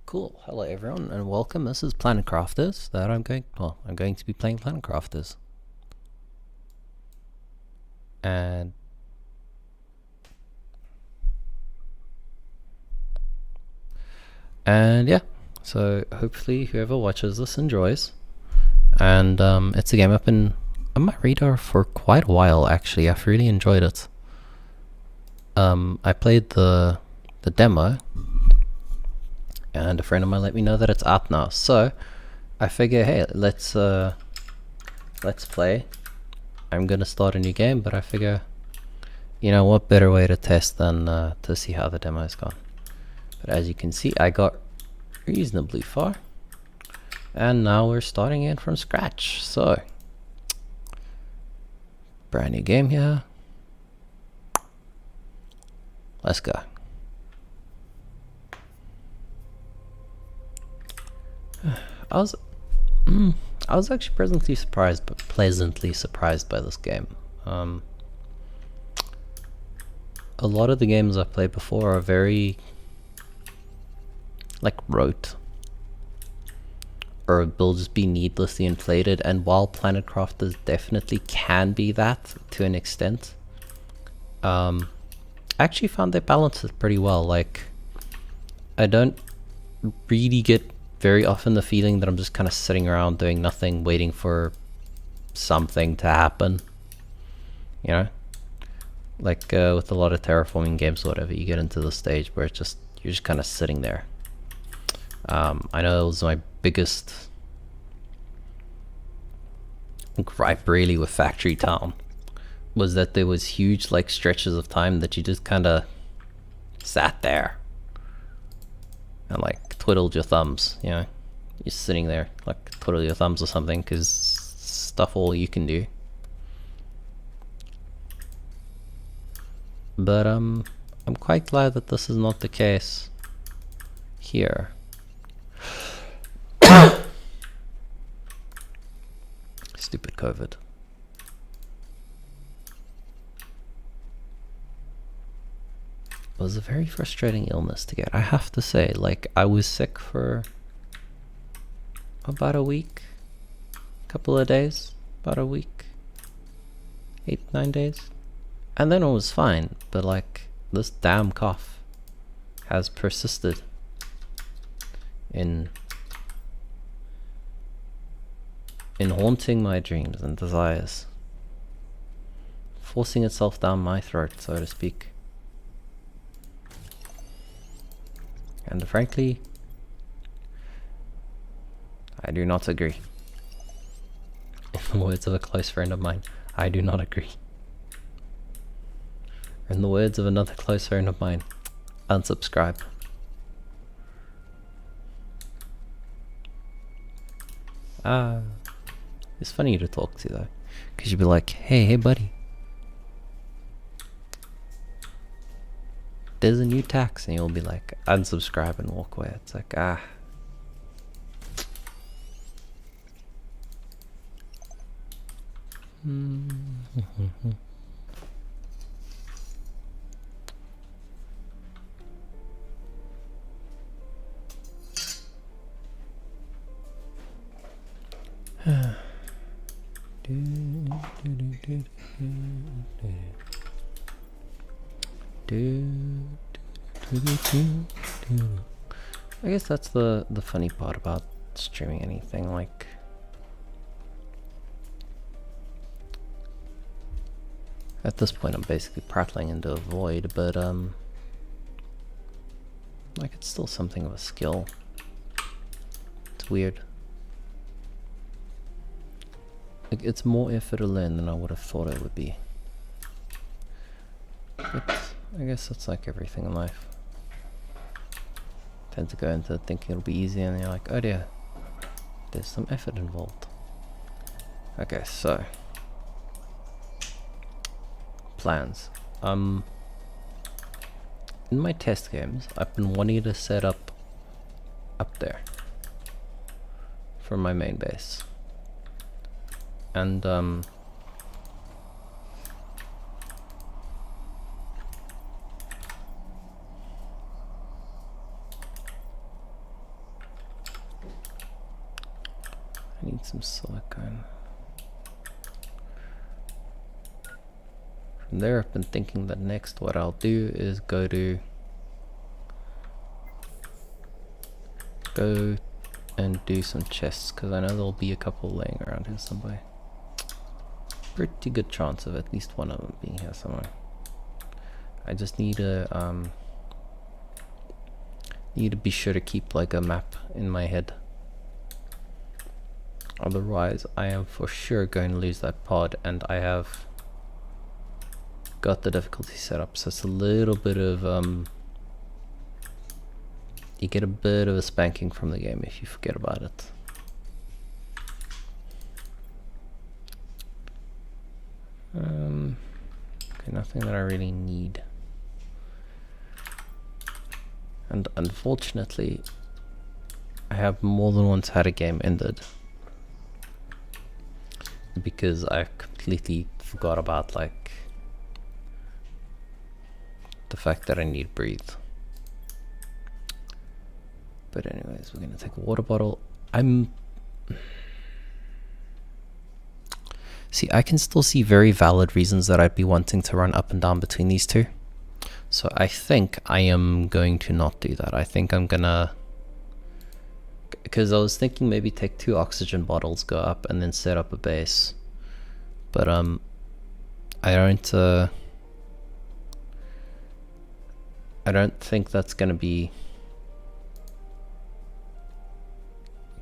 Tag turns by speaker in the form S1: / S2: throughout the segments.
S1: Cool. Hello everyone and welcome. This is Planet Crafters that I'm going to be playing Planet Crafters. And yeah. So hopefully whoever watches this enjoys. And it's a game I've been on my radar for quite a while actually. I've really enjoyed it. I played the demo and a friend of mine let me know that it's out now. So I figure, hey, let's play. I'm gonna start a new game, but I figure, you know, what better way to test than to see how the demo has gone. But as you can see, I got reasonably far, and now we're starting in from scratch. So brand new game here. Let's go. I was actually pleasantly surprised by this game. A lot of the games I've played before are very like rote, or will just be needlessly inflated, and while Planet Crafters definitely can be that to an extent, I actually found they balanced it pretty well. Like, I don't really get very often the feeling that I'm just kind of sitting around doing nothing, waiting for something to happen, you know? Like with a lot of terraforming games or whatever, you get into the stage where it's just, you're just kind of sitting there. I know it was my biggest gripe really with Factory Town, was that there was huge like stretches of time that you just kind of sat there and like twiddled your thumbs, you know? You're sitting there like twiddle your thumbs or something, because stuff all you can do. But I'm quite glad that this is not the case here. Stupid COVID. It was a very frustrating illness to get, I have to say. Like, I was sick for about a week, couple of days, about a week, 8-9 days, and then it was fine. But like, this damn cough has persisted in haunting my dreams and desires, forcing itself down my throat, so to speak. And frankly, I do not agree. In the words of a close friend of mine, I do not agree. In the words of another close friend of mine, unsubscribe. It's funny to talk to though, because you'd be like, hey buddy, there's a new tax, and you'll be like, unsubscribe and walk away. It's like, I guess that's the funny part about streaming anything. Like, at this point I'm basically prattling into a void, but like, it's still something of a skill. It's weird. Like, it's more effort to learn than I would have thought it would be. But I guess that's like everything in life. Tend to go into thinking it'll be easy, and you're like, oh dear, there's some effort involved. Okay, so plans. In my test games, I've been wanting to set up there for my main base, and I need some silicone. From there, I've been thinking that next what I'll do is go and do some chests, because I know there'll be a couple laying around here somewhere. Pretty good chance of at least one of them being here somewhere. I just need to be sure to keep like a map in my head. Otherwise, I am for sure going to lose that pod, and I have got the difficulty set up, so it's a little bit of you get a bit of a spanking from the game if you forget about it. Okay, nothing that I really need. And unfortunately, I have more than once had a game ended because I completely forgot about like the fact that I need to breathe. But anyways, we're gonna take a water bottle. See, I can still see very valid reasons that I'd be wanting to run up and down between these two. So I think I am going to not do that. I think I'm gonna, because I was thinking maybe take 2 oxygen bottles, go up and then set up a base. But I don't think that's gonna be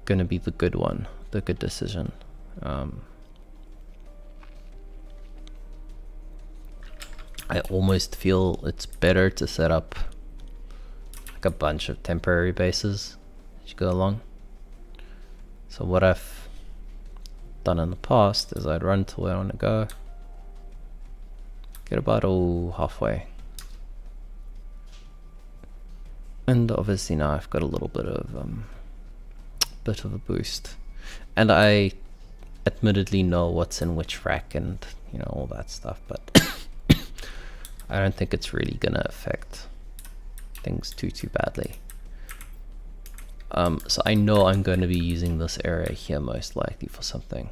S1: the good one, the good decision. I almost feel it's better to set up like a bunch of temporary bases as you go along. So what I've done in the past is I'd run to where I want to go, get about halfway, and obviously now I've got a little bit of a boost, and I admittedly know what's in which rack and you know all that stuff, but I don't think it's really gonna affect things too badly. So I know I'm going to be using this area here most likely for something.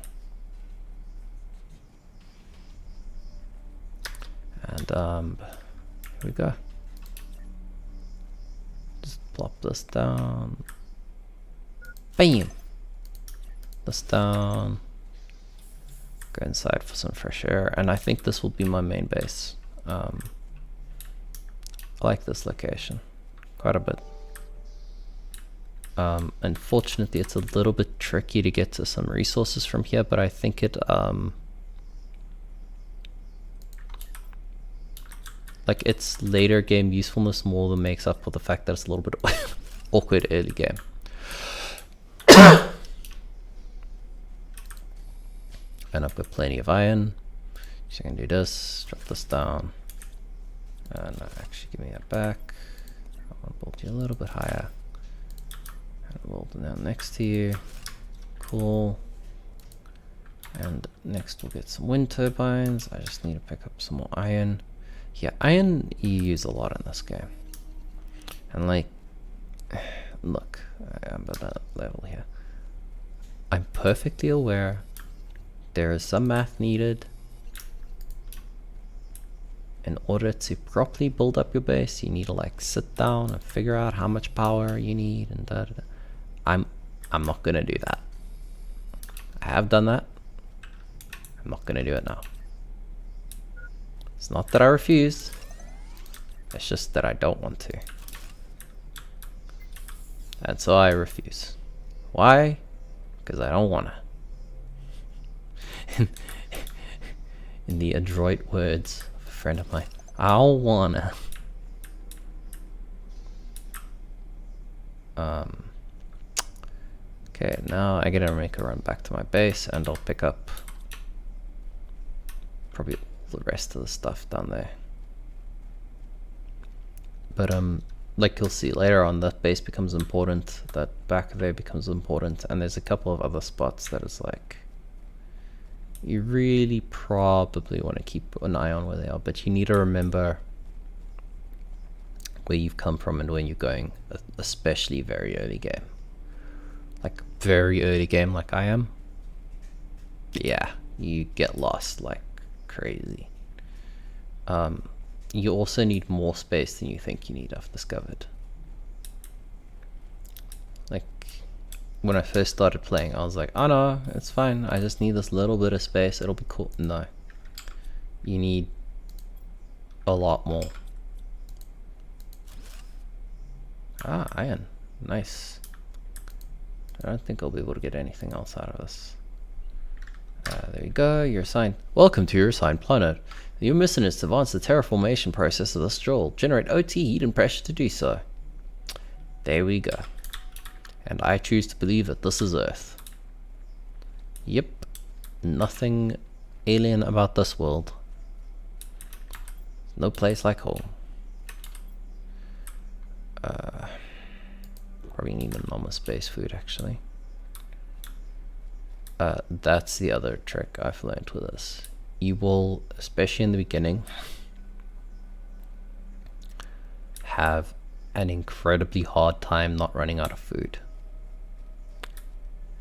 S1: And here we go. Just plop this down. Bam! This down. Go inside for some fresh air, and I think this will be my main base. I like this location quite a bit. Unfortunately, it's a little bit tricky to get to some resources from here, but I think it like its later game usefulness more than makes up for the fact that it's a little bit awkward early game. And I've got plenty of iron. So I can do this, drop this down, and actually give me that back. I want to build you a little bit higher. And build it down next to you. Cool. And next we'll get some wind turbines. I just need to pick up some more iron. Yeah, iron you use a lot in this game. And like, look, I'm at that level here. I'm perfectly aware there is some math needed. In order to properly build up your base, you need to like sit down and figure out how much power you need and da, da, da. I'm not gonna do that. I have done that. I'm not gonna do it now. It's not that I refuse. It's just that I don't want to. And so I refuse. Why? Because I don't wanna. In the adroit words of a friend of mine, I don't wanna. Okay, now I gotta make a run back to my base, and I'll pick up probably all the rest of the stuff down there. But like you'll see later on, that base becomes important, that back there becomes important, and there's a couple of other spots that is like you really probably want to keep an eye on where they are, but you need to remember where you've come from and where you're going, especially very early game. Like very early game like I am, yeah, you get lost like crazy. You also need more space than you think you need, I've discovered. Like, when I first started playing, I was like, oh no, it's fine, I just need this little bit of space, it'll be cool. No. You need a lot more. Ah, iron. Nice. I don't think I'll be able to get anything else out of this. There you go, you're assigned. Welcome to your assigned planet. Your mission is to advance the terraformation process of the stroll. Generate OT heat and pressure to do so. There we go. And I choose to believe that this is Earth. Yep. Nothing alien about this world. No place like home. Probably need a normal space food actually. That's the other trick I've learned with this. You will, especially in the beginning, have an incredibly hard time not running out of food.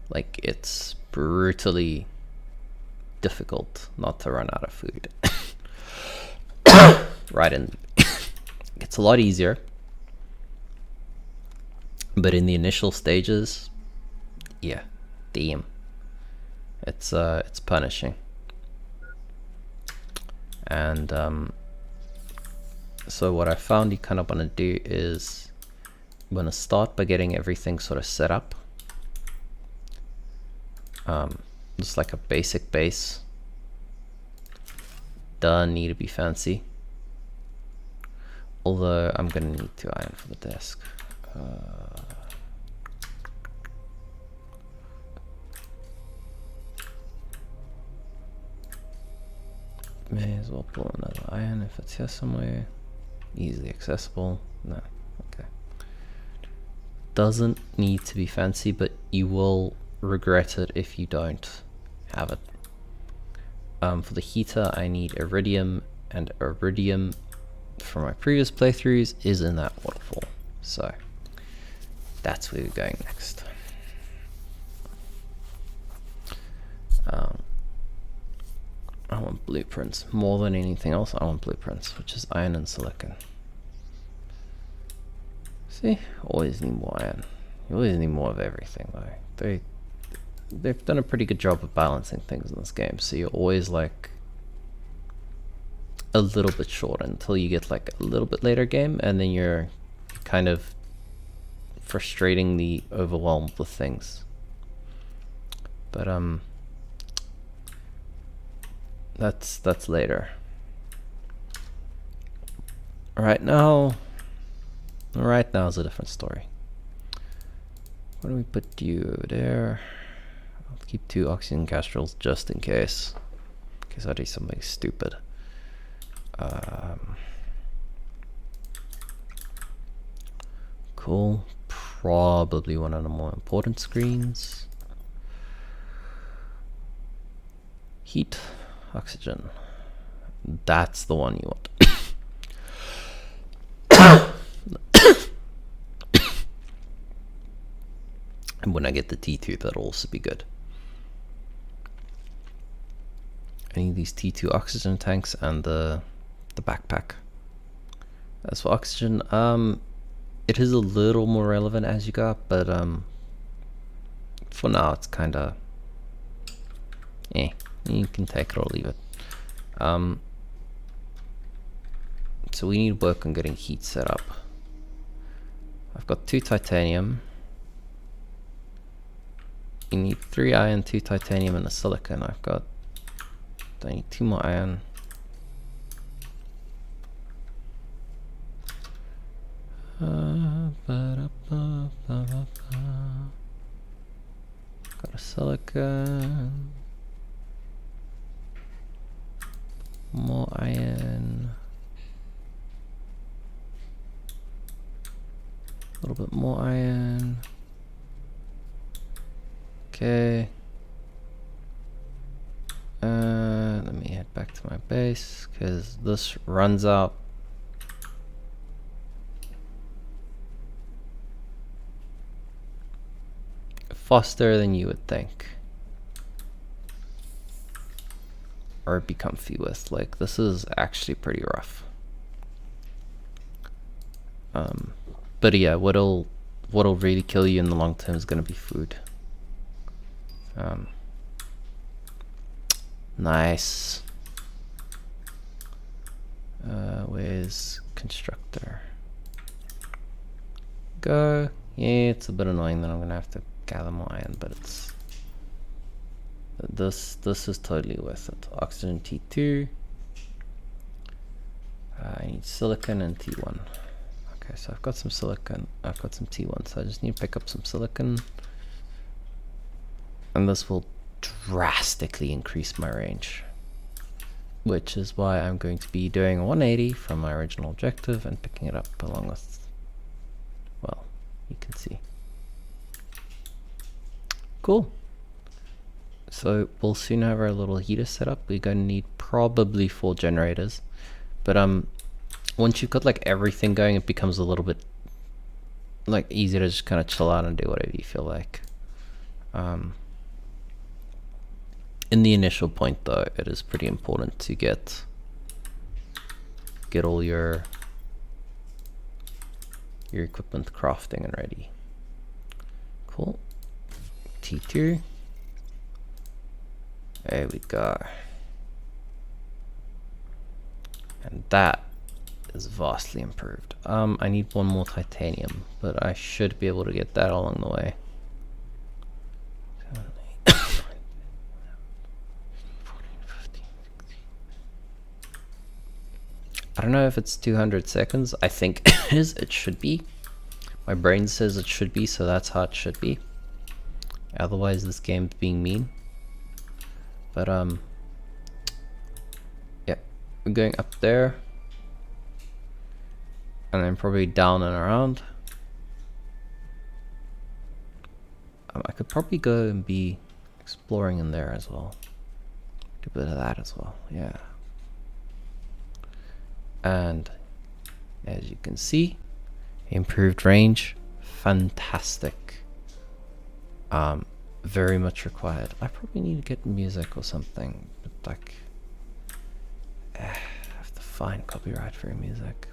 S1: Like, it's brutally difficult not to run out of food. Right, and it's a lot easier, but in the initial stages, yeah, damn, it's punishing. And so what I found you kind of want to do is you want to start by getting everything sort of set up, just like a basic base. Doesn't need to be fancy, although I'm gonna need 2 iron for the desk. May as well pull another iron if it's here somewhere. Easily accessible. No, okay. Doesn't need to be fancy, but you will regret it if you don't have it. For the heater, I need Iridium, and Iridium from my previous playthroughs is in that waterfall. So that's where we're going next. I want blueprints more than anything else. I want blueprints, which is iron and silicon. See, always need more iron. You always need more of everything though. They've done a pretty good job of balancing things in this game, so you're always like a little bit short until you get like a little bit later game, and then you're kind of frustratingly overwhelmed with things. But that's later. Right now is a different story. Why don't we put you over there? I'll keep 2 oxygen castrals just in case I do something stupid. Cool. Probably one of the more important screens. Heat, oxygen. That's the one you want. And when I get the T2, that'll also be good. I need these T2 oxygen tanks and the backpack. As for oxygen, it is a little more relevant as you go up, but for now it's kinda you can take it or leave it. So we need to work on getting heat set up. I've got 2 titanium. You need 3 iron, 2 titanium, and a silicon. I need 2 more iron. Got a silicon. More iron. A little bit more iron. Okay. Let me head back to my base because this runs out. faster than you would think. Or be comfy with. Like, this is actually pretty rough. But yeah, what'll really kill you in the long term is gonna be food. Nice. Where's Constructor? Go. Yeah, it's a bit annoying that I'm gonna have to gather more iron, but it's this is totally worth it. Oxygen T2. I need silicon and T1. Okay, so I've got some silicon, I've got some T1, so I just need to pick up some silicon. And this will drastically increase my range. Which is why I'm going to be doing a 180 from my original objective and picking it up along with, well, you can see. Cool. So we'll soon have our little heater set up. We're going to need probably 4 generators. But once you've got like everything going, it becomes a little bit like easier to just kind of chill out and do whatever you feel like. In the initial point though, it is pretty important to get all your equipment crafting and ready. Cool. T2. There we go. And that is vastly improved. I need 1 more titanium, but I should be able to get that along the way. I don't know if it's 200 seconds. I think it is. It should be. My brain says it should be, so that's how it should be. Otherwise, this game's being mean. But yeah, we're going up there, and then probably down and around. I could probably go and be exploring in there as well. Do a bit of that as well. Yeah. And as you can see, improved range, fantastic. Very much required. I probably need to get music or something, but like, I have to find copyright free music.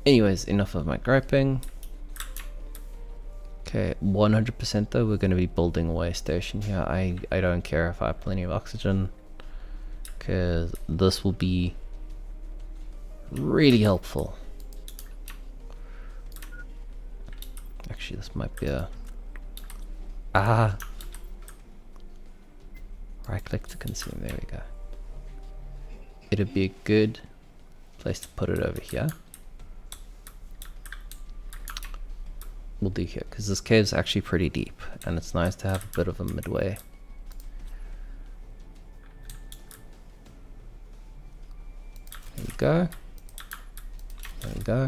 S1: Anyways, enough of my griping. Okay, 100% though, we're going to be building a way station here. I don't care if I have plenty of oxygen, because this will be really helpful. Actually, this might be a right click to consume. There we go. It'd be a good place to put it over here. We'll do here because this cave's actually pretty deep and it's nice to have a bit of a midway. There you go. There we go.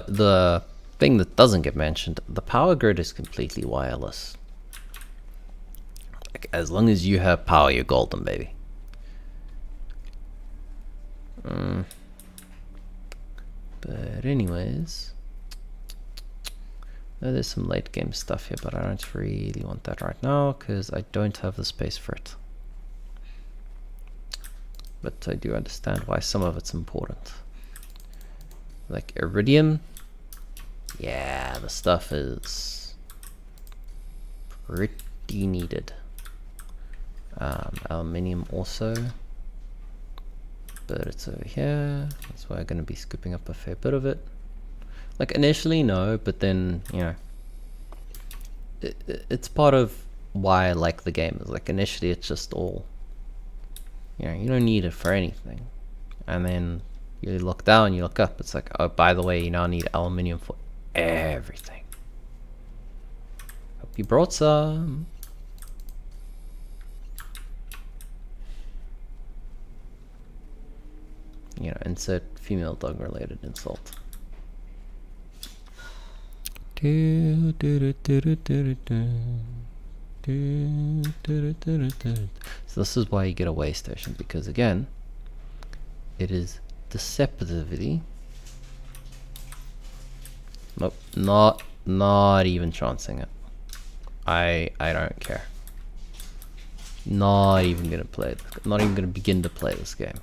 S1: The thing that doesn't get mentioned, the power grid is completely wireless. Like, as long as you have power, you're golden, baby. But anyways, there's some late game stuff here, but I don't really want that right now because I don't have the space for it. But I do understand why some of it's important. Like Iridium, yeah, the stuff is pretty needed. Aluminium also, but it's over here. That's why I'm going to be scooping up a fair bit of it. Like initially, no, but then, you know, it's part of why I like the game. Is like initially it's just all, you know, you don't need it for anything, and then you look down, you look up, it's like, oh, by the way, you now need aluminium for everything. Hope you brought some. You know, insert female dog related insult. So this is why you get a way station, because again, it is deceptively Nope, not even chancing it. I don't care. Not even gonna play this. Not even gonna begin to play this game.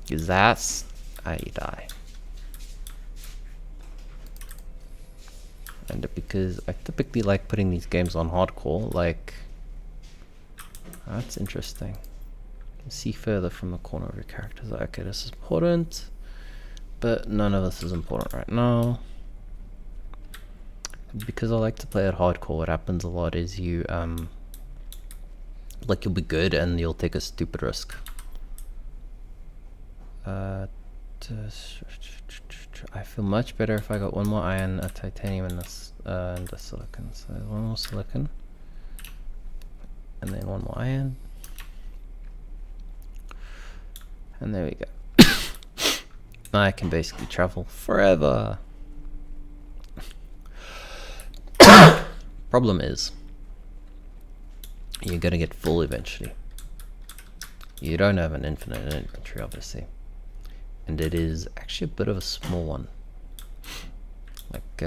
S1: Because that's how you die. And because I typically like putting these games on hardcore, like, that's interesting. You can see further from the corner of your characters. Okay, this is important, but none of this is important right now. Because I like to play it hardcore, what happens a lot is you, like, you'll be good and you'll take a stupid risk. I feel much better if I got one more iron, a titanium, and a silicon. So one more silicon, and then one more iron, and there we go. Now I can basically travel forever. Problem is, you're gonna get full eventually. You don't have an infinite inventory, obviously. And it is actually a bit of a small one. Like,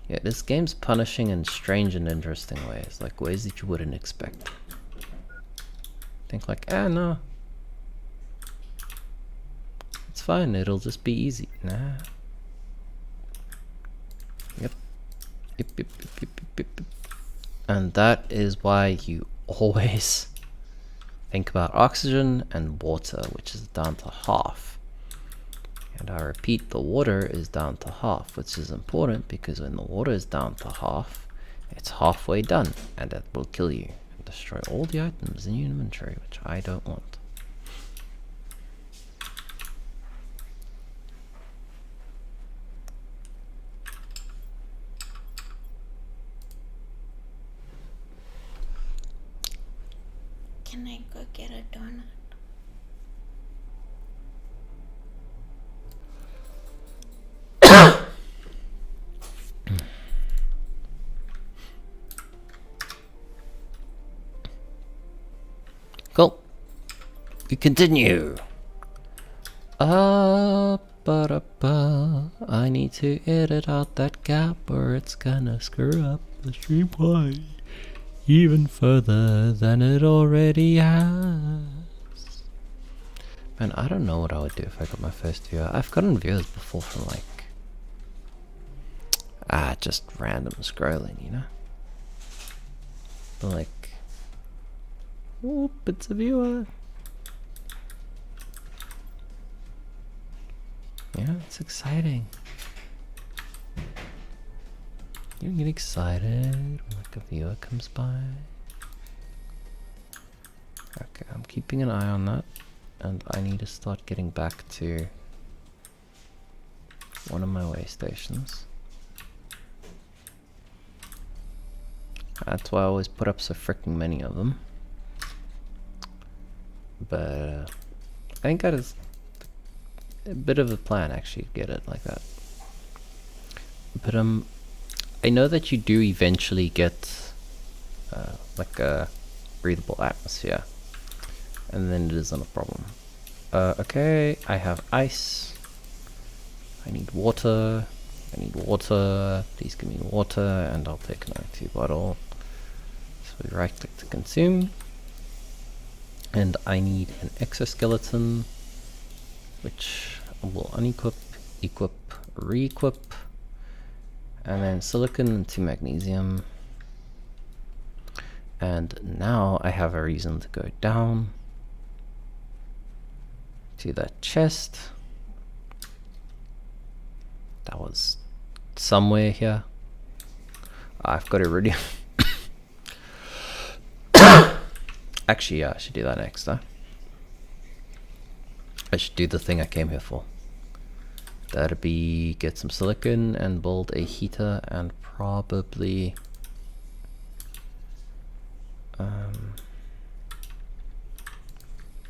S1: yeah, this game's punishing in strange and interesting ways, like ways that you wouldn't expect. Think like, no, it's fine, it'll just be easy. Nah. Yep. And that is why you always think about oxygen and water, which is down to half. And I repeat, the water is down to half, which is important because when the water is down to half, it's halfway done, and that will kill you and destroy all the items in your inventory, which I don't want.
S2: Can I go get a donut?
S1: Cool. We continue. Ba-da-ba. I need to edit out that gap or it's gonna screw up the stream quality even further than it already has. Man, I don't know what I would do if I got my first viewer. I've gotten viewers before from like, just random scrolling, you know? But like, whoop, it's a viewer. Yeah, it's exciting. You get excited when like a viewer comes by. Okay, I'm keeping an eye on that, and I need to start getting back to one of my way stations. That's why I always put up so freaking many of them. But I think that is a bit of a plan, actually, to get it like that. But I know that you do eventually get like a breathable atmosphere, and then it isn't a problem. Okay, I have ice. I need water. Please give me water, and I'll take an O2 bottle. So we right click to consume. And I need an exoskeleton, which I will unequip, equip, re-equip, and then silicon into magnesium. And now I have a reason to go down to that chest. That was somewhere here. I've got Iridium. Actually, yeah, I should do that next, huh? I should do the thing I came here for. That'd be get some silicon and build a heater and probably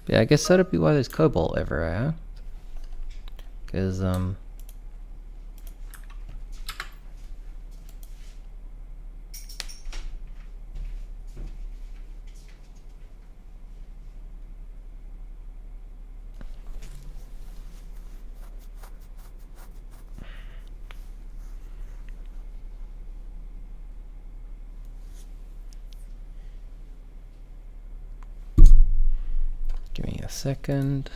S1: yeah, I guess that'd be why there's cobalt everywhere, huh? Because second.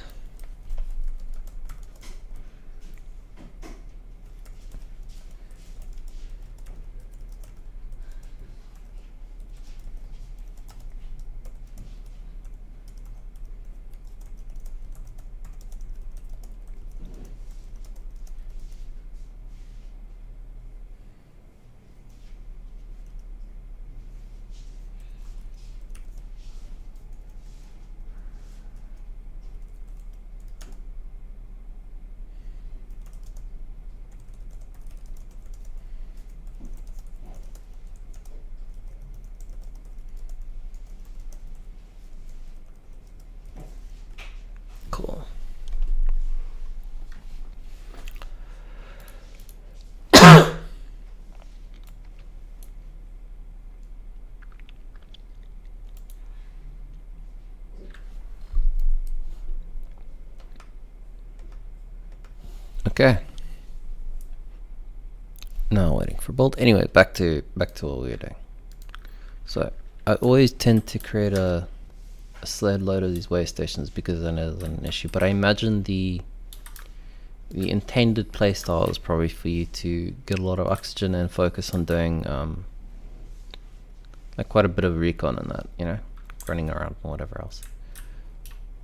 S1: Cool. Okay. Now waiting for bolt. Anyway, back to what we were doing. So I always tend to create a sled load of these way stations because I know there's an issue. But I imagine the intended playstyle is probably for you to get a lot of oxygen and focus on doing like quite a bit of recon in that, you know, running around and whatever else.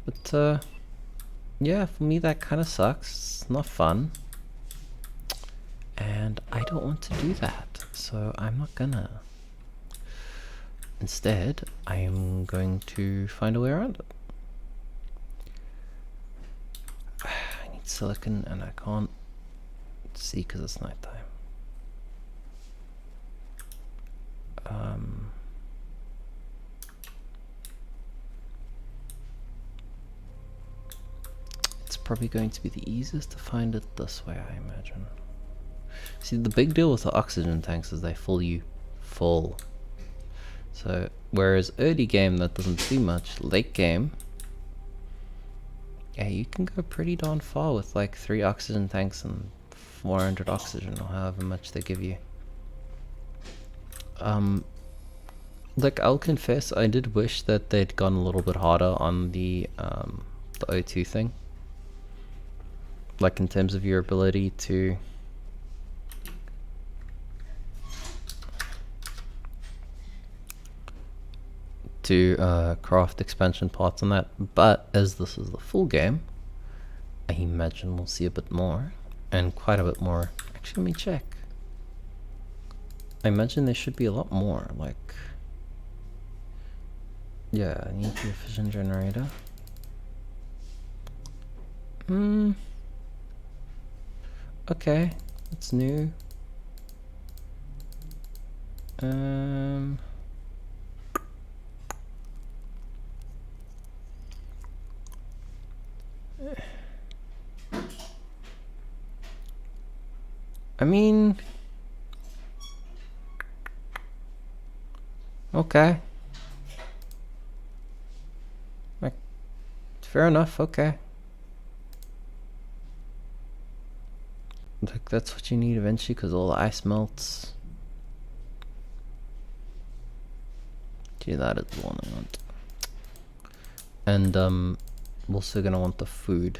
S1: But yeah, for me that kind of sucks. It's not fun, and I don't want to do that, so I'm not gonna. Instead, I am going to find a way around it. I need silicon and I can't see because it's nighttime. It's probably going to be the easiest to find it this way, I imagine. See, the big deal with the oxygen tanks is they fill you full. So, whereas early game that doesn't do much, late game, yeah, you can go pretty darn far with like 3 oxygen tanks and 400 oxygen or however much they give you. Like, I'll confess, I did wish that they'd gone a little bit harder on the O2 thing. Like, in terms of your ability to craft expansion parts on that, but as this is the full game, I imagine we'll see a bit more, and quite a bit more. Actually, let me check. I imagine there should be a lot more, like, yeah, I need the fission generator. Okay, that's new. I mean, okay. Like, fair enough, okay. Like, that's what you need eventually because all the ice melts. Gee, that is the one I want. And, I'm also gonna want the food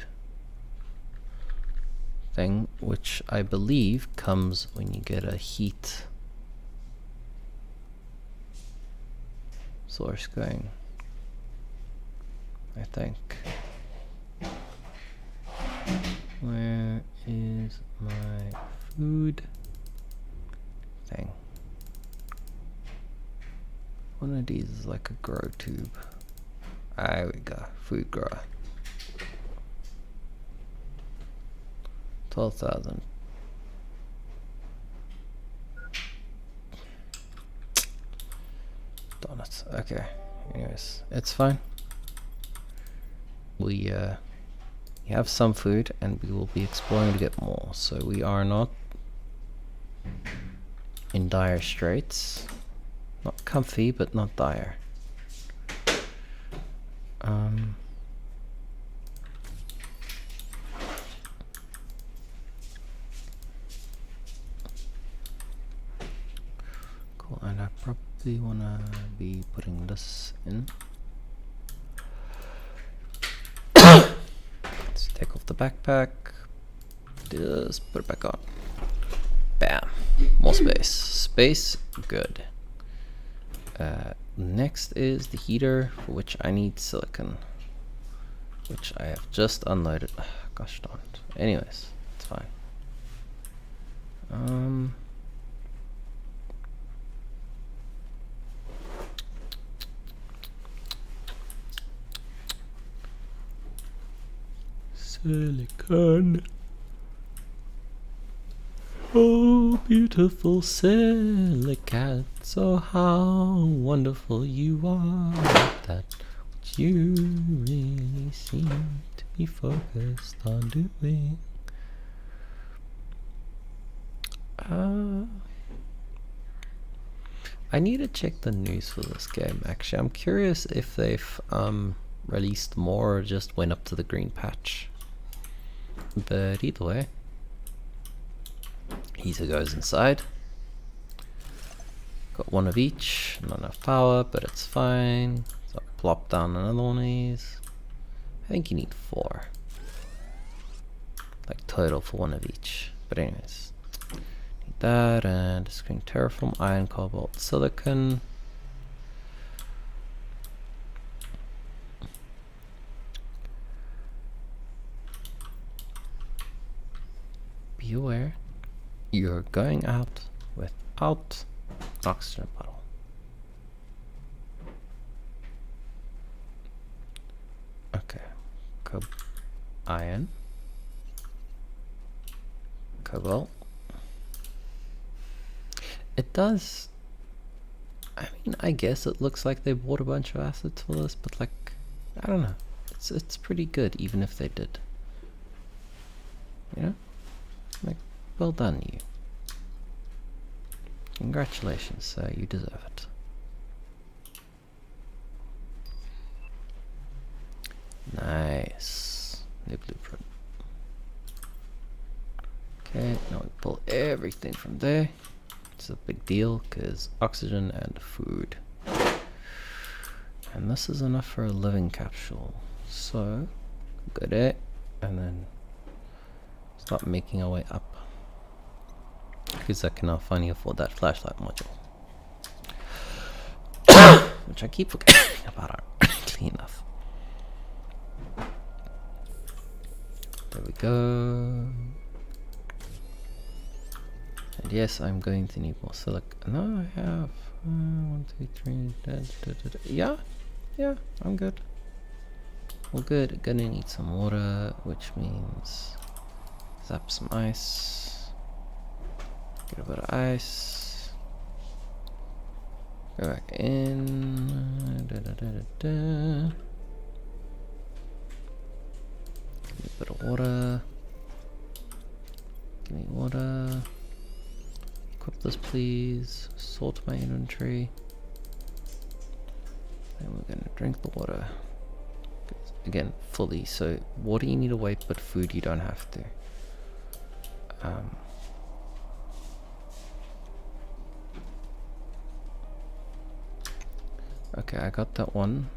S1: thing, which I believe comes when you get a heat source going, I think. Where is my food thing? One of these is like a grow tube. There we go, food grower. 12,000. Darn it. Okay. Anyways, it's fine. We have some food and we will be exploring to get more. So we are not in dire straits. Not comfy, but not dire. Cool, and I probably wanna be putting this in. the backpack. Just put it back on. Bam. More space. Space, good. Next is the heater, for which I need silicon, which I have just unloaded. Gosh darn it. Anyways, it's fine. Silicon. Oh, beautiful silicate, so how wonderful you are. That which you really seem to be focused on doing. I need to check the news for this game. Actually, I'm curious if they've released more or just went up to the green patch. But either way, heater goes inside. Got one of each, not enough power, but it's fine. So I'll plop down another one of these. I think you need 4. Like total for one of each. But anyways, need that and screen terraform, iron, cobalt, silicon. Be aware, you're going out without an oxygen bottle. Okay, iron, cobalt. It does. I mean, I guess it looks like they bought a bunch of assets for this, but like, I don't know. It's pretty good, even if they did. You know, like, well done, you. Congratulations, sir. You deserve it. Nice. New blueprint. Okay, now we pull everything from there. It's a big deal because oxygen and food. And this is enough for a living capsule. So, go there and then start making our way up. Because I can now finally afford that flashlight module. Which I keep forgetting about, ironically enough. There we go. And yes, I'm going to need more silicon. No, I have 1, 2, 3. Yeah, I'm good. All good. Gonna need some water, which means zap some ice. Get a bit of ice. Go back in. Give me a bit of water. Give me water. Equip this, please. Sort my inventory. Then we're gonna drink the water. Again, fully. So water you need to wait, but food you don't have to. Okay, I got that one.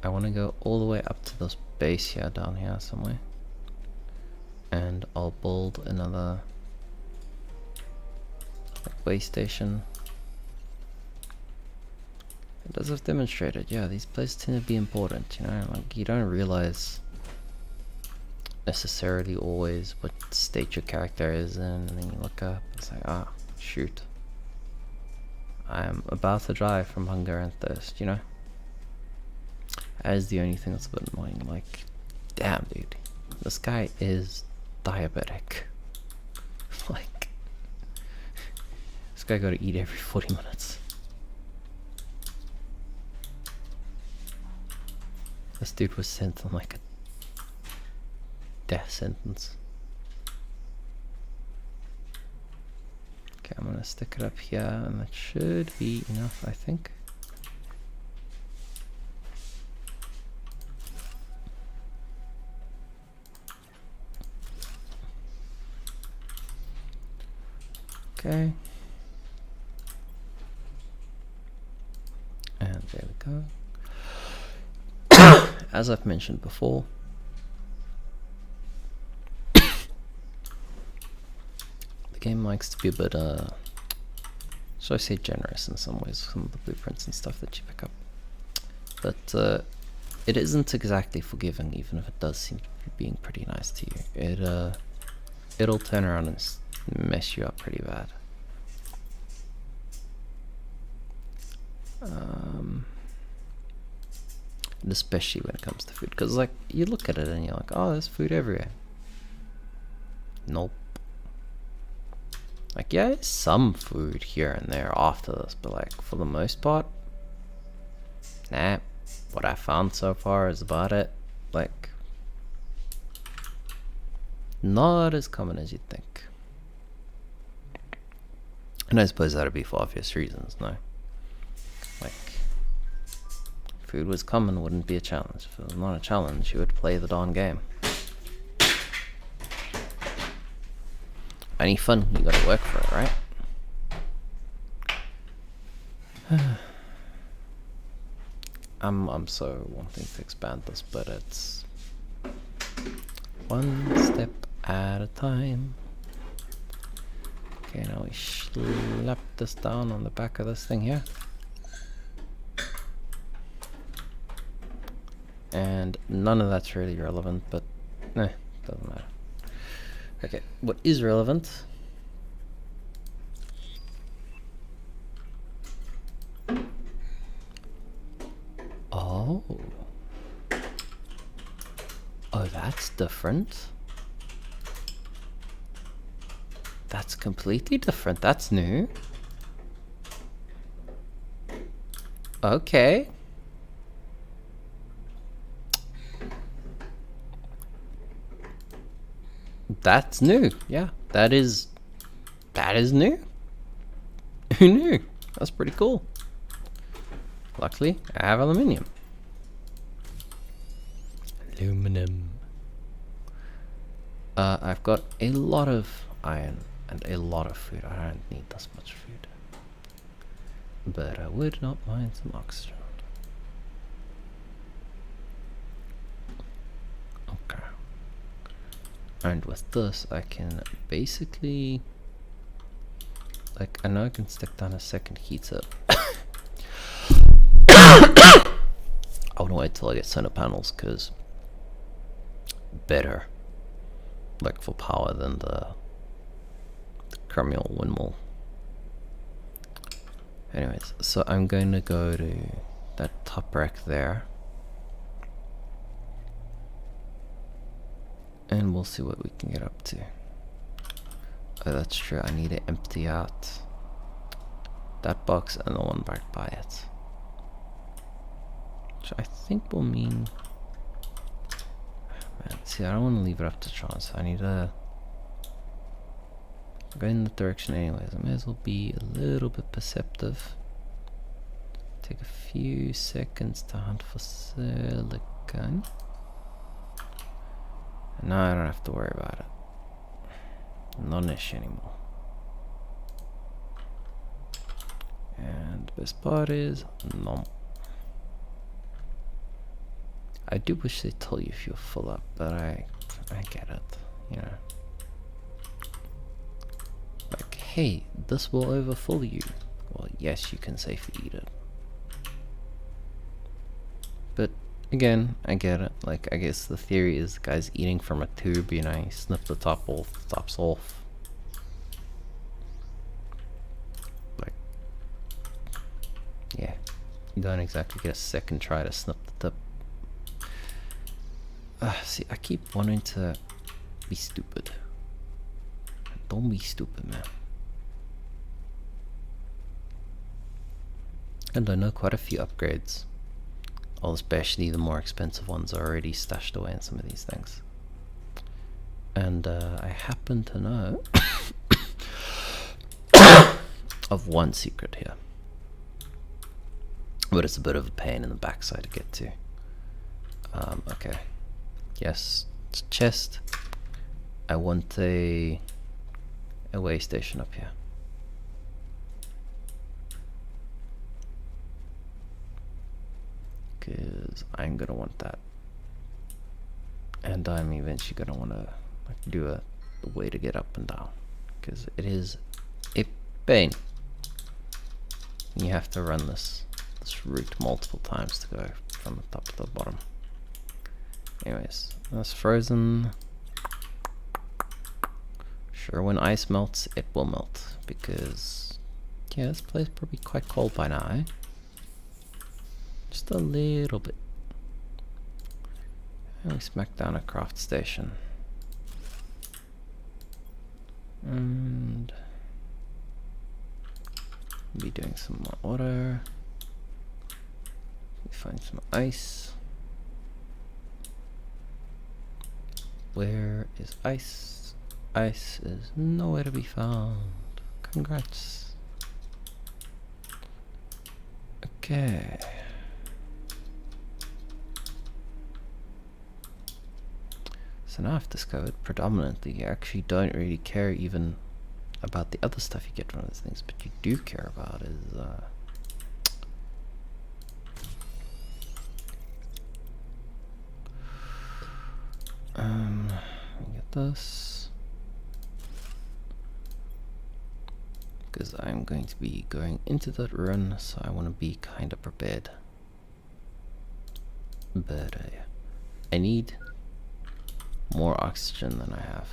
S1: I want to go all the way up to this base here, down here somewhere. And I'll build another way station. It does have demonstrated, yeah, these places tend to be important, you know, like you don't realize necessarily always what state your character is in, and then you look up, it's like, ah, shoot. I'm about to die from hunger and thirst, you know? That is the only thing that's a bit annoying, like, damn dude, this guy is diabetic. Like, this guy gotta eat every 40 minutes. This dude was sent on like a death sentence. Okay, I'm gonna stick it up here and that should be enough, I think. Okay. And there we go. As I've mentioned before, game likes to be a bit, should I say generous in some ways, some of the blueprints and stuff that you pick up. But it isn't exactly forgiving, even if it does seem to be being pretty nice to you. It'll turn around and mess you up pretty bad. And especially when it comes to food, because like you look at it and you're like, oh, there's food everywhere. Nope. Like, yeah, there's some food here and there after this, but like for the most part, nah. What I found so far is about it. Like, not as common as you'd think. And I suppose that'd be for obvious reasons, no? Like, if food was common, wouldn't be a challenge. If it was not a challenge, you would play the darn game. Any fun, you gotta work for it, right? I'm so wanting to expand this, but it's one step at a time. Okay, now we slap this down on the back of this thing here. And none of that's really relevant, but doesn't matter. Okay, what is relevant? Oh. Oh, that's different. That's completely different. That's new. Okay. That's new. Yeah, that is new. Who knew? That's pretty cool. Luckily, I have aluminium. Aluminum. I've got a lot of iron and a lot of food. I don't need this much food. But I would not mind some oxygen. Okay. And with this, I can basically... Like, I know I can stick down a second heater. I want to wait till I get solar panels, because better, like for power, than the Cromwell windmill. Anyways, so I'm going to go to that top rack there, and we'll see what we can get up to. Oh, that's true, I need to empty out that box and the one right by it. Which I think will mean... Man, see, I don't want to leave it up to chance. I need to go in that direction anyways. I may as well be a little bit perceptive. Take a few seconds to hunt for silicone. And now I don't have to worry about it. Not an issue anymore. And the best part is, no. I do wish they told you if you're full up, but I get it, you know. Like, hey, this will overfill you. Well, yes, you can safely eat it. But again, I get it. Like, I guess the theory is the guy's eating from a tube, you know, he snipped the top off, the top's off. Like, yeah, you don't exactly get a second try to snip the tip. See, I keep wanting to be stupid. Don't be stupid, man. And I know quite a few upgrades. Well, especially the more expensive ones are already stashed away in some of these things. And I happen to know of one secret here. But it's a bit of a pain in the backside to get to. Okay. Yes, it's a chest. I want a way station up here. Because I'm gonna want that. And I'm eventually gonna want to like do a way to get up and down. because it is a pain. You have to run this route multiple times to go from the top to the bottom. Anyways, that's frozen. Sure, when ice melts, it will melt, because yeah, this place is probably quite cold by now, eh? Just a little bit. And we smack down a craft station. And be doing some more water. We find some ice. Where is ice? Ice is nowhere to be found. Congrats. Okay. So now I've discovered predominantly you actually don't really care even about the other stuff you get from those things, but you do care about is get this, because I'm going to be going into that run, so I want to be kind of prepared. But I need more oxygen than I have.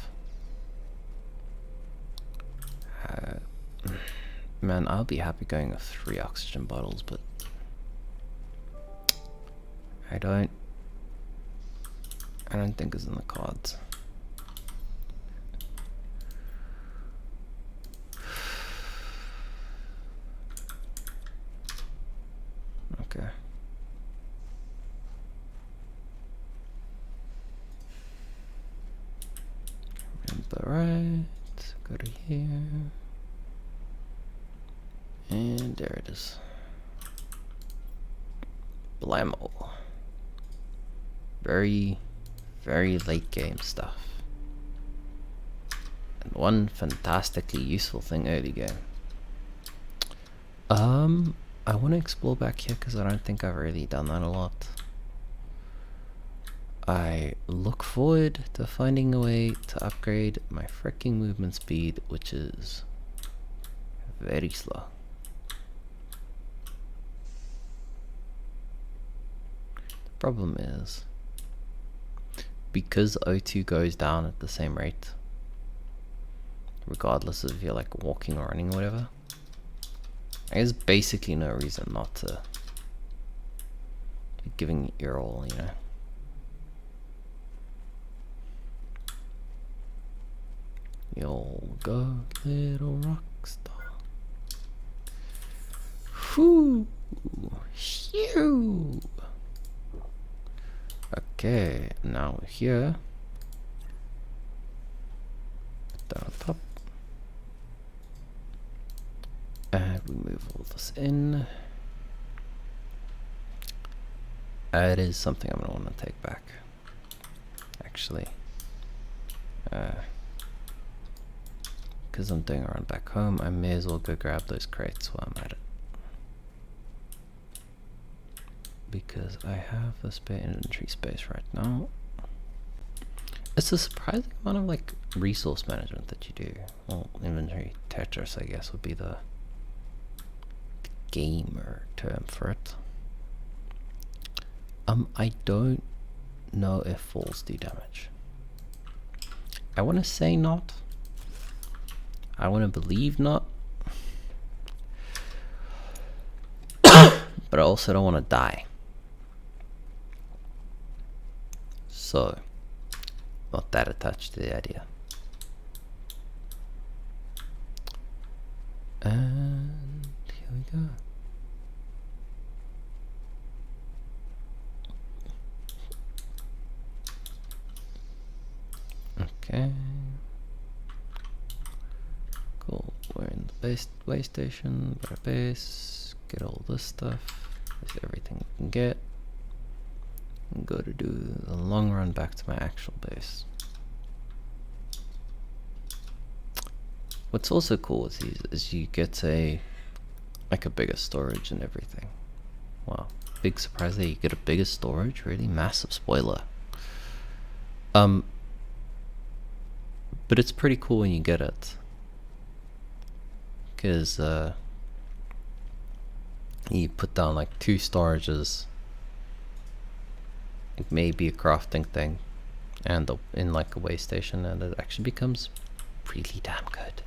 S1: Man, I'll be happy going with 3 oxygen bottles, but I don't think it's in the cards. Okay. Right, go to here, and there it is. Blammo. Very late game stuff, and one fantastically useful thing early game. I want to explore back here because I don't think I've really done that a lot. I look forward to finding a way to upgrade my freaking movement speed, which is very slow. The problem is, because O2 goes down at the same rate, regardless of if you're like walking or running or whatever, there's basically no reason not to be giving it your all, you know. You'll go, little rock star. Whoo! Shoo! Okay, now we're here. Put that on top. And we move all this in. It is something I'm going to want to take back, actually. Because I'm doing a run back home, I may as well go grab those crates while I'm at it. Because I have a spare inventory space right now. It's a surprising amount of like resource management that you do. Well, inventory Tetris, I guess, would be the gamer term for it. I don't know if falls do damage. I want to say not. I want to believe not. But I also don't want to die. So, not that attached to the idea. And here we go. Okay. Cool. We're in the base way station, got a base, get all this stuff. There's everything we can get. And go to do the long run back to my actual base. What's also cool with these is you get a bigger storage and everything. Wow, big surprise there, you get a bigger storage, really massive spoiler. But it's pretty cool when you get it. because you put down like 2 storages, it may be a crafting thing, and in like a way station, and it actually becomes really damn good.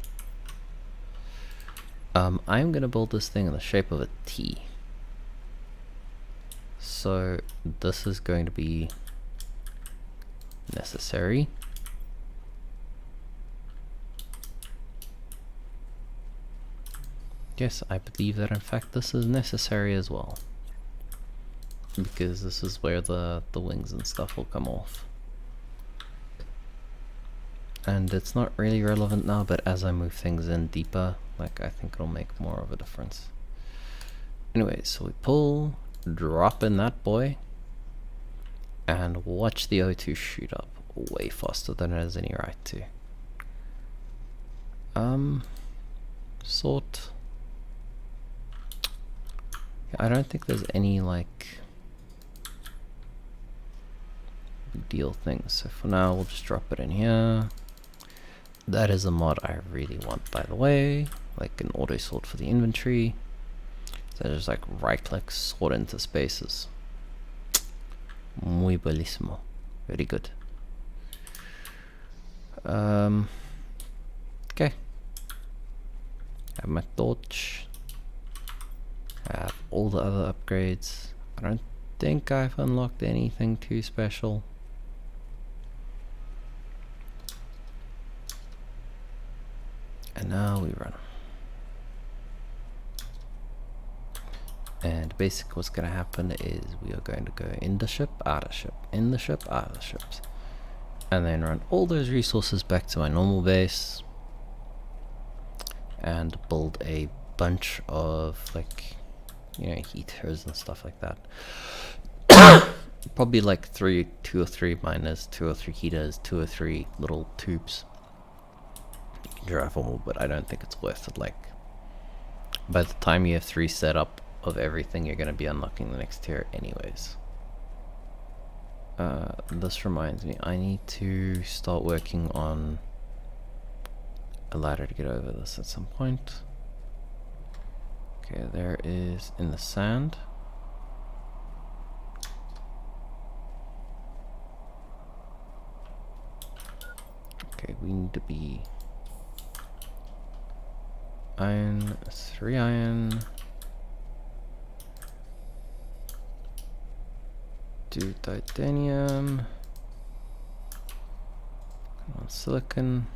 S1: I'm gonna build this thing in the shape of a T. So this is going to be necessary. Yes, I believe that in fact this is necessary as well, because this is where the wings and stuff will come off. And it's not really relevant now, but as I move things in deeper, like I think it'll make more of a difference. Anyway, so we pull, drop in that boy, and watch the O2 shoot up way faster than it has any right to. Sort. I don't think there's any like big deal things, so for now we'll just drop it in here. That is a mod I really want, by the way, like an auto sort for the inventory. So just like right click, sort into spaces. Muy bellissimo. Very good. Okay. Have my torch. Have all the other upgrades. I don't think I've unlocked anything too special. And now we run. And basically what's going to happen is we are going to go in the ship, out of ship, in the ship, out of the ships. And then run all those resources back to my normal base. And build a bunch of like, you know, heaters and stuff like that. Probably like 2 or 3 miners, 2 or 3 heaters, 2 or 3 little tubes. Drive all, but I don't think it's worth it. Like by the time you have 3 set up of everything, you're going to be unlocking the next tier anyways. This reminds me, I need to start working on a ladder to get over this at some point. Okay, there is in the sand. Okay, we need to be iron, 3 iron, 2 titanium, 1 silicon.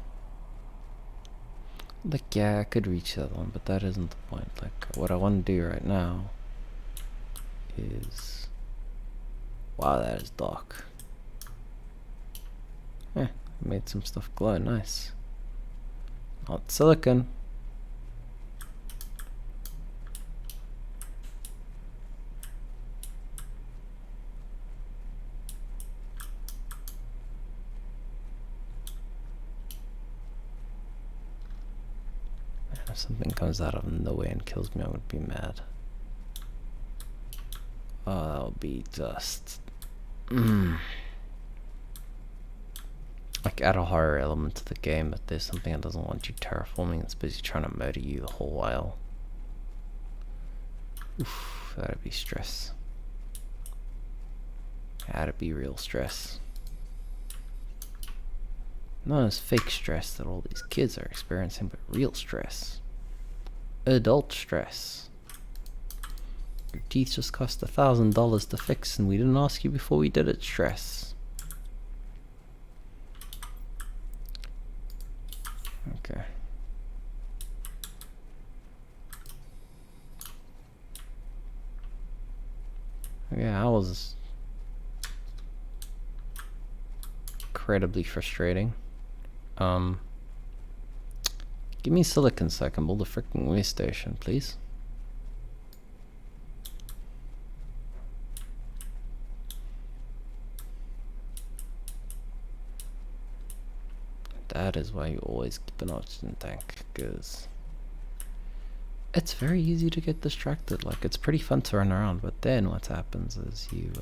S1: Like, yeah, I could reach that one, but that isn't the point. Like, what I want to do right now is... Wow, that is dark. Yeah, made some stuff glow, nice. Not silicon. If something comes out of nowhere and kills me, I would be mad. Oh, that would be just... Like, add a horror element to the game, but there's something that doesn't want you terraforming, it's busy trying to murder you the whole while. Oof, that'd be stress. That'd be real stress. Not as fake stress that all these kids are experiencing, but real stress. Adult stress. Your teeth just cost $1,000 to fix and we didn't ask you before we did it, stress. Okay. Yeah, that was incredibly frustrating. Give me silicon so I can build a freaking way station, please. That is why you always keep an oxygen tank, because it's very easy to get distracted. Like, it's pretty fun to run around, but then what happens is you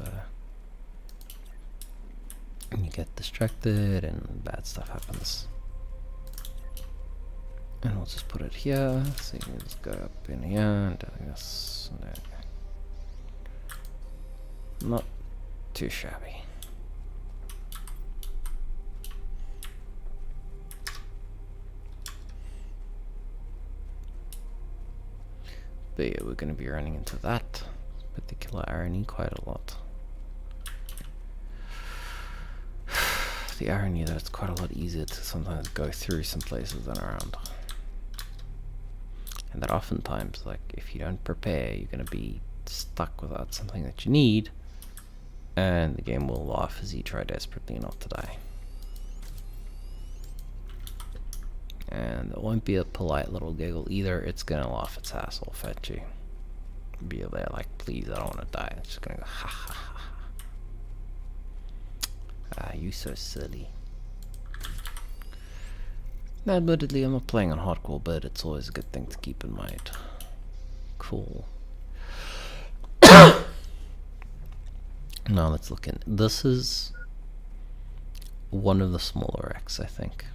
S1: get distracted and bad stuff happens. And we'll just put it here, so you can just go up in here and do this. And there. Not too shabby. But yeah, we're going to be running into that particular irony quite a lot. The irony that it's quite a lot easier to sometimes go through some places than around. And that oftentimes, like, if you don't prepare, you're going to be stuck without something that you need, and the game will laugh as you try desperately not to die. And it won't be a polite little giggle either, it's going to laugh its ass off at you. Be there like, please, I don't want to die. It's just going to go, ha ha ha. Ah, you so silly. Now, admittedly, I'm not playing on hardcore, but it's always a good thing to keep in mind. Cool. Now let's look in. This is one of the smaller wrecks, I think.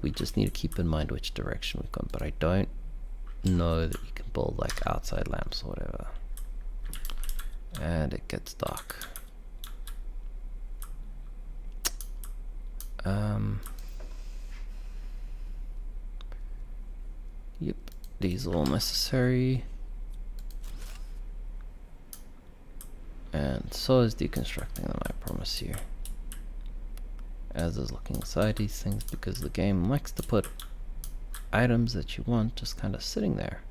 S1: We just need to keep in mind which direction we've gone, but I don't know that you can build like outside lamps or whatever. And it gets dark. Yep, these are all necessary. And so is deconstructing them, I promise you. As is looking inside these things, because the game likes to put items that you want just kind of sitting there.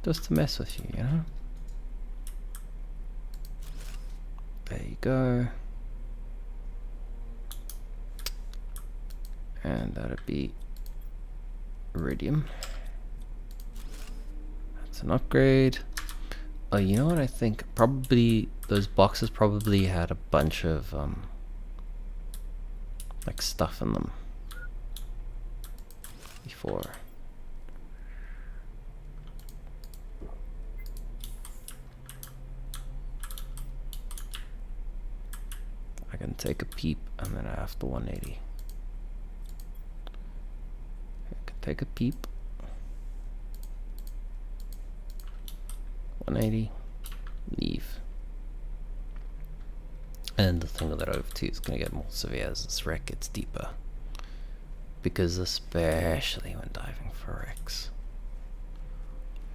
S1: Just to mess with you, you know? There you go. And that'd be Iridium. That's an upgrade. Oh, you know what I think? Probably those boxes probably had a bunch of like stuff in them before. I can take a peep and then I have to 180. I can take a peep. 180. Leave. And the thing with that OF2 is going to get more severe as this wreck gets deeper. Because especially when diving for wrecks.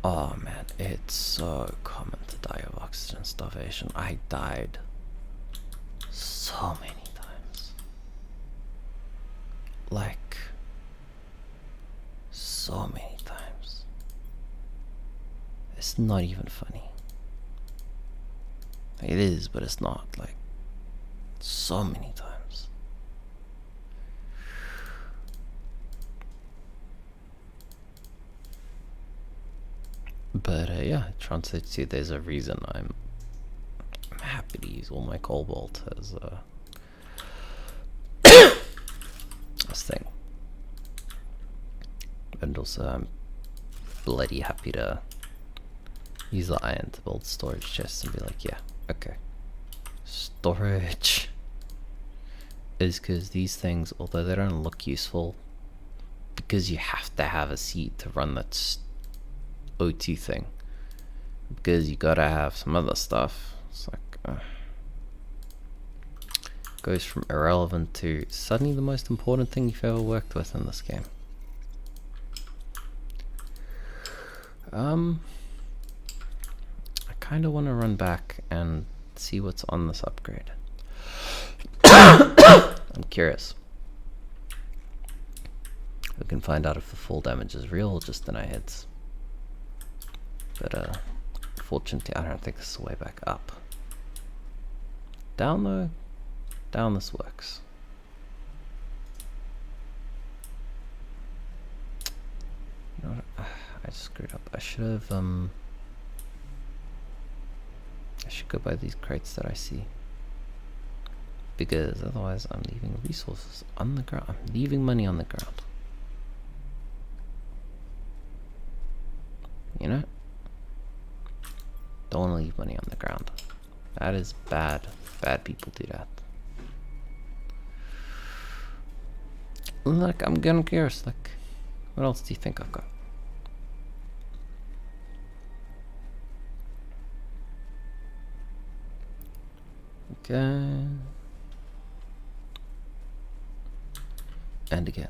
S1: Oh man, it's so common to die of oxygen starvation. I died so many times. Like, so many times. It's not even funny. It is, but it's not. Like, so many times. But yeah, it translates to there's a reason I'm happy to use all my cobalt as this thing. And also I'm bloody happy to use the iron to build storage chests and be like, yeah, okay. Storage is because these things, although they don't look useful, because you have to have a seed to run that O2 thing, because you gotta have some other stuff. It's like goes from irrelevant to suddenly the most important thing you've ever worked with in this game. I kind of want to run back and see what's on this upgrade. I'm curious. We can find out if the fall damage is real or just in our heads. But fortunately, I don't think this is the way back up. Down though, down this works. You know what? I just screwed up. I should have I should go buy these crates that I see, because otherwise I'm leaving resources on the ground. I'm leaving money on the ground. You know? Don't want to leave money on the ground. That is bad. Bad people do that. Like, I'm getting curious. Like, what else do you think I've got? Okay. And again,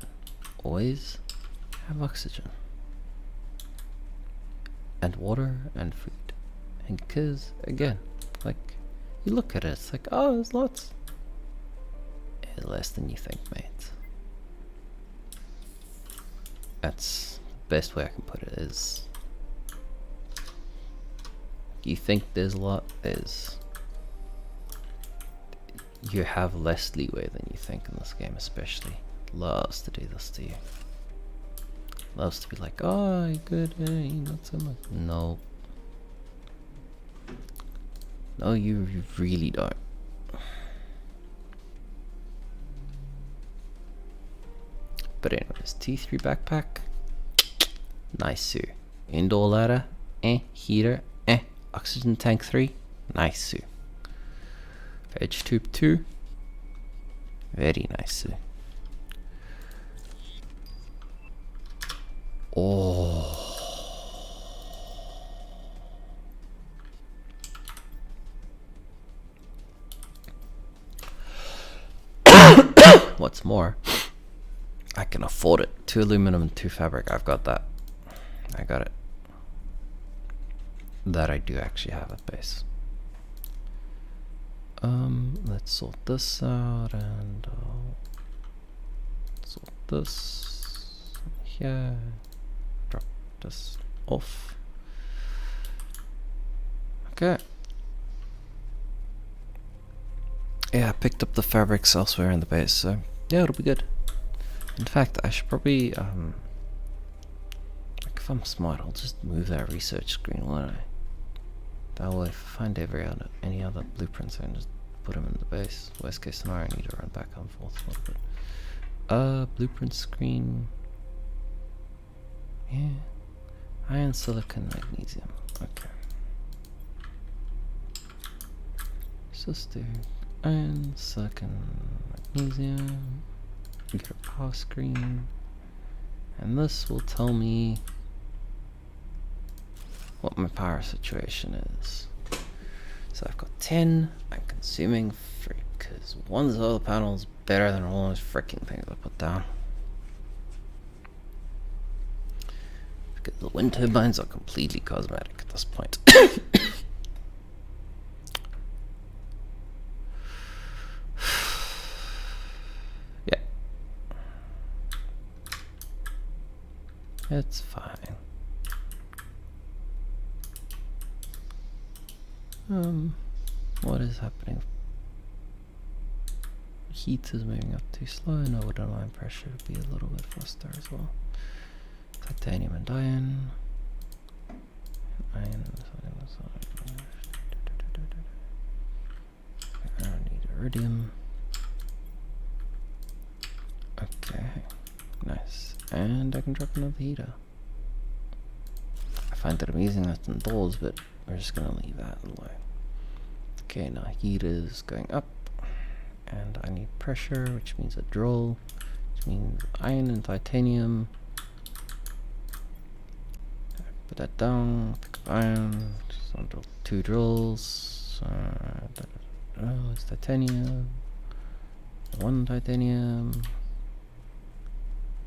S1: always have oxygen. And water and food. And because, again, like, you look at it, it's like, oh, there's lots. It's less than you think, mate. That's the best way I can put it is, you think there's a lot, you have less leeway than you think in this game, especially. Loves to do this to you. Loves to be like, oh, you're good, hey, not so much. No. No, you really don't. But anyways, T3 backpack. Nice. Indoor ladder. Heater. Oxygen tank 3. Nice. Veg tube 2. Very nice. Oh. What's more, I can afford it. 2 aluminum and 2 fabric. I've got that. I got it. That I do actually have at base. Let's sort this out and sort this here. Drop this off. Okay. Yeah, I picked up the fabrics elsewhere in the base, so yeah, it'll be good. In fact, I should probably, like if I'm smart, I'll just move that research screen, won't I? That way, if I find any other blueprints, I can just put them in the base. Worst case scenario, I need to run back and forth a little bit. Blueprint screen. Yeah. Iron, silicon, magnesium. Okay. Just do iron, silicon, magnesium. Get a power screen. And this will tell me what my power situation is. So I've got 10, I'm consuming 3, because one solar panel is better than all those freaking things I put down. Because the wind turbines are completely cosmetic at this point. Yeah. It's fine. What is happening? Heat is moving up too slow. No, line pressure would be a little bit faster as well. Titanium and iron. I need iridium. Okay, nice. And I can drop another heater. I find that I'm using that indoors, but we're just gonna leave that alone. Okay, now heat is going up, and I need pressure, which means a drill, which means iron and titanium. Put that down, pick up iron, so drill 2 drills, it's titanium, 1 titanium,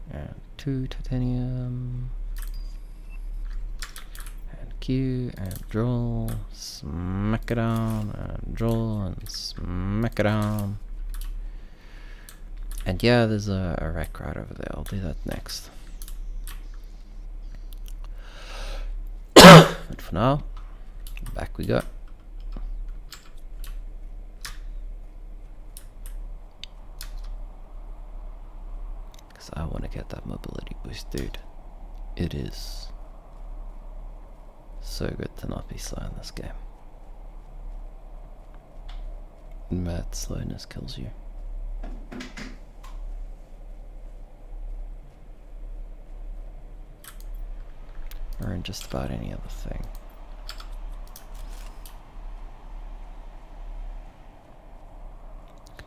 S1: and 2 titanium. Q and drill, smack it down, and drill and smack it down. And yeah, there's a wreck right over there. I'll do that next. But for now, back we go. Because I want to get that mobility boost, dude. It is so good to not be slow in this game. Mad slowness kills you. Or in just about any other thing.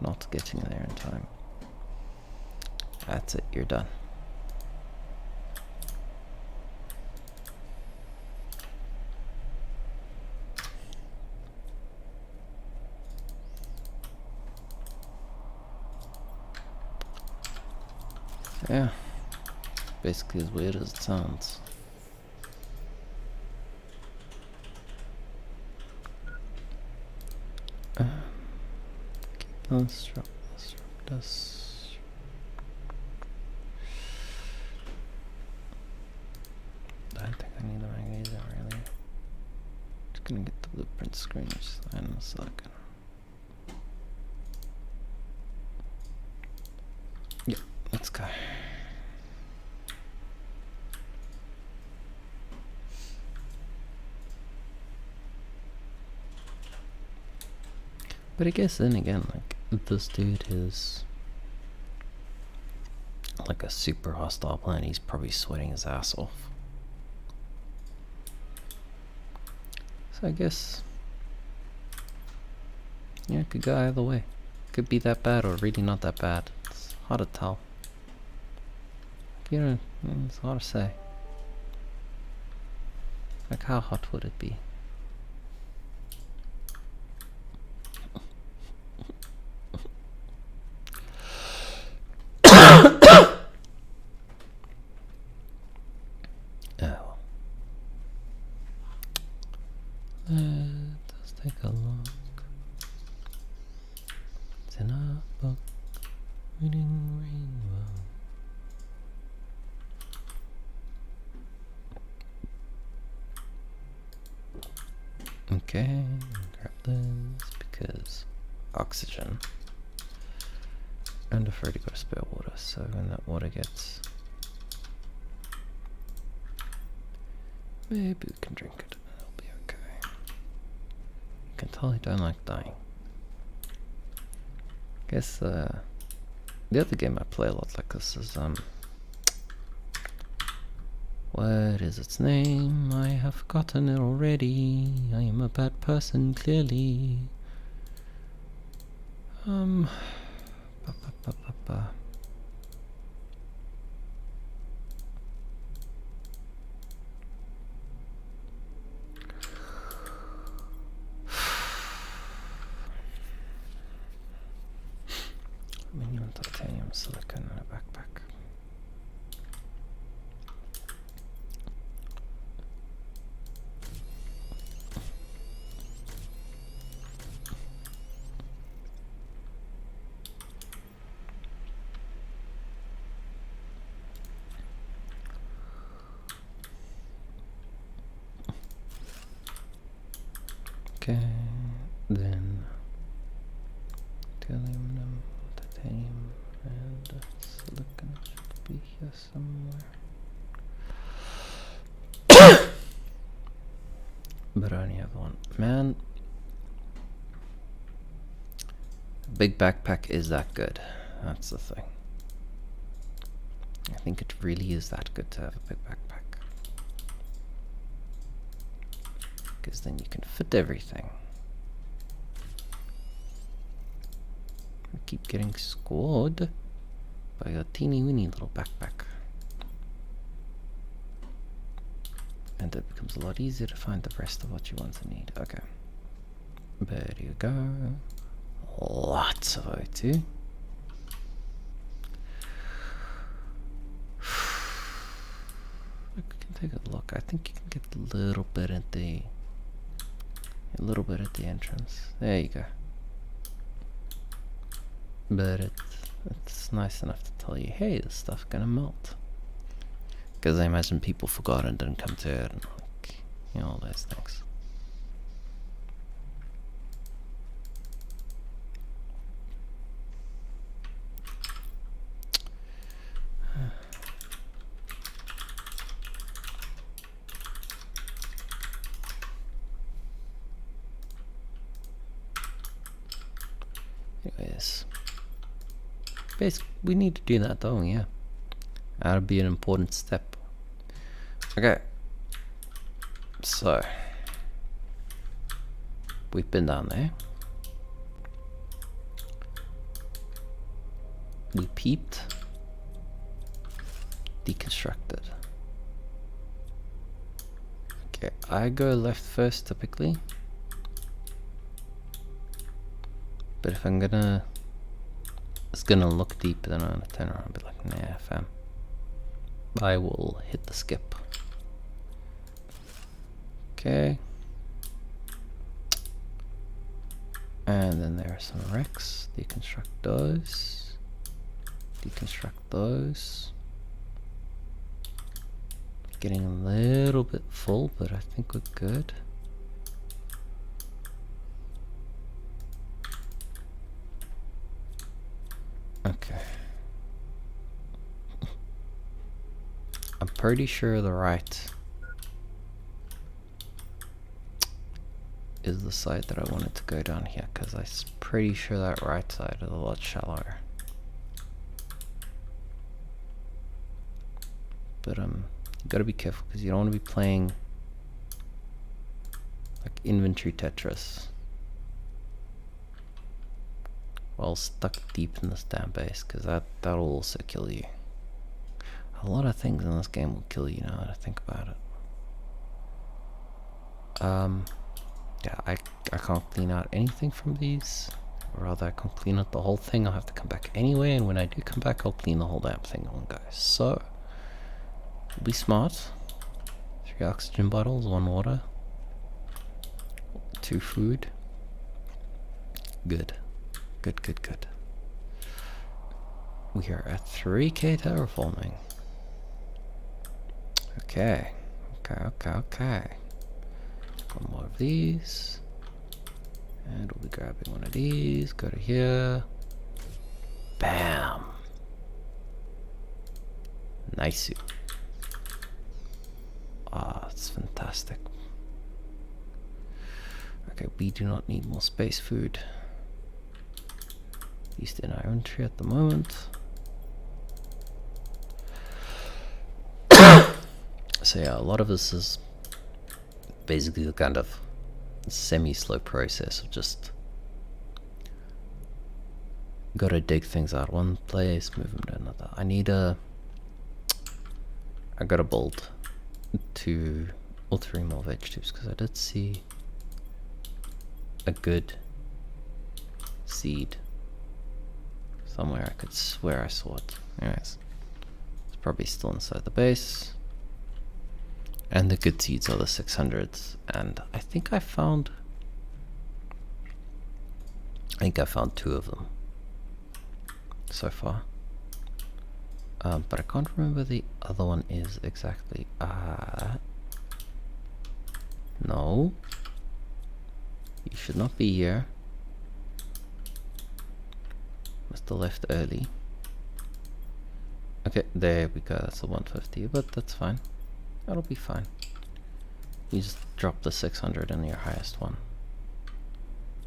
S1: Not getting there in time. That's it, you're done. Yeah, basically as weird as it sounds. Let's drop this. I don't think I need the magnesium really. Just gonna get the blueprint screen just in a second. Yep, let's go. But I guess then again, like, this dude is like a super hostile planet. He's probably sweating his ass off. So I guess, yeah, it could go either way. Could be that bad or really not that bad. It's hard to tell. You know, it's hard to say. Like, how hot would it be? Oh. Let's take a look. It's in a book, reading rainbow. Okay, grab this because oxygen. And I've already got a spare water, so when that water gets, maybe we can drink it. It'll be okay. You can tell I don't like dying. Guess the other game I play a lot like this is what is its name? I have forgotten it already. I am a bad person, clearly. Ba, ba, ba, ba, ba. Minium titanium silicon in a backpack. Okay, then aluminum, titanium, and silicon should be here somewhere. But I only have one. Man, a big backpack is that good. That's the thing. I think it really is that good to have a big backpack. Because then you can fit everything. I keep getting scored by a teeny weeny little backpack. And it becomes a lot easier to find the rest of what you want and need. Okay. There you go. Lots of O2. I can take a look. I think you can get a little bit at the entrance. There you go. But it's nice enough to tell you, hey, this stuff's gonna melt. Because I imagine people forgot and didn't come to it, and like, you know, all those things. Anyways, basically, we need to do that though, yeah. That'll be an important step. Okay. So, we've been down there. We peeped deconstructed. Okay, I go left first typically. But if I'm gonna... It's gonna look deep, then I'm gonna turn around and be like, nah fam. I will hit the skip. Okay. And then there are some wrecks. Deconstruct those. Deconstruct those. Getting a little bit full, but I think we're good. Okay. I'm pretty sure the right is the side that I wanted to go down here, because I'm pretty sure that right side is a lot shallower. But you gotta be careful, because you don't want to be playing like inventory Tetris while stuck deep in this damn base, because that'll also kill you. A lot of things in this game will kill you now that I think about it. Yeah, I can't clean out anything from these. Or rather, I can't clean out the whole thing. I'll have to come back anyway, and when I do come back, I'll clean the whole damn thing on, guys. So, be smart. 3 oxygen bottles, 1 water, 2 food. Good. Good, good, good. We are at 3k terraforming. Okay. Okay. One more of these. And we'll be grabbing one of these. Go to here. Bam! Nice. Ah, it's fantastic. Okay, we do not need more space food. At least in our inventory at the moment. So yeah, a lot of this is basically the kind of semi-slow process of just gotta dig things out one place, move them to another. I gotta build 2 or 3 more veg tubes, because I did see a good seed somewhere. I could swear I saw it. Anyways, it's probably still inside the base. And the good seeds are the 600s, and I think I found 2 of them so far. But I can't remember the other one is exactly. No. You should not be here. Must have left early. Okay, there we go. That's a 150, but that's fine. That'll be fine. You just drop the 600 in your highest one.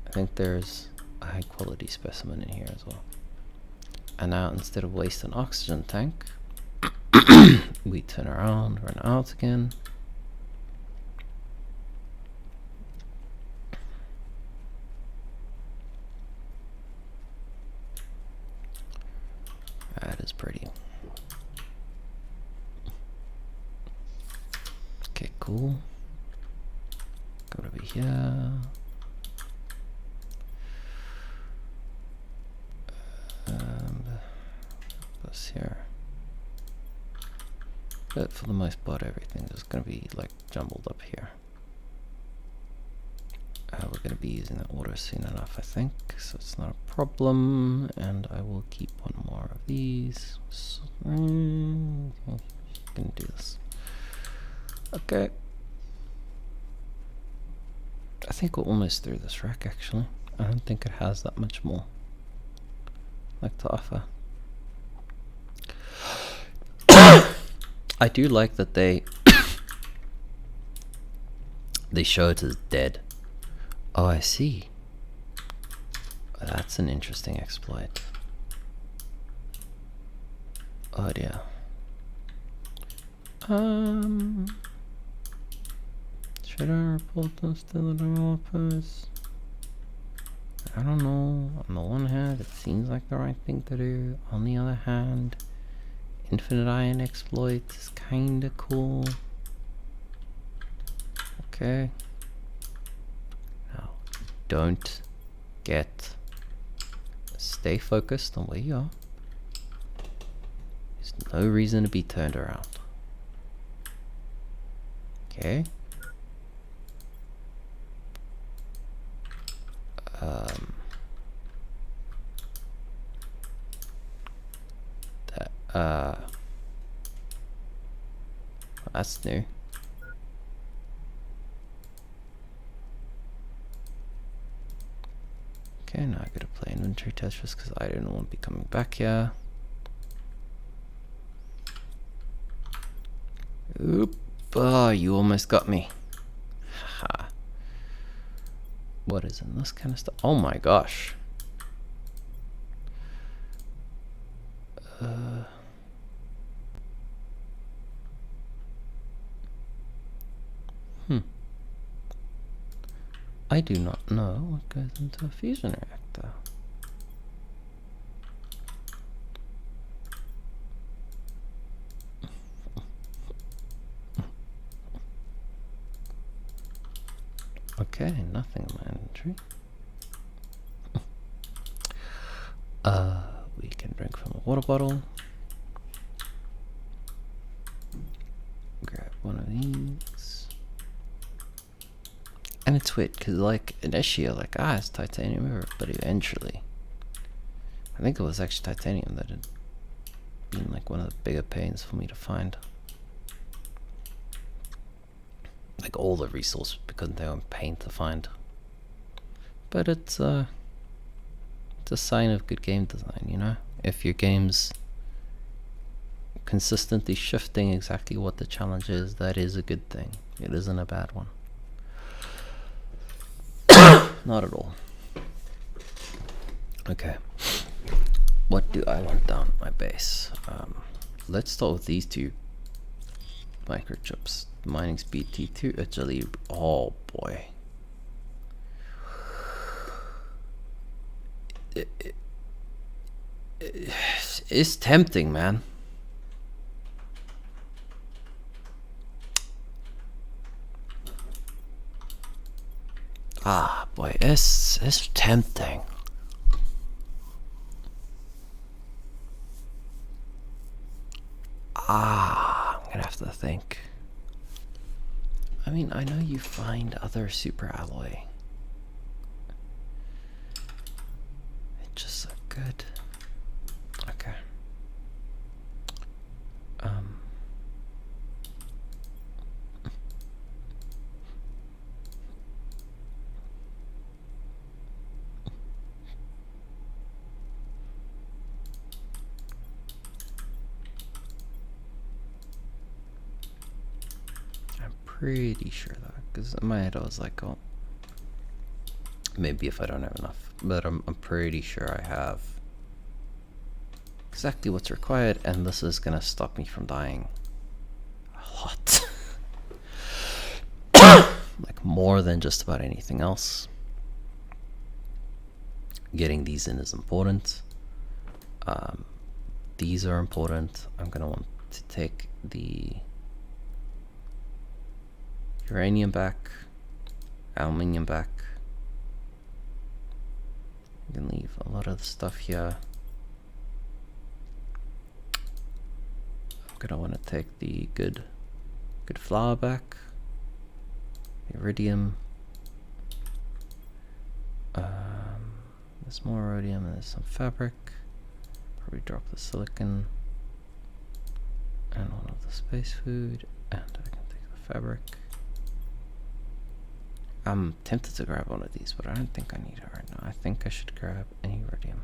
S1: I think there's a high quality specimen in here as well. And now instead of wasting an oxygen tank, we turn around, run out again. That is pretty. Okay, cool. Go over here. This here. But for the most part, everything is going to be like jumbled up here. We're going to be using that water soon enough, I think, so it's not a problem. And I will keep 1 more of these. So, can do this. Okay. I think we're almost through this rack, actually. I don't think it has that much more like to offer. I do like that they show it as dead. Oh, I see. That's an interesting exploit. Oh dear. Should I report those to the developers? I don't know. On the one hand, it seems like the right thing to do. On the other hand, Infinite iron exploit is kinda cool. Okay. Now, don't get... Stay focused on where you are. There's no reason to be turned around. Okay. That's new. Okay, now I gotta play inventory Tetris because I don't want to be coming back here. Oop! Oh, you almost got me. Haha. What is in this kind of stuff? Oh my gosh. I do not know what goes into a fusion reactor. Okay, nothing in my inventory. We can drink from a water bottle. Grab one of these. And it's weird, because like, initially you're like, it's titanium ore, but eventually, I think it was actually titanium that had been like one of the bigger pains for me to find. Like all the resources, because they were a pain to find. But it's a sign of good game design, you know? If your game's consistently shifting exactly what the challenge is, that is a good thing. It isn't a bad one. Not at all. Okay. What do I want down my base? Let's start with these two microchips. Mining speed T2, agility. Oh boy. It's tempting, man. Ah, boy, it's tempting. I'm gonna have to think. I mean, I know you find other super alloy. It's just so good. Okay. Pretty sure though, because in my head I was like, oh, maybe if I don't have enough, but I'm pretty sure I have exactly what's required, and this is gonna stop me from dying a lot. Like more than just about anything else. Getting these in is important. These are important. I'm gonna want to take the uranium back, aluminium back. You can leave a lot of the stuff here. I'm gonna want to take the good flour back, the iridium. There's more iridium and there's some fabric. Probably drop the silicon and one of the space food, and I can take the fabric. I'm tempted to grab one of these, but I don't think I need it right now. I think I should grab an iridium.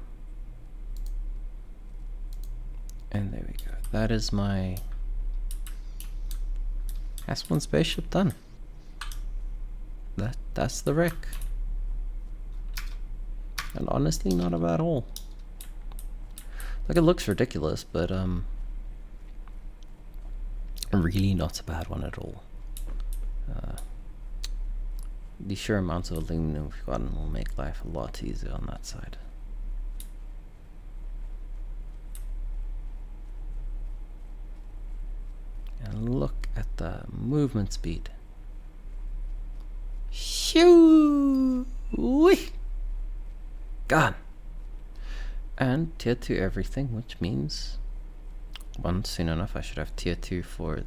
S1: And there we go. That is my... That's one spaceship done. That's the wreck. And honestly, not a bad haul. Like, it looks ridiculous, but really not a bad one at all. The sheer amounts of aluminum we've gotten will make life a lot easier on that side. look at the movement speed. Shoo! Wee! Gone. And tier 2 everything, which means soon enough I should have tier 2 for...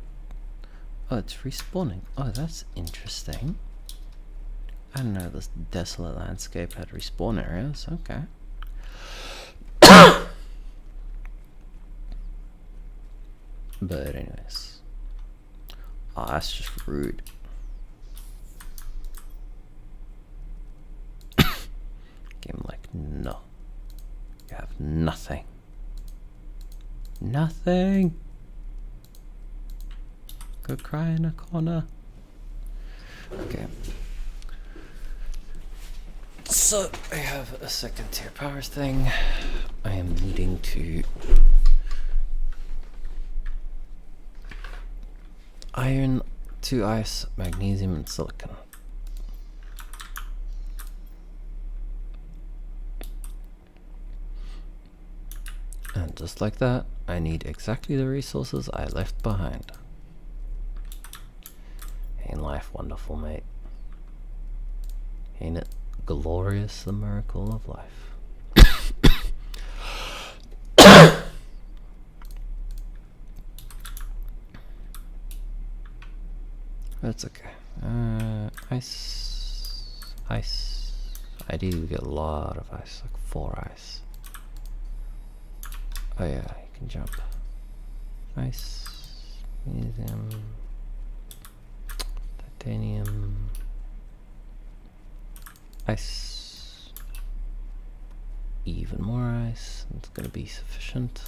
S1: Oh, it's respawning. Oh, that's interesting. I didn't know this desolate landscape had respawn areas. Okay. But anyways. Oh, that's just rude. Game like, no. You have nothing. Nothing. Go cry in a corner. Okay. So, I have a second tier powers thing. I am needing to iron, 2 ice, magnesium, and silicon. And just like that, I need exactly the resources I left behind. Ain't life wonderful, mate? Ain't it glorious, the miracle of life? That's okay. Ice. I do get a lot of ice, like 4 ice. Oh yeah, you can jump. Ice, magnesium, titanium, ice, even more ice. It's gonna be sufficient.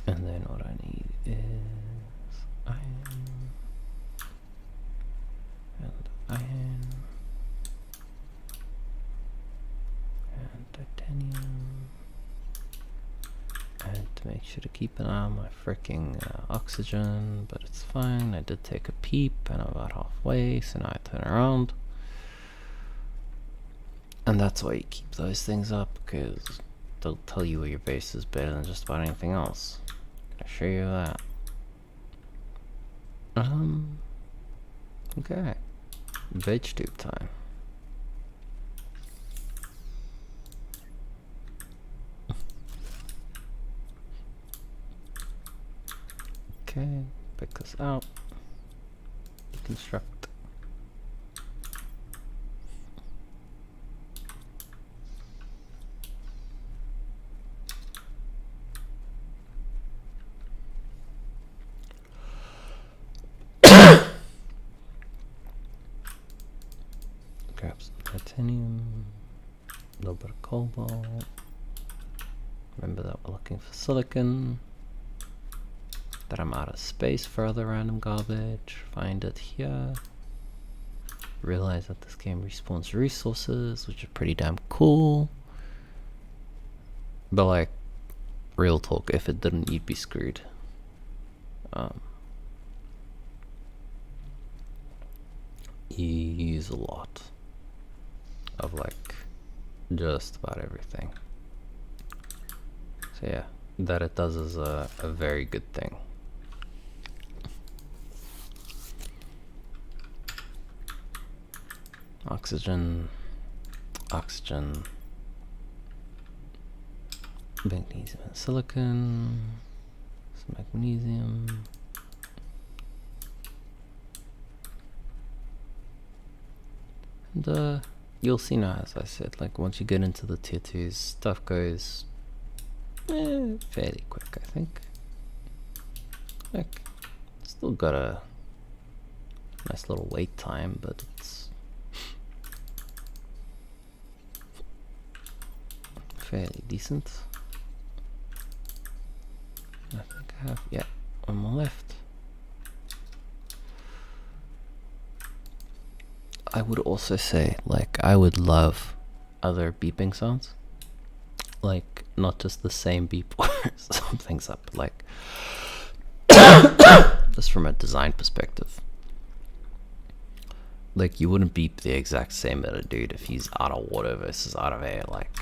S1: And then what I need is iron and iron and titanium. I had to make sure to keep an eye on my freaking oxygen, but it's fine. I did take a peep and I'm about halfway, so now I turn around. And that's why you keep those things up, because they'll tell you where your base is better than just about anything else. Can I show you that? Okay. Veg tube time. Okay, pick this out. Construct. Grab some titanium, a little bit of cobalt. Remember that we're looking for silicon. That I'm out of space for other random garbage. Find it here. Realize that this game respawns resources, which are pretty damn cool. But like, real talk, if it didn't, you'd be screwed. You use a lot of like just about everything. So yeah, that it does is a very good thing. Oxygen, magnesium and silicon, some magnesium, and you'll see now, as I said, like once you get into the tier 2s, stuff goes fairly quick, I think. Like, still got a nice little wait time, but it's fairly decent. I think I have, yeah, one more left. I would also say, like, I would love other beeping sounds. Like, not just the same beep where something's up, like, just from a design perspective. Like, you wouldn't beep the exact same at a dude if he's out of water versus out of air, like,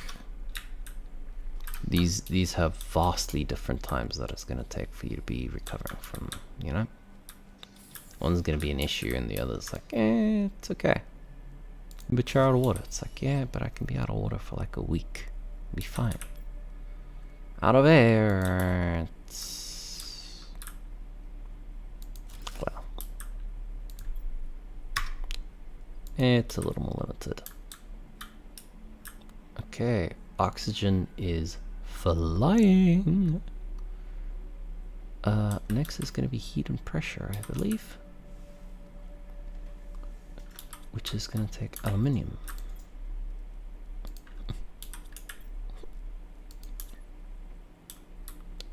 S1: These have vastly different times that it's going to take for you to be recovering from, you know? One's going to be an issue and the other's like, it's okay. But you're out of water. It's like, yeah, but I can be out of water for like a week. Be fine. Out of air. Well, it's a little more limited. Okay, oxygen is flying. Next is going to be heat and pressure, I believe, which is going to take aluminium.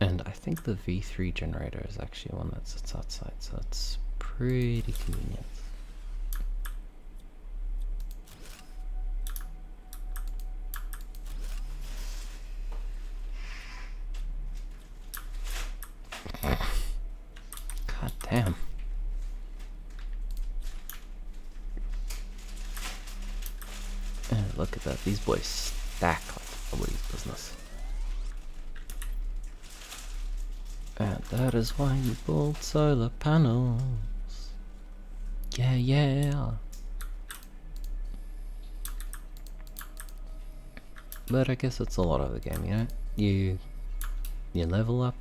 S1: And I think the V3 generator is actually one that sits outside, so it's pretty convenient. God damn. And look at that, these boys stack like nobody's business. And that is why you build solar panels. Yeah, yeah. But I guess it's a lot of the game, you know? You level up,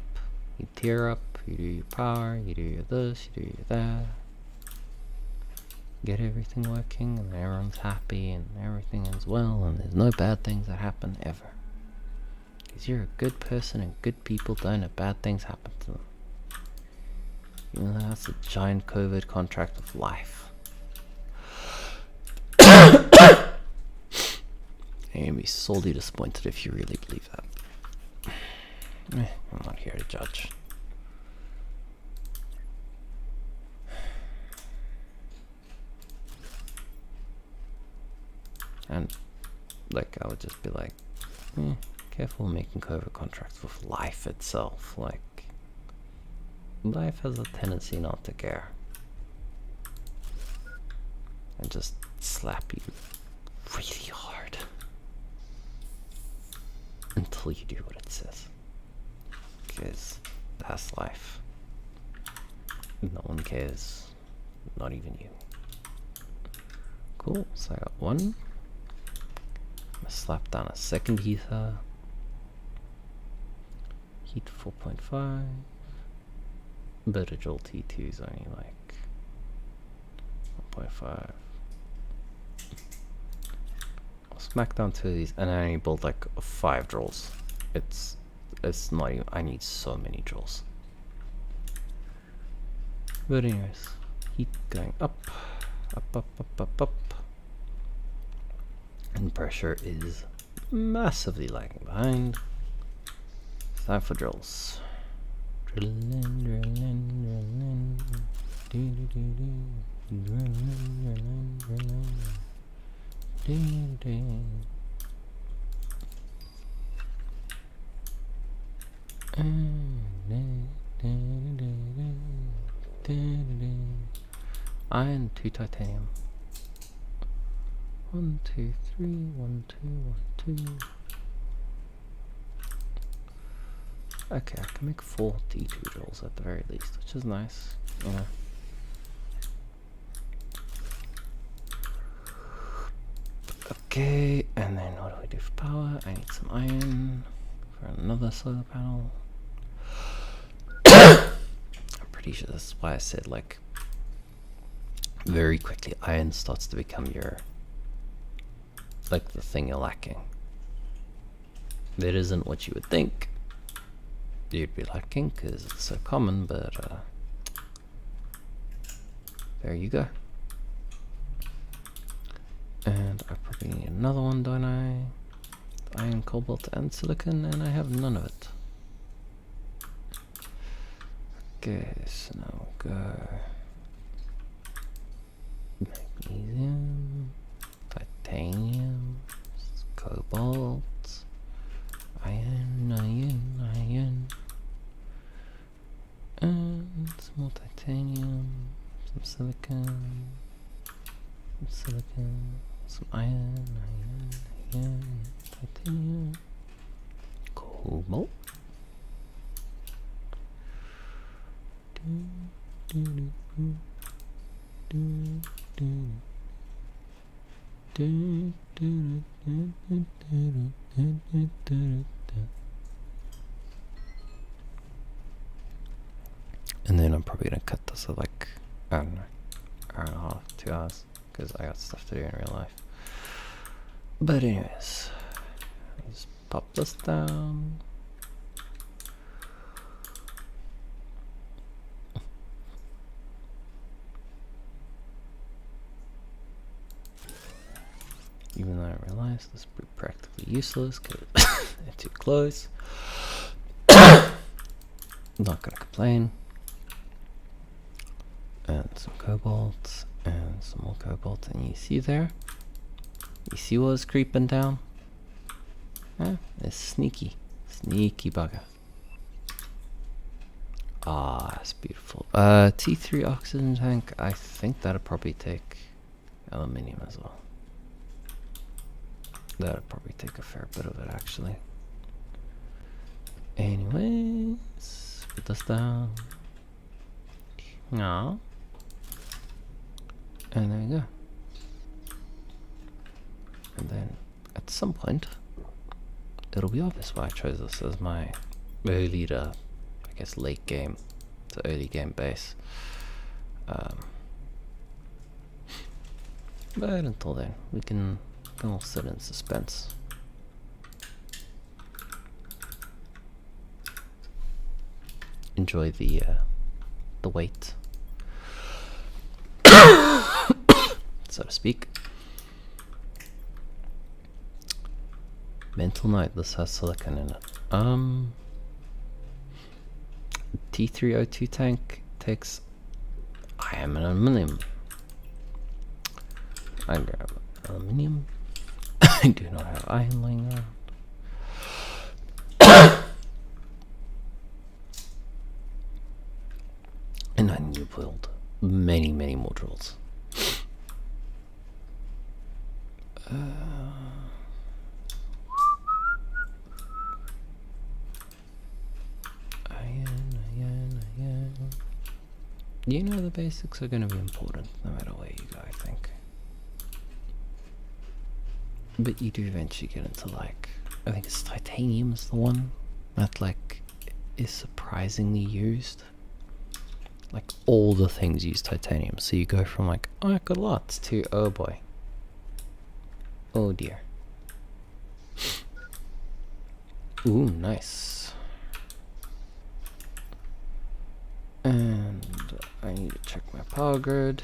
S1: you tier up, you do your power, you do your this, you do your that. Get everything working and everyone's happy and everything ends well and there's no bad things that happen ever. Because you're a good person and good people don't have bad things happen to them. Even though that's a giant COVID contract of life. You're gonna be sorely disappointed if you really believe that. I'm not here to judge. And like I would just be like, careful making COVID contracts with life itself. Like, life has a tendency not to care and just slap you really hard until you do what it says, because that's life. No one cares, not even you. Cool, so I got one. I'm gonna slap down a second heater. Heat 4.5. But a joule T2 is only like 1.5. I'll smack down two of these and I only build like 5 joules. It's not even, I need so many joules. But anyways, heat going up, up, up, up, up, up. And pressure is massively lagging behind. It's time for drills. Drilling, drilling, drilling. Drilling, drilling, drilling. Iron, 2 titanium. 1, 2, 3, 1, 2, 1, 2. Okay, I can make 4 D2 joules at the very least, which is nice. Yeah. Okay, and then what do I do for power? I need some iron for another solar panel. I'm pretty sure that's why I said, like, very quickly iron starts to become your, like, the thing you're lacking. That isn't what you would think you'd be lacking, because it's so common, but there you go. And I probably need another one, don't I? Iron, cobalt, and silicon, and I have none of it. Okay, so now we'll go magnesium, titanium, cobalt, iron, and some more titanium, some silicon, some iron, titanium. Cool. cobalt. And then I'm probably gonna cut this at like, I don't know, hour and a half, 2 hours, because I got stuff to do in real life. But anyways, let's pop this down. Even though I realize this would be practically useless because it's too close. Not gonna complain. And some cobalt, and some more cobalt, and you see there? You see what's creeping down? Huh? It's sneaky. Sneaky bugger. Ah, that's beautiful. T3 oxygen tank, I think that'll probably take aluminium as well. That'll probably take a fair bit of it, actually. Anyways, put this down. No. And there you go. And then at some point, it'll be obvious why I chose this as my early to, I guess, late game to early game base. But until then, we can all sit in suspense. Enjoy the wait, so to speak. Mental note: this has silicon in it. T302 tank takes iron and aluminium. I grab aluminium. I do not have iron laying around. And I need to build many, many more drills. Iron. You know the basics are going to be important no matter where you go, I think. But you do eventually get into, like, I think it's titanium is the one that, like, is surprisingly used. Like, all the things use titanium. So you go from, like, oh, I got lots, to, oh boy. Oh dear. Ooh, nice. And I need to check my power grid.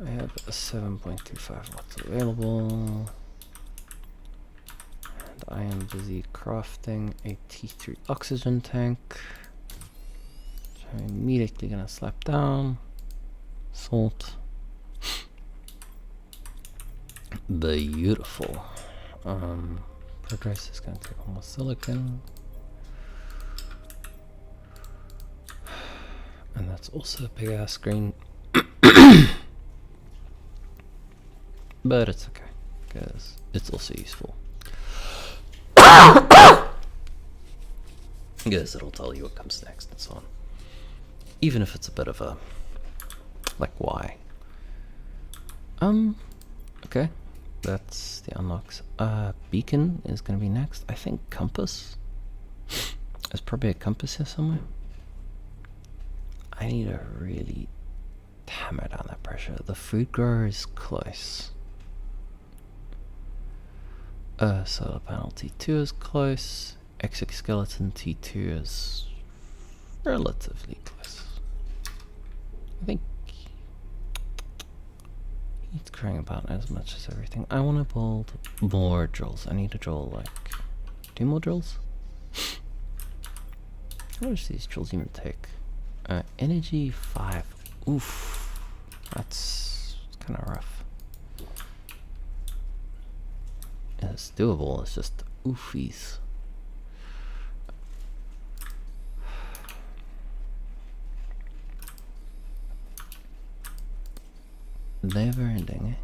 S1: I have a 7.25 watts available. And I am busy crafting a T3 oxygen tank. Which I'm immediately gonna slap down. Salt. Beautiful. Progress is gonna take more silicon. And that's also a big ass screen. But it's okay, because it's also useful. Because it'll tell you what comes next and so on. Even if it's a bit of a, like, why. Okay. That's the unlocks. Beacon is gonna be next. I think compass. There's probably a compass here somewhere. I need to really hammer down that pressure. The food grower is close. Solar panel T2 is close. Exoskeleton T2 is relatively close. I think it's crying about as much as everything. I want to build more drills. I need to drill like 2 more drills. How much do these drills even take? Energy 5. Oof. That's kind of rough. It's doable, it's just oofies. Never ending, eh?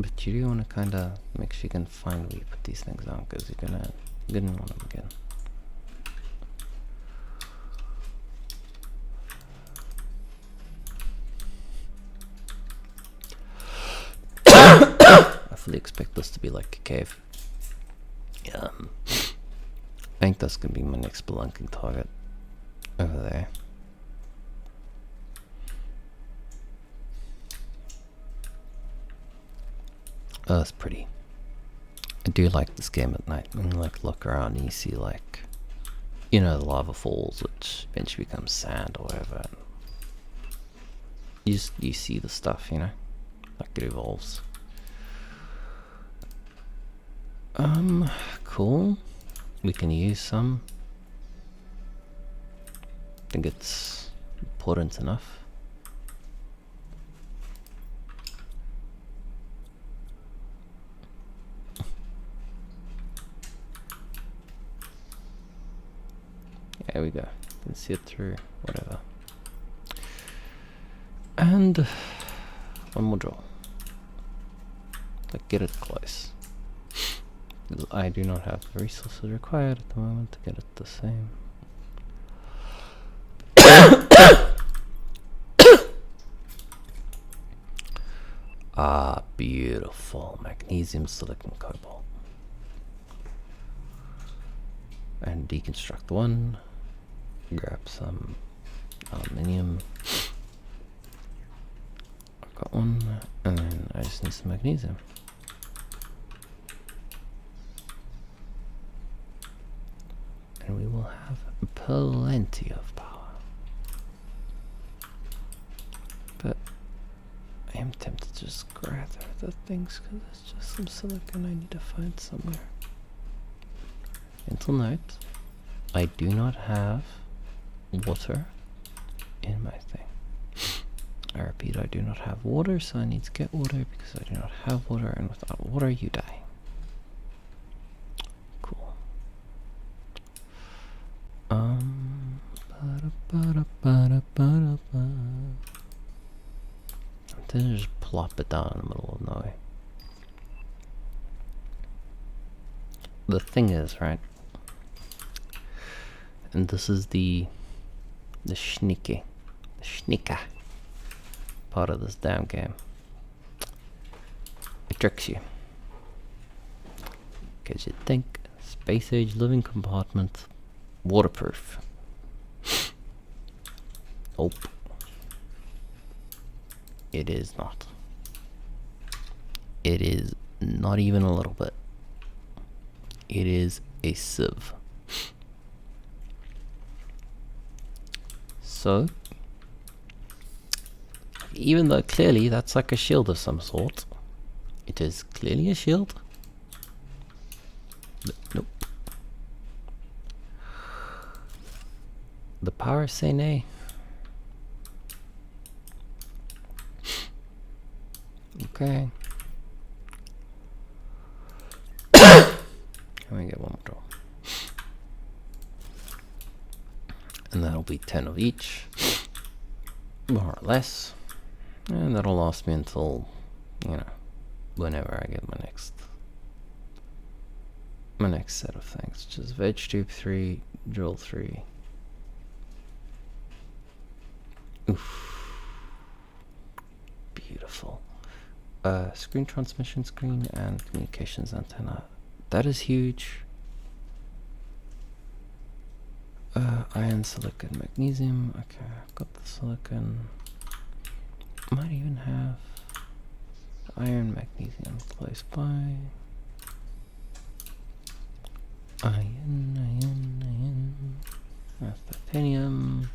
S1: But you do want to kind of make sure you can find where you put these things down, because you're gonna want them again. I fully expect this to be like a cave. I think that's gonna be my next spelunking target over there. Oh, that's pretty. I do like this game at night when you like look around and you see like, you know, the lava falls, which eventually becomes sand or whatever. And you see the stuff, you know, like it evolves. Cool. We can use some. I think it's important enough. There we go. You can see it through, whatever. And one more draw. Like, get it close. Because I do not have the resources required at the moment to get it the same. Ah, beautiful. Magnesium, silicon, cobalt. And deconstruct one. Grab some aluminium. I've got one. And then I just need some magnesium. And we will have plenty of power. But I am tempted to just grab the things because it's just some silicon I need to find somewhere. Mental note, I do not have water in my thing. I repeat, I do not have water, so I need to get water because I do not have water, and without water you die. Cool. Then just plop it down in the middle of nowhere. The thing is, right? And this is the schnicker part of this damn game. It tricks you. Because you think space age living compartment, waterproof. Nope. It is not. It is not even a little bit. It is a sieve. So, even though clearly that's like a shield of some sort, it is clearly a shield. But nope. The powers say nay. Okay. Let me get one more draw. And that'll be 10 of each, more or less. And that'll last me until, you know, whenever I get my next set of things, which is veg tube 3, drill 3. Oof. Beautiful. Screen transmission screen and communications antenna. That is huge. Iron, silicon, magnesium. Okay, I've got the silicon. Might even have iron, magnesium close by. Iron. That's titanium.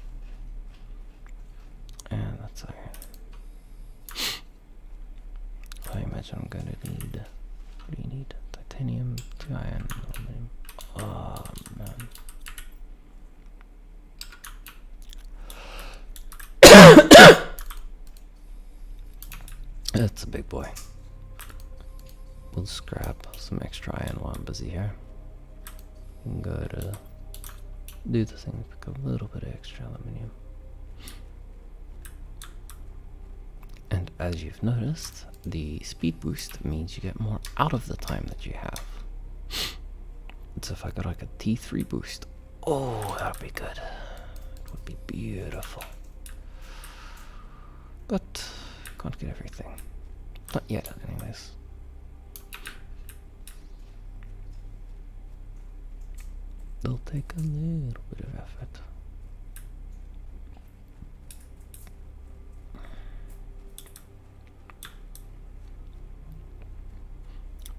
S1: And that's iron. I imagine I'm going to need. What do you need? Titanium, 2 iron, aluminum. Oh man. That's a big boy. We'll just grab some extra iron while I'm busy here. And go to do the thing, pick up a little bit of extra aluminium. And as you've noticed, the speed boost means you get more out of the time that you have. So if I got like a T3 boost, oh, that'd be good. It would be beautiful. But can't get everything. Not yet, anyways. They'll take a little bit of effort.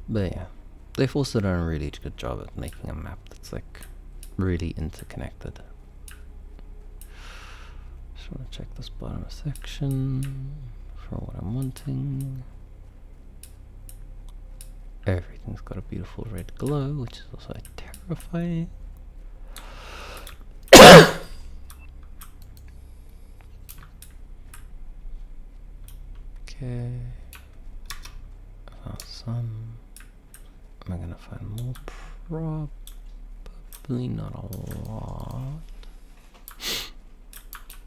S1: But yeah, they've also done a really good job at making a map that's like really interconnected. Just want to check this bottom section for what I'm wanting. Everything's got a beautiful red glow, which is also terrifying. Okay. Found some. Am I gonna find more? Probably not a lot.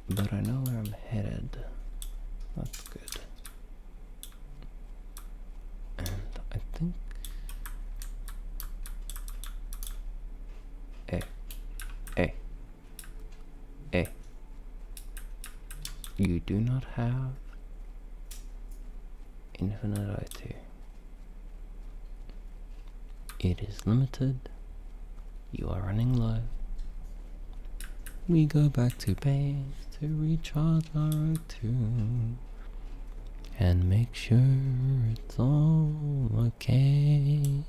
S1: But I know where I'm headed. That's good. And I think... Hey. You do not have infinite IT. It is limited. You are running low. We go back to base to recharge our O2 and make sure it's all okay.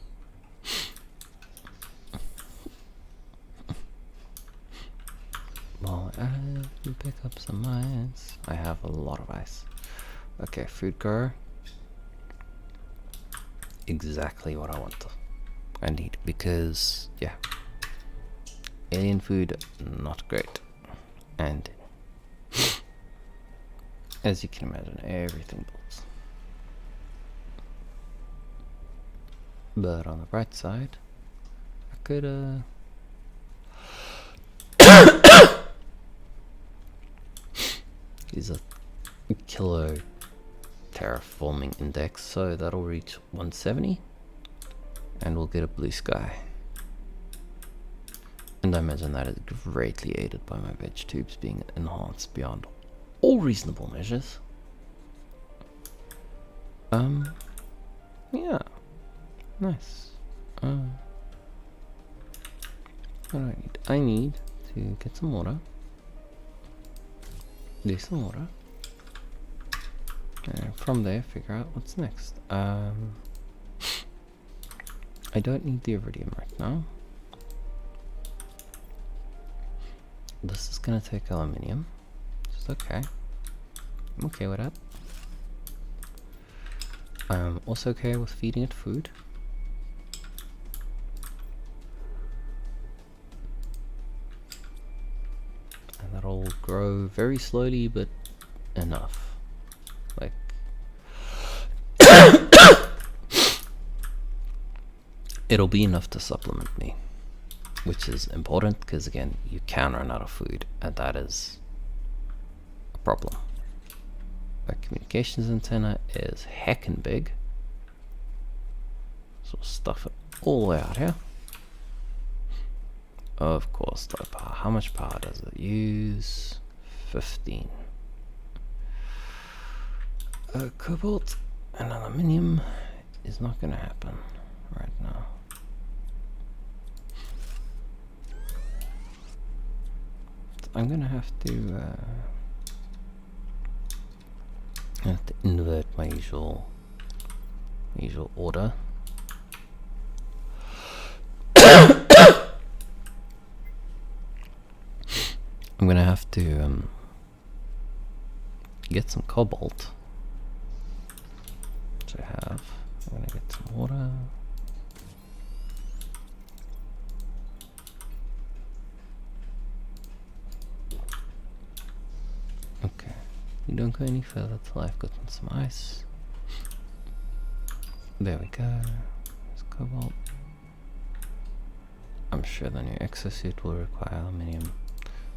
S1: Well, as we pick up some ice, I have a lot of ice. Okay, food grower. Exactly what I need, because yeah, alien food not great, and as you can imagine, everything builds. But on the bright side, I could use a kilo terraforming index, so that'll reach 170 and we'll get a blue sky. And I imagine that is greatly aided by my veg tubes being enhanced beyond all reasonable measures. Yeah, nice. What do I need? I need to get some water, do some water, and from there figure out what's next. I don't need the Iridium right now. This is gonna take aluminium, which is okay. I'm okay with that. I'm also okay with feeding it food. And that'll grow very slowly, but enough. Like, it'll be enough to supplement me, which is important because again, you can run out of food, and that is a problem. My communications antenna is heckin' big, so stuff it all the way out here. Of course, low power. How much power does it use? 15. Cobalt and aluminium is not gonna happen right now. I'm gonna have to invert my usual order. I'm gonna have to get some cobalt, which I have. I'm gonna get some water. Okay, you don't go any further till I've gotten some ice. There we go. There's cobalt. I'm sure the new exosuit will require aluminium.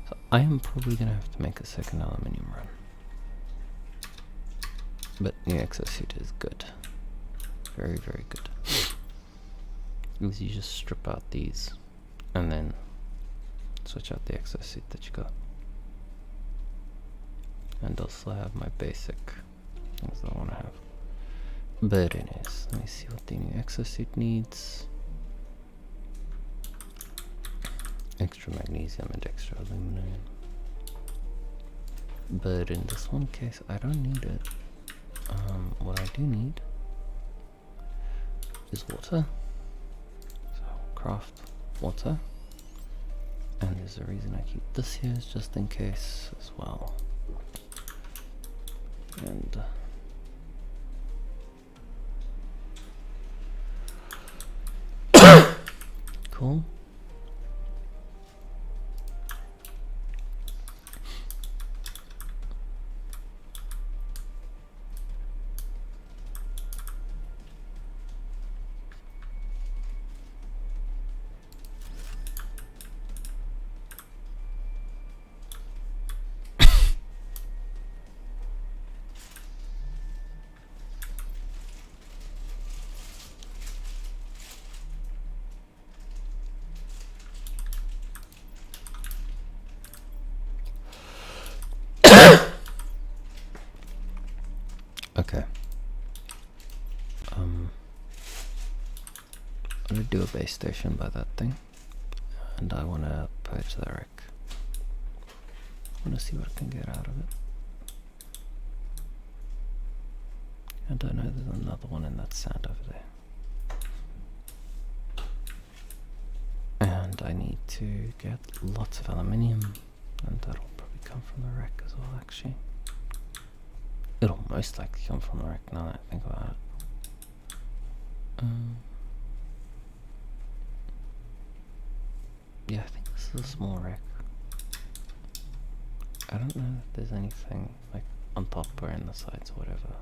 S1: So I am probably gonna have to make a second aluminium run. But new exosuit is good. Very, very good. Is you just strip out these and then switch out the exosuit that you got. And also have my basic things that I want to have. But anyways, let me see what the new exosuit needs. Extra magnesium and extra aluminum. But in this one case, I don't need it. What I do need is water. So craft water. And there's a reason I keep this here, is just in case as well. And cool. Okay. I'm gonna do a base station by that thing, and I wanna purge the wreck. I wanna see what I can get out of it. I don't know, there's another one in that sand over there. And I need to get lots of aluminium, and that'll probably come from the wreck as well, actually. It'll most likely come from the wreck now that I think about it. Yeah, I think this is a small wreck. I don't know if there's anything like on top or in the sides or whatever.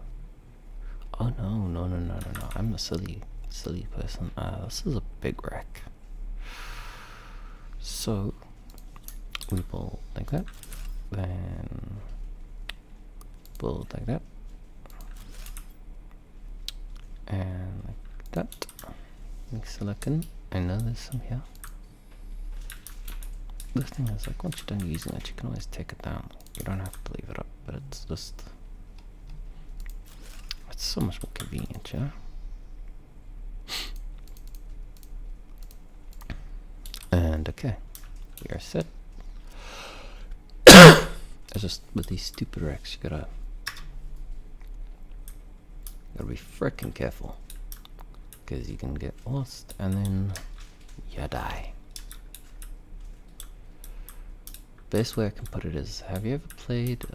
S1: Oh no, I'm the silly person. This is a big wreck. So we will like that, then we'll like that, and like that. Make silicon. I know there's some here. The thing is, like, once you're done using it, you can always take it down. You don't have to leave it up, but it's just, it's so much more convenient, yeah? And okay, we are set. It's just with these stupid wrecks, you gotta be frickin' careful, because you can get lost and then you die. Best way I can put it is, have you ever played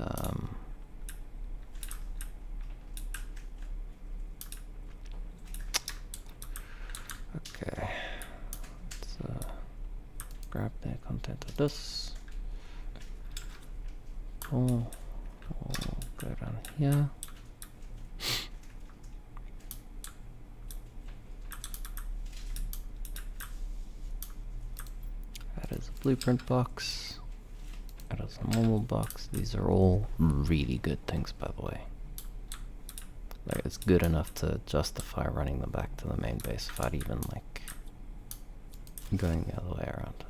S1: okay, let's grab the content of this. Cool. We'll go down here. That is a blueprint box. That is a normal box. These are all really good things, by the way. Like, it's good enough to justify running them back to the main base without even, like, going the other way around.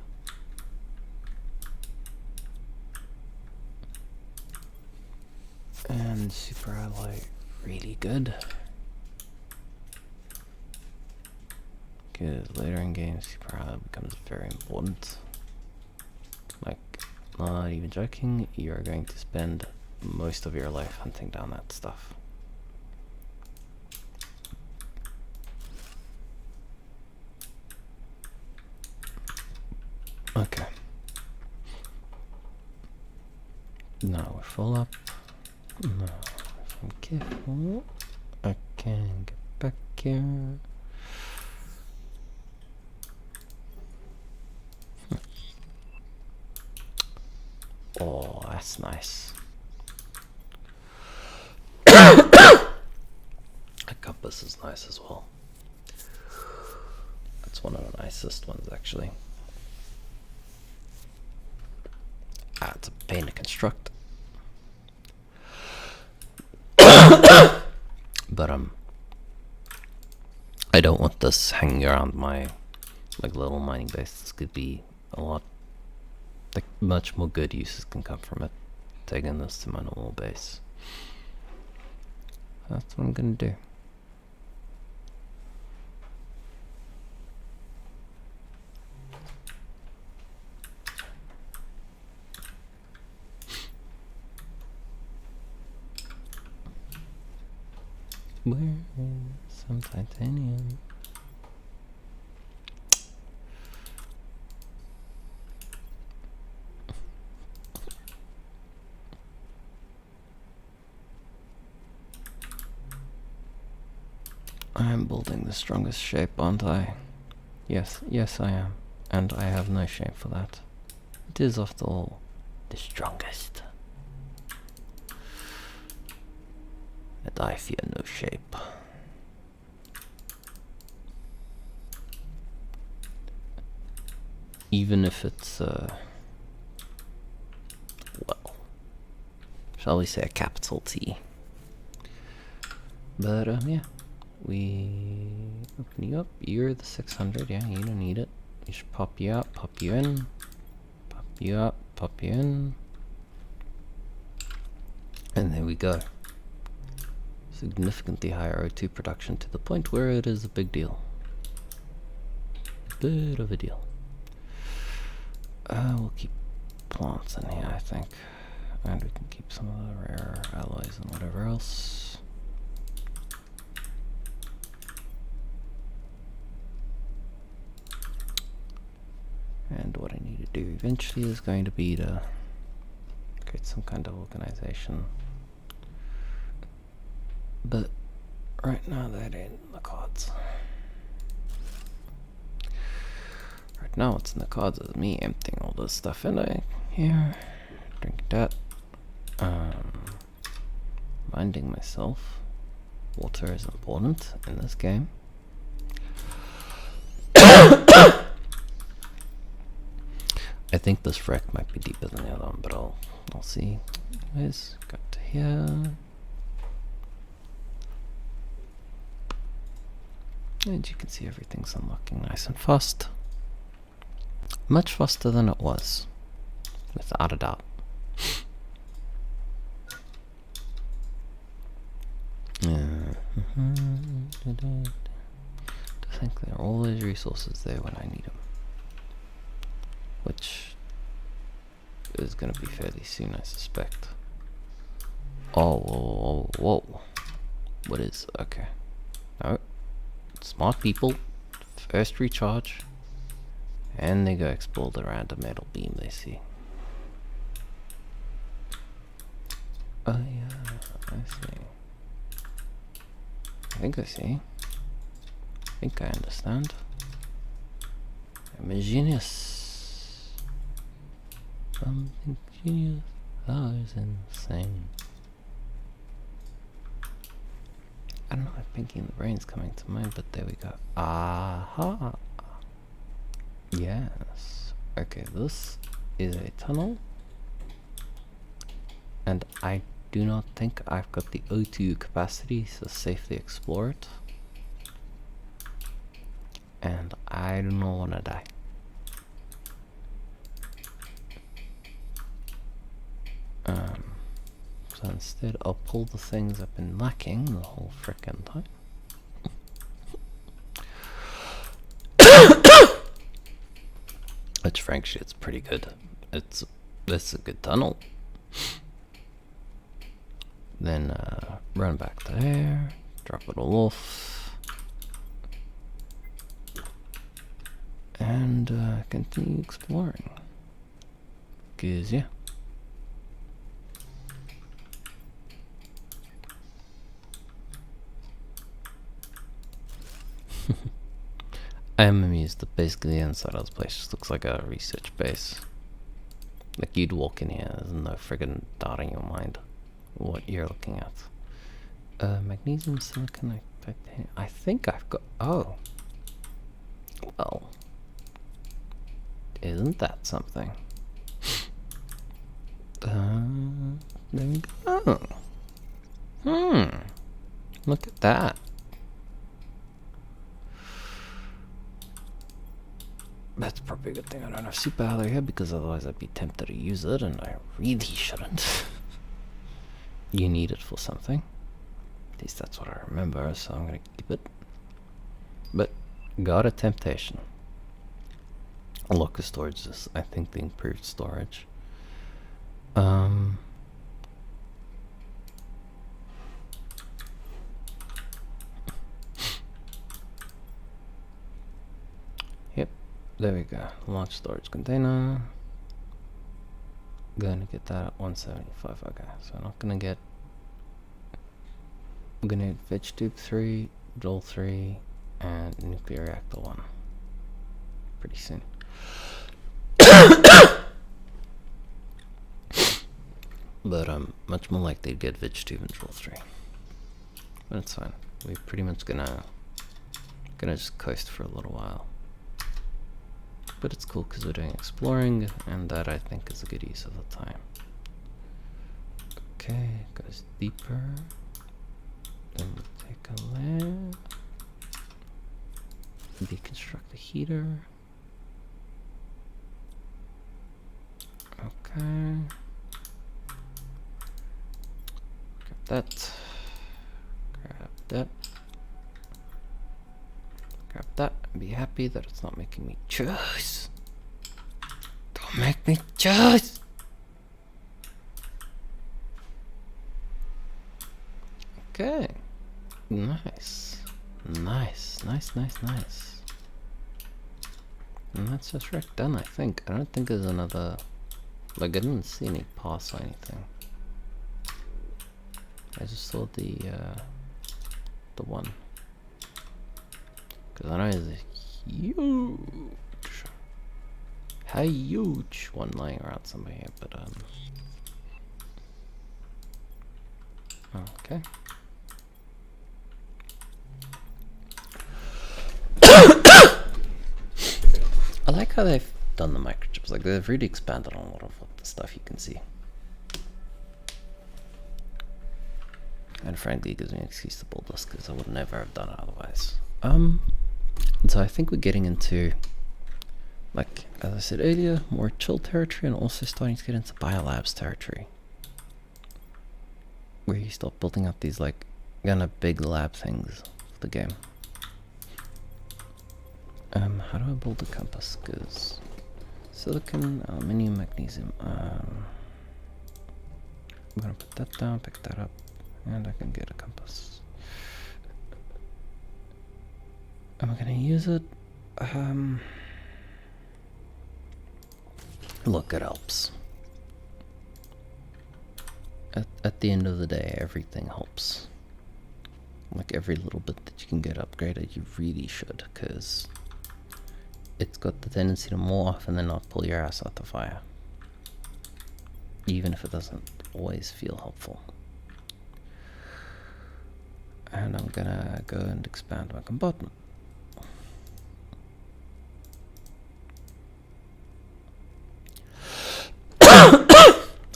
S1: And super alloy, really good. Because later in games, super alloy becomes very important. Like, not even joking, you're going to spend most of your life hunting down that stuff. Okay. Now we're full up. Now, if I'm careful, I can get back here. Oh, that's nice. A compass is nice as well. That's one of the nicest ones, actually. It's a pain to construct. But I don't want this hanging around my little mining base. This could be a lot, like much more good uses can come from it. Taking this to my normal base. That's what I'm gonna do. Where is some titanium? I am building the strongest shape, aren't I? Yes, I am. And I have no shame for that. It is, after all, the strongest. And I fear no shape. Even if it's, well, shall we say a capital T. But, yeah. We open you up. You're the 600, yeah, you don't need it. We should pop you out, pop you in. Pop you out, pop you in. And there we go. Significantly higher O2 production to the point where it is a big deal. Bit of a deal. We'll keep plants in here, I think. And we can keep some of the rare alloys and whatever else. And what I need to do eventually is going to be to create some kind of organization. But right now that ain't in the cards. Right now what's in the cards is me emptying all this stuff in here. Drink that. Minding myself. Water is important in this game. I think this wreck might be deeper than the other one, but I'll see. Anyways, got to here. And you can see everything's unlocking nice and fast. Much faster than it was, without a doubt. To think there are all those resources there when I need them. Which is going to be fairly soon, I suspect. Oh, whoa. What is... okay. No. Smart people. First recharge. And they go explore the random metal beam they see. Oh yeah, I see. I think I see. I think I understand. I'm a genius. Something genius, that is insane. I don't know if Pinky and the Brain's coming to mind, but there we go. Aha! Yes. Okay, this is a tunnel. And I do not think I've got the O2 capacity to safely explore it. And I do not want to die. So instead I'll pull the things I've been lacking the whole frickin' time. Which frankly it's pretty good. It's a good tunnel. Then run back to there, drop it all off, and continue exploring. 'Cause yeah. I am amused that basically the inside of this place just looks like a research base. Like you'd walk in here, there's no friggin' doubt in your mind what you're looking at. Magnesium, silicon, I think I've got... oh. Well. Isn't that something? There we go. Look at that. That's probably a good thing I don't have super alloy here, because otherwise I'd be tempted to use it, and I really shouldn't. You need it for something. At least that's what I remember, so I'm gonna keep it. But got a temptation. Locker storage is, I think, the improved storage. Yep, there we go. Large storage container. Gonna get that at 175. Okay, so I'm not gonna get. I'm gonna hit veg tube 3, Joel 3, and nuclear reactor 1 pretty soon. But I'm much more likely to get veg tube and Joel 3. But it's fine. We're pretty much gonna just coast for a little while. But it's cool because we're doing exploring, and that I think is a good use of the time. Okay, goes deeper. Then we take a layer. Deconstruct the heater. Okay. Grab that. Grab that. Grab that and be happy that it's not making me choose. Don't make me choose. Okay. Nice. Nice. Nice, nice, nice. And that's just wreck done, I think. I don't think there's another. Like, I didn't see any pass or anything. I just saw the one. Because I know there's a huge one lying around somewhere here, but okay. I like how they've done the microchips. Like, they've really expanded on a lot of the stuff you can see. And frankly, it gives me an excuse to build this, because I would never have done it otherwise. And so I think we're getting into, like, as I said earlier, more chill territory, and also starting to get into biolabs territory, where you start building up these, like, kind of big lab things for the game. How do I build a compass? Because silicon, aluminium, magnesium. I'm gonna put that down, pick that up, and I can get a compass. Am I gonna use it? Look, it helps. At the end of the day, everything helps. Like, every little bit that you can get upgraded, you really should, because it's got the tendency to more often than not pull your ass out the fire, even if it doesn't always feel helpful. And I'm gonna go and expand my compartment.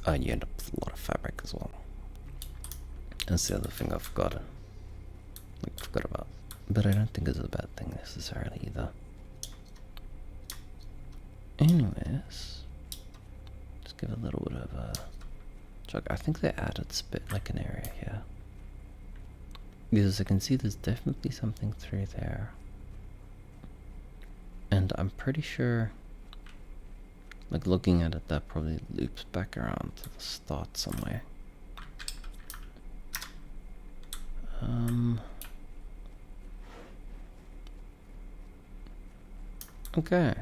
S1: Oh, and you end up with a lot of fabric as well. That's the other thing I've forgotten. Like, forgot about. But I don't think it's a bad thing necessarily either. Anyways, just give a little bit of a chug. I think they added like an area here, because I can see there's definitely something through there, and I'm pretty sure, like, looking at it, that probably loops back around to the start somewhere. Okay.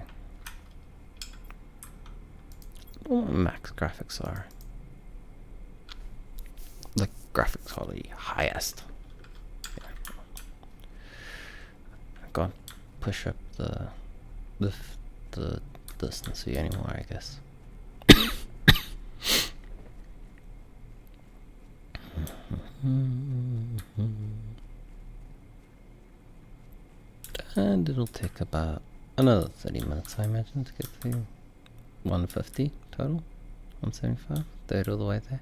S1: I don't know what max graphics are. Like, graphics quality highest. Yeah. I can't push up the distance anymore, I guess. And it'll take about another 30 minutes, I imagine, to get through 150 total. 175, third all the way there.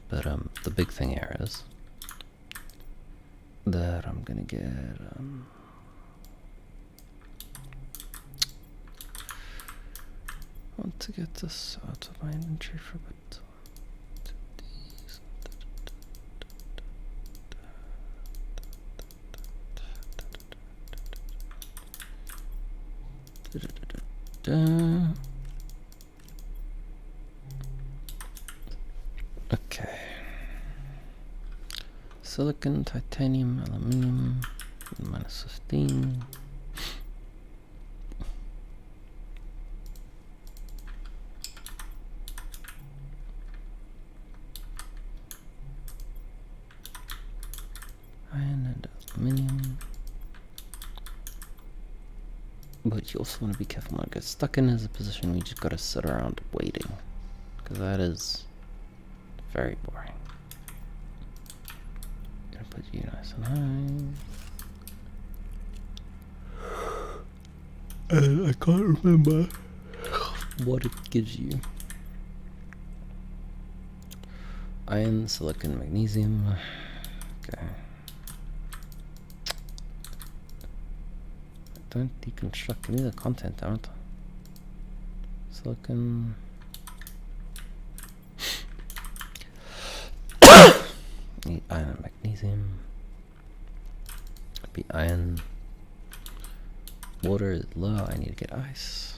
S1: But the big thing here is that I'm gonna get I want to get this out of my inventory for a bit. Okay. Silicon, titanium, aluminium, -15. Iron and aluminium. But you also want to be careful not to get stuck in as a position where you just gotta sit around waiting. Because that is very boring. Gonna put you nice and high. And I can't remember what it gives you. Iron, silicon, magnesium. Okay. Don't deconstruct any of the content, don't I? Silicon. Need iron and magnesium. Be iron. Water is low, I need to get ice.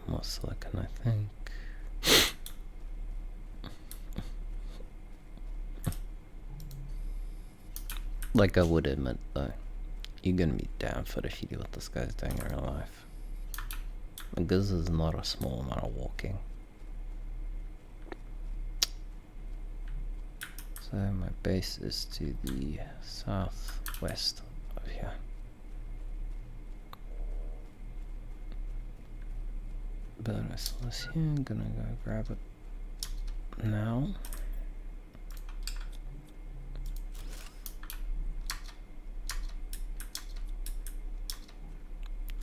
S1: More silicon, I think. Like I would admit though, you're gonna be damn fit if you do what this guy's doing in real life. Because this is not a small amount of walking. So my base is to the southwest of here. But I saw this here, I'm gonna go grab it now.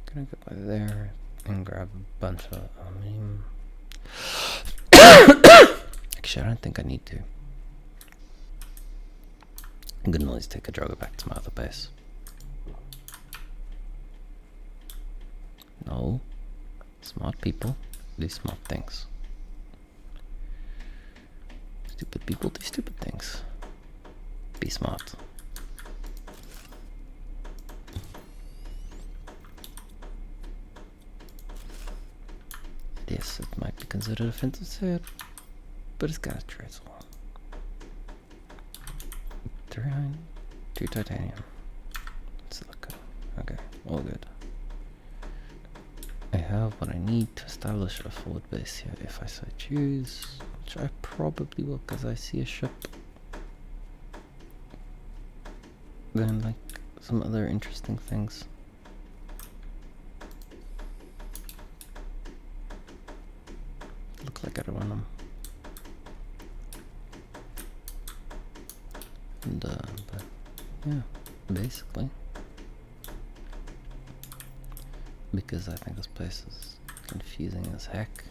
S1: Gonna go by there and grab a bunch of aluminium. Actually, I don't think I need to. I'm gonna always take a jogger back to my other base. No. Smart people do smart things. Stupid people do stupid things. Be smart. Yes, it might be considered offensive to it, but it's got a trace. 3 iron, 2 titanium, silicon. Okay, all good. I have what I need to establish a forward base here if I so choose, which I probably will because I see a ship. Then like some other interesting things. Look like I don't want them. And but yeah, basically. Because I think this place is confusing as heck.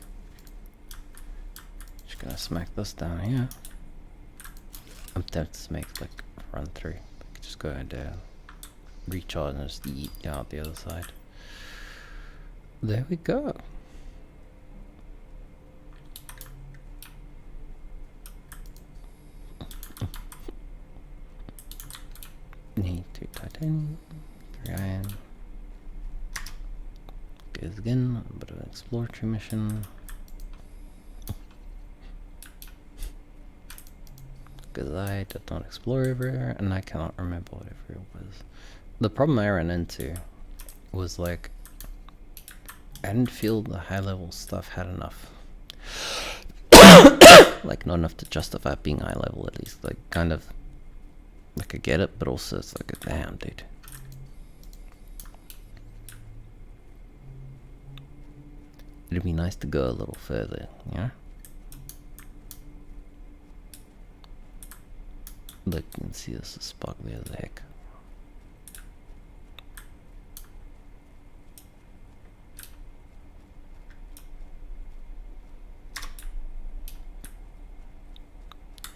S1: Just gonna smack this down here. I'm tempted to make like a run through. Like just go and recharge and just eat out the other side. There we go. Need 2 titanium, 3 iron. Goes again, a bit of an exploratory mission. Because I did not explore everywhere, and I cannot remember what everywhere was. The problem I ran into was like, I didn't feel the high level stuff had enough. Like, not enough to justify being high level, at least. Like, kind of, like I get it, but also it's like, damn, dude. It'd be nice to go a little further, you know? Look, you can see this is sparkly as heck.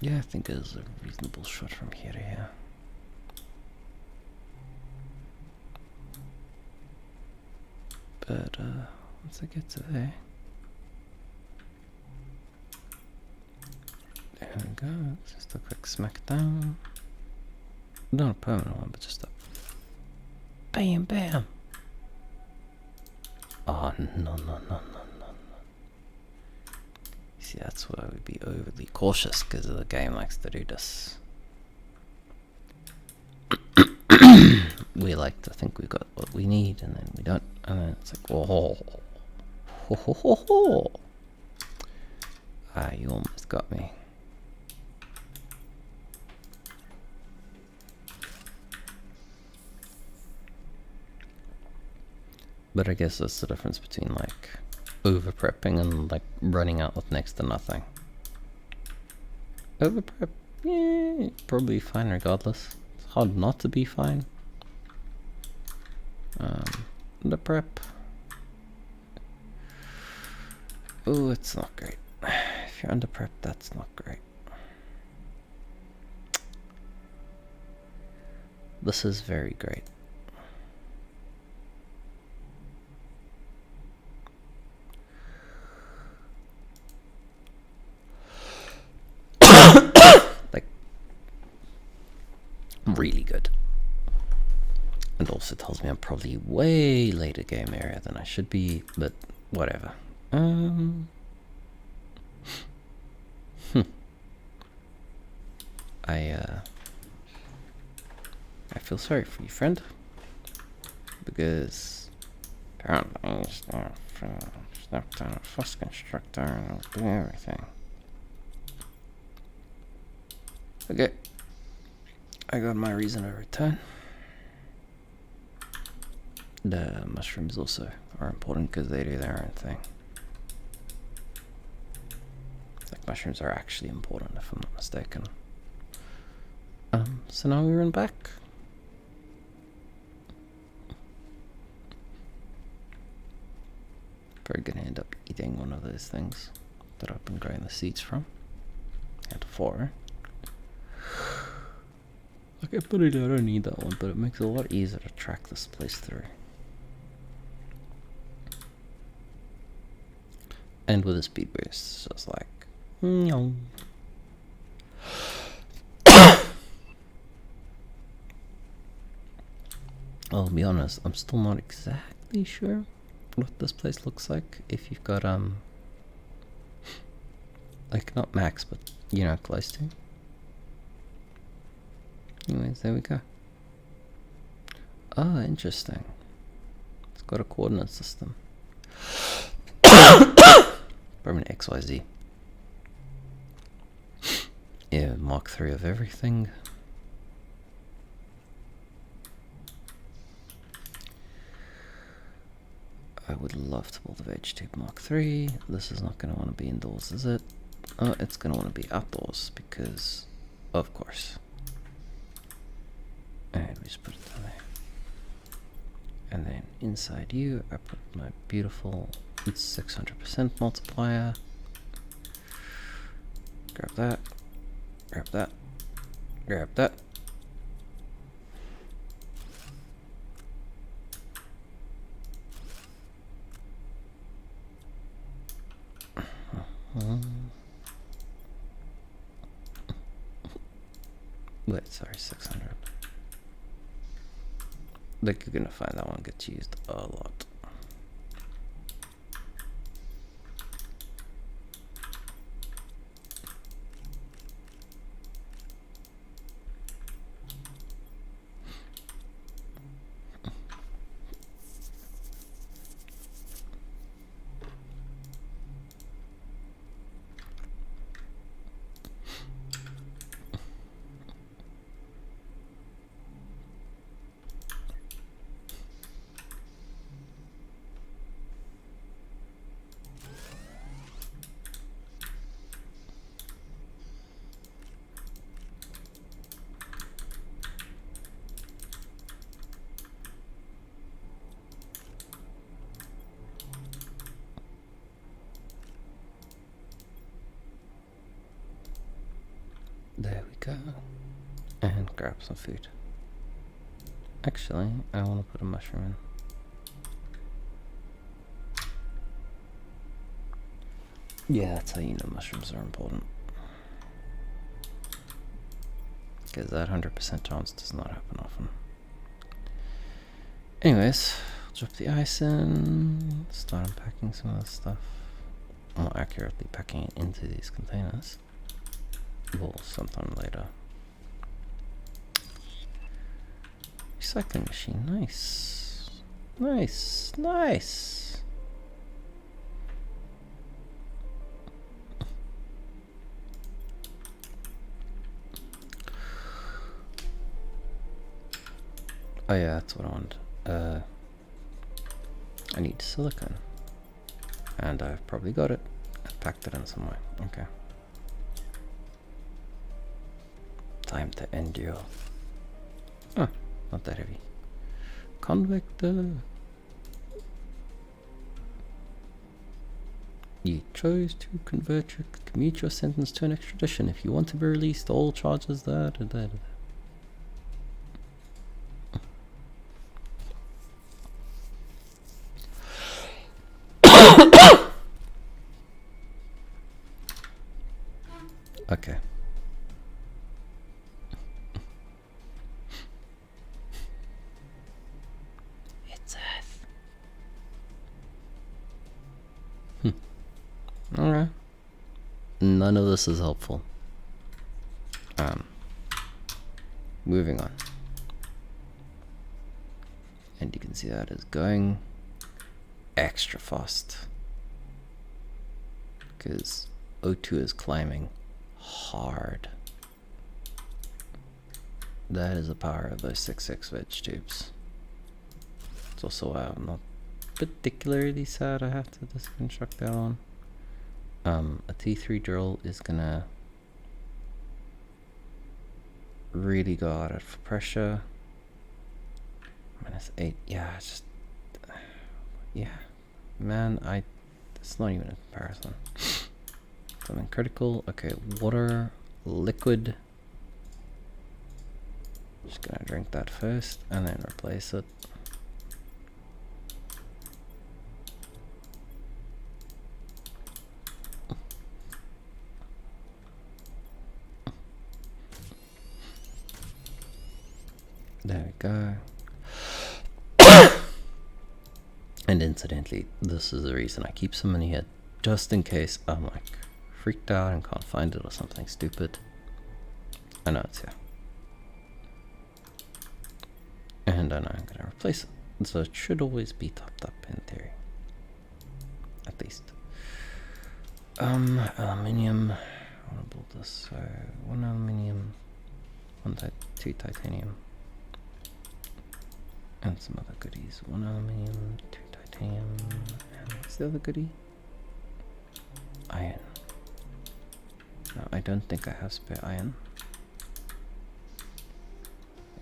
S1: Yeah, I think it is a reasonable shot from here to here. But once I get to there, there we go. Just a quick smack down. Not a permanent one, but just a bam, bam. Oh no. See, that's why I would be overly cautious, because the game likes to do this. We like to think we got what we need, and then we don't, and then it's like, oh, ho. Ah, you almost got me. But I guess that's the difference between like over prepping and like running out with next to nothing. Over prep, yeah, probably fine regardless. It's hard not to be fine. Under prep, oh, it's not great. If you're under prep, that's not great. This is very great. Like, really good. It also tells me I'm probably way later game area than I should be, but whatever. I feel sorry for you, friend, because apparently you stepped on a first constructor and I'll do everything. Okay, I got my reason to return. The mushrooms also are important because they do their own thing. Like, mushrooms are actually important, if I'm not mistaken. So now we run back. Probably gonna end up eating one of those things that I've been growing the seeds from. And for. Okay, but I don't need that one, but it makes it a lot easier to track this place through. And with a speed boost, it's just like, no. I'll be honest, I'm still not exactly sure what this place looks like if you've got like, not max, but you know, close to. Anyways, there we go. Oh, interesting. It's got a coordinate system. Probably an XYZ. Yeah, Mark 3 of everything. I would love to build a veg tube Mark 3. This is not going to want to be indoors, is it? Oh, it's going to want to be outdoors because, of course. And we just put it down there. And then inside you, I put my beautiful 600% multiplier. Grab that. Grab that. Grab that. Wait, sorry, 600. Like, you're gonna find that one gets used a lot. go. And grab some food. Actually, I want to put a mushroom in. Yeah, that's how you know mushrooms are important. Because that 100% chance does not happen often. Anyways, drop the ice in, start unpacking some of the stuff. More accurately packing it into these containers. Well, sometime later. Recycling machine, nice. Nice, nice. Oh yeah, that's what I want. I need silicone. And I've probably got it. I packed it in some way. Okay. Time to endure. Oh, not that heavy. Convector. You chose to commute your sentence to an extradition. If you want to be released, all charges Okay. It's Earth. Alright. None of this is helpful. Moving on. And you can see that is going extra fast. Because O2 is climbing hard. That is the power of those 6.6 veg tubes. It's also why I'm not particularly sad I have to deconstruct that one. A T3 drill is gonna really go at it for pressure. -8, yeah, it's just, yeah, man, it's not even a comparison. Something critical, okay, water, liquid. Just gonna drink that first and then replace it. There we go. And incidentally, this is the reason I keep some money here, just in case I'm like freaked out and can't find it or something stupid. I know it's here. And I know I'm gonna replace it. So it should always be topped up in theory. At least. Aluminium. I wanna build this, so 1 aluminium, 2 titanium. And some other goodies. 1 aluminium, 2 titanium, and what's the other goodie? Iron. No, I don't think I have spare iron.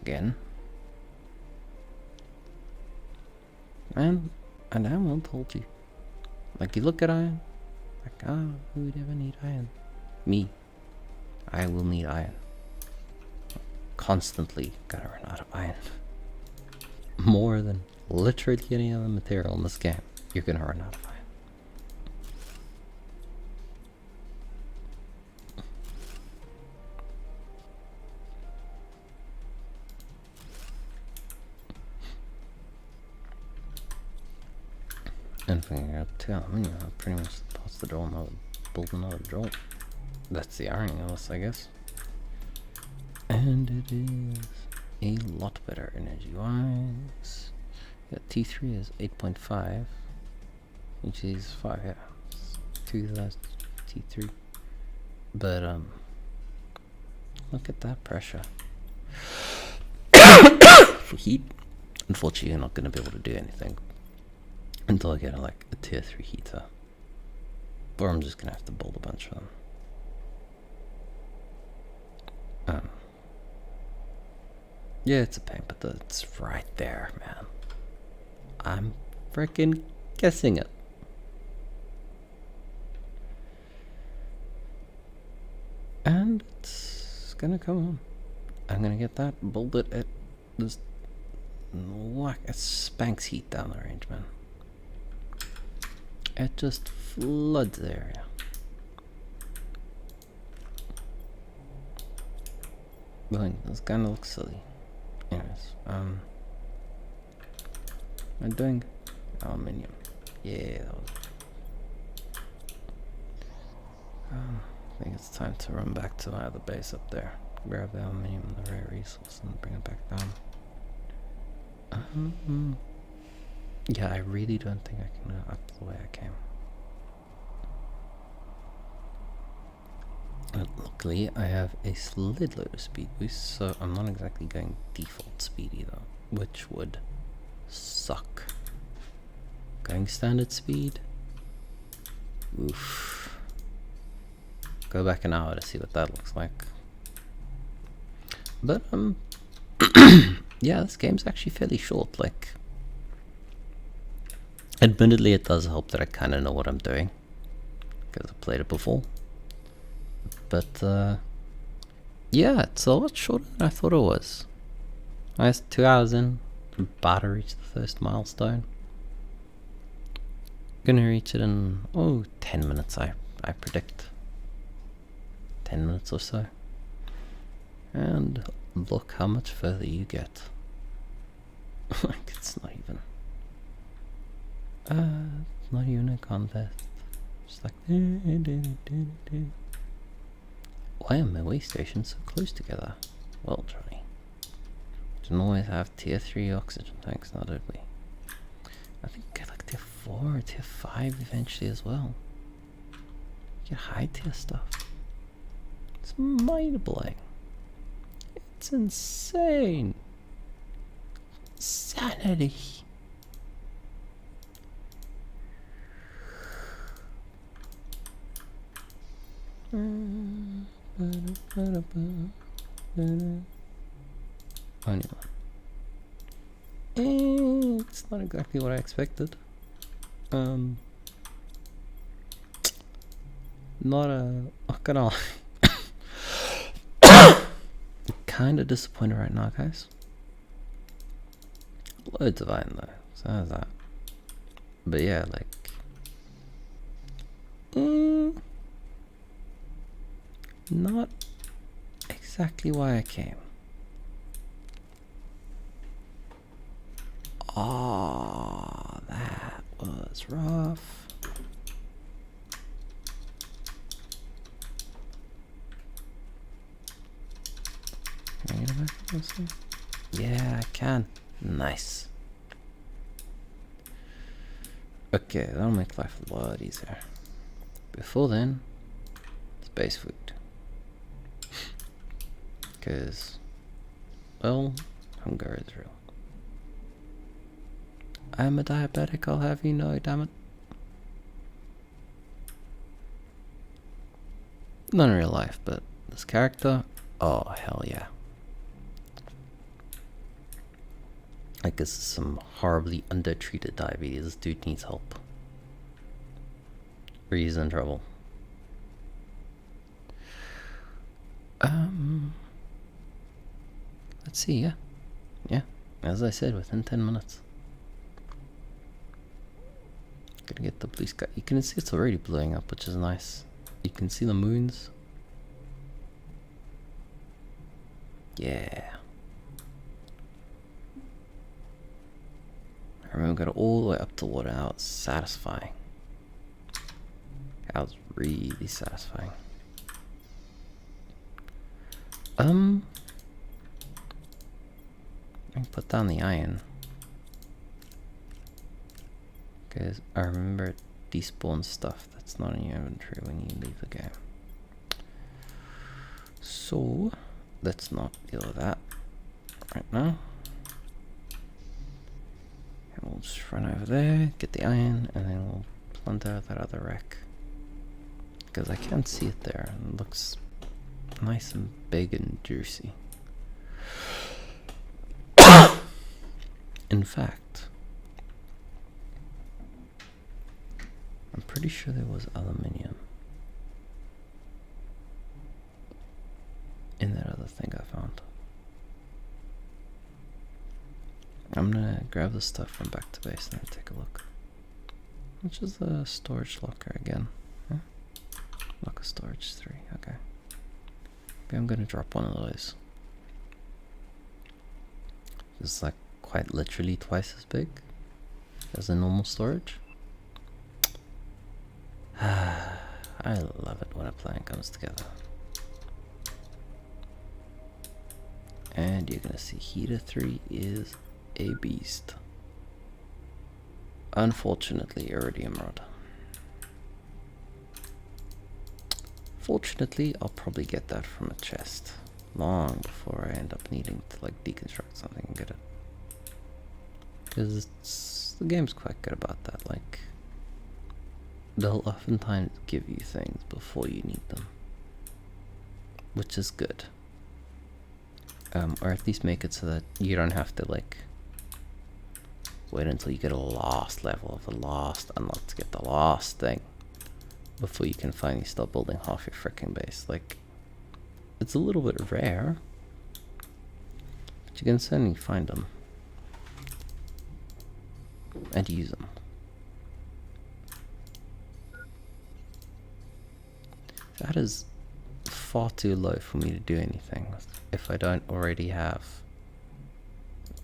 S1: Again. Man, I damn well told you. Like, you look at iron, like, oh, who would ever need iron? Me. I will need iron. Constantly gotta run out of iron. More than literally any other material in this game, you're gonna run out of iron. And if I can get 2 aluminium, I'll pretty much pass the drill and I'll build another drill. That's the irony of this, I guess. And it is a lot better energy wise. Yeah, T3 is 8.5, which is 5, yeah. It's 2 less T3. But look at that pressure. For heat, unfortunately you're not gonna be able to do anything until I get like a tier 3 heater. Or I'm just gonna have to build a bunch of them. Yeah, it's a pain, but it's right there, man. I'm freaking guessing it. And it's gonna come on. I'm gonna get that bullet at this whack. It spanks heat down the range, man. It just floods the area. This kinda looks silly. Anyways, I'm doing aluminium. Yeah, that was. I think it's time to run back to my other base up there. Grab the aluminium and the rare resource and bring it back down. Yeah, I really don't think I can go up the way I came. But luckily, I have a slid load of speed boost, so I'm not exactly going default speed either, which would suck. Going standard speed? Oof. Go back an hour to see what that looks like. But, yeah, this game's actually fairly short, like... Admittedly, it does help that I kind of know what I'm doing, because I've played it before. But, yeah, it's a lot shorter than I thought it was. I was 2 hours in, about to reach the first milestone. Gonna reach it in, 10 minutes, I predict. 10 minutes or so. And look how much further you get. Like, it's not even... not even a contest. Just like... Why are my way stations so close together? Well, Johnny. Didn't always have tier 3 oxygen tanks, now did we? I think get like tier 4 or tier 5 eventually as well. Get high tier stuff. It's mind-blowing. It's insane. Sanity. It's not exactly what I expected. Not gonna kind of disappointed right now, guys. Loads of iron though, so how's that? But yeah, like not exactly why I came. Oh, that was rough. Can I get it back this way? Yeah, I can. Nice. Okay, that'll make life a lot easier. Before then, it's base food. Because, well, hunger is real. I'm a diabetic, I'll have you know, damn it. Not in real life, but this character, oh hell yeah. Like, this is some horribly undertreated diabetes. This dude needs help. Or he's in trouble. Let's see, yeah. Yeah, as I said, within 10 minutes. Gonna get the blue sky. You can see it's already blowing up, which is nice. You can see the moons. Yeah. I remember we got all the way up to water. That was satisfying. That was really satisfying. I can put down the iron. Because I remember it despawns stuff that's not in your inventory when you leave the game. So, let's not deal with that right now. And we'll just run over there, get the iron, and then we'll plunder that other wreck. Because I can't see it there, and it looks nice and big and juicy. In fact, I'm pretty sure there was aluminium in that other I'm gonna grab the stuff from back to base and then take a look. Which is the storage locker again? Huh? Locker storage 3, okay. Maybe I'm gonna drop one of those. It's like quite literally twice as big as the normal storage. I love it when a plan comes together. And you're gonna see heater 3 is a beast. Unfortunately, iridium rod. Fortunately, I'll probably get that from a chest long before I end up needing to like deconstruct something and get it. Because the game's quite good about that. Like, they'll oftentimes give you things before you need them, which is good. Or at least make it so that you don't have to like wait until you get a last level of the last unlock to get the last thing before you can finally start building half your freaking base. Like, it's a little bit rare, but you can certainly find them and use them. That is far too low for me to do anything if I don't already have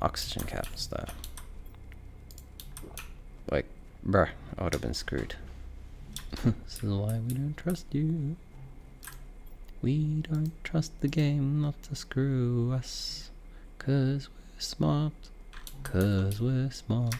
S1: oxygen caps there. Like, bruh, I would have been screwed. This is why we don't trust you. We don't trust the game not to screw us. 'Cause we're smart. 'Cause we're smart.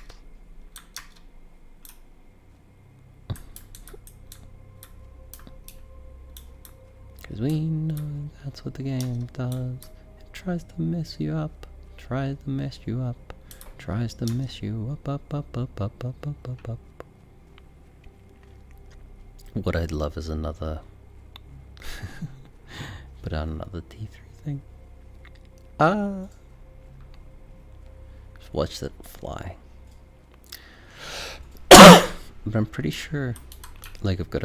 S1: Cause we know that's what the game does. It tries to mess you up. Tries to mess you up. Tries to mess you up, up, up, up, up, up, up, up, up. What I'd love is another... put out another T3 thing. Just watch it fly. But I'm pretty sure, like, I've got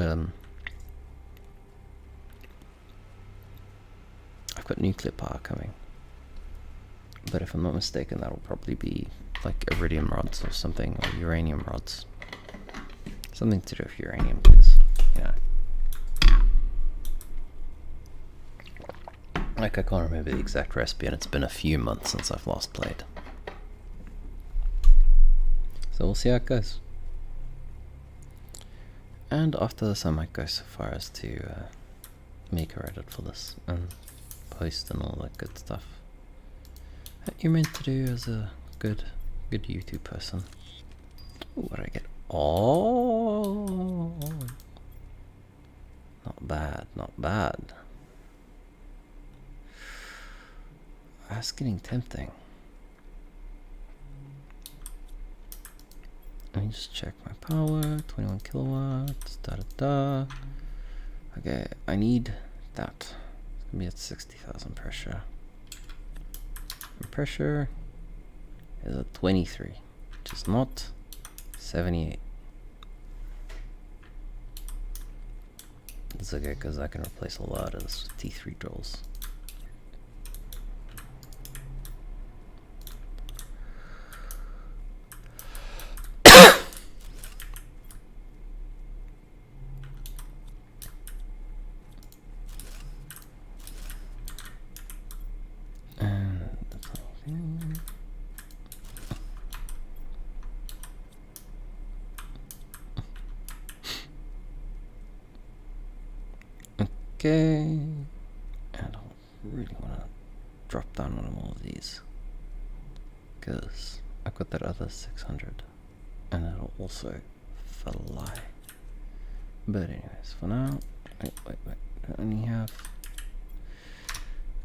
S1: nuclear power coming, but if I'm not mistaken, that'll probably be like iridium rods or something, or uranium rods, something to do with uranium, because like, I can't remember the exact recipe, and it's been a few months since I've last played, so we'll see how it goes. And after this, I might go so far as to make a Reddit for this and post and all that good stuff that you're meant to do as a good YouTube person. Ooh, what did I get? Oh, not bad, not bad. That's getting tempting. Let me just check my power. 21 kilowatts. Da da da. Okay, I need that. It's gonna be at 60,000 pressure. And pressure is at 23, which is not 78. It's okay because I can replace a lot of this with T3 drills. Okay, and I really want to drop down on all of these because I've got that other 600 and it'll also fly. But anyways, for now, wait, I only have,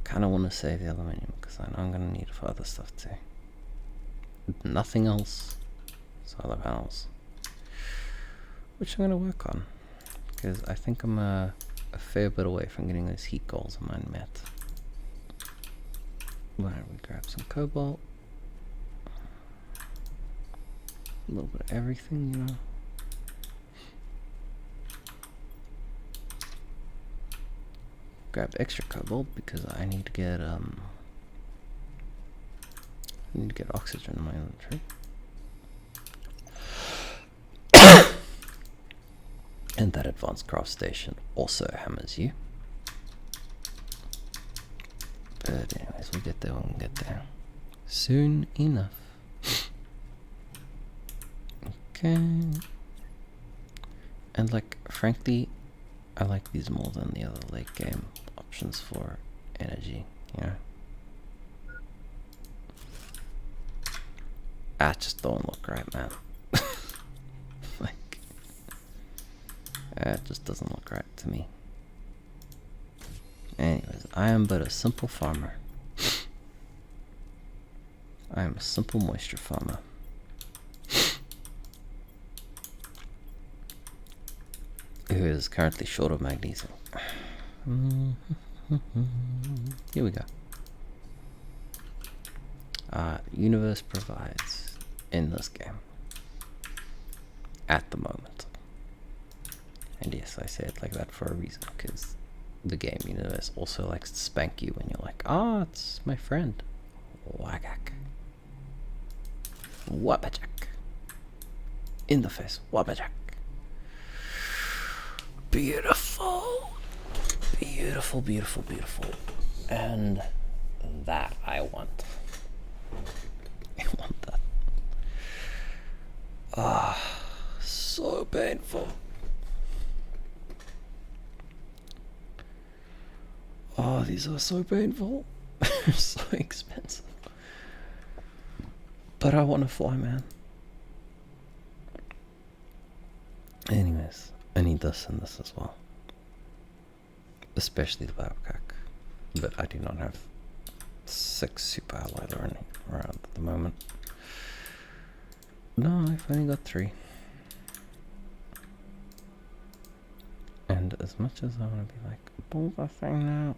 S1: kind of want to save the aluminium because I know I'm going to need it for other stuff too. Nothing else, solar panels, which I'm going to work on because I think I'm a fair bit away from getting those heat goals of mine met. Why don't we grab some cobalt? A little bit of everything, you know. Grab extra cobalt because I need to get I need to get oxygen in my inventory. And that advanced craft station also hammers you. But anyways, we'll get there when we get there. Soon enough. Okay. And like, frankly, I like these more than the other late game options for energy, you know? Ah, just don't look right, man. Like, it just doesn't look right to me. Anyways, I am but a simple farmer. I am a simple moisture farmer. Who is currently short of magnesium. Here we go. Universe provides in this game. At the moment. And yes, I say it like that for a reason, because the game universe also likes to spank you when you're like, ah, it's my friend. Wagak. Wabajak. In the face. Wabajak. Beautiful. Beautiful, beautiful, beautiful. And that I want. I want that. Ah, so painful. Oh, these are so painful. They're so expensive. But I want to fly, man. Anyways, I need this and this as well. Especially the Babcock. But I do not have 6 super alloy learning around at the moment. No, I've only got 3. And as much as I want to be like, pull that thing now,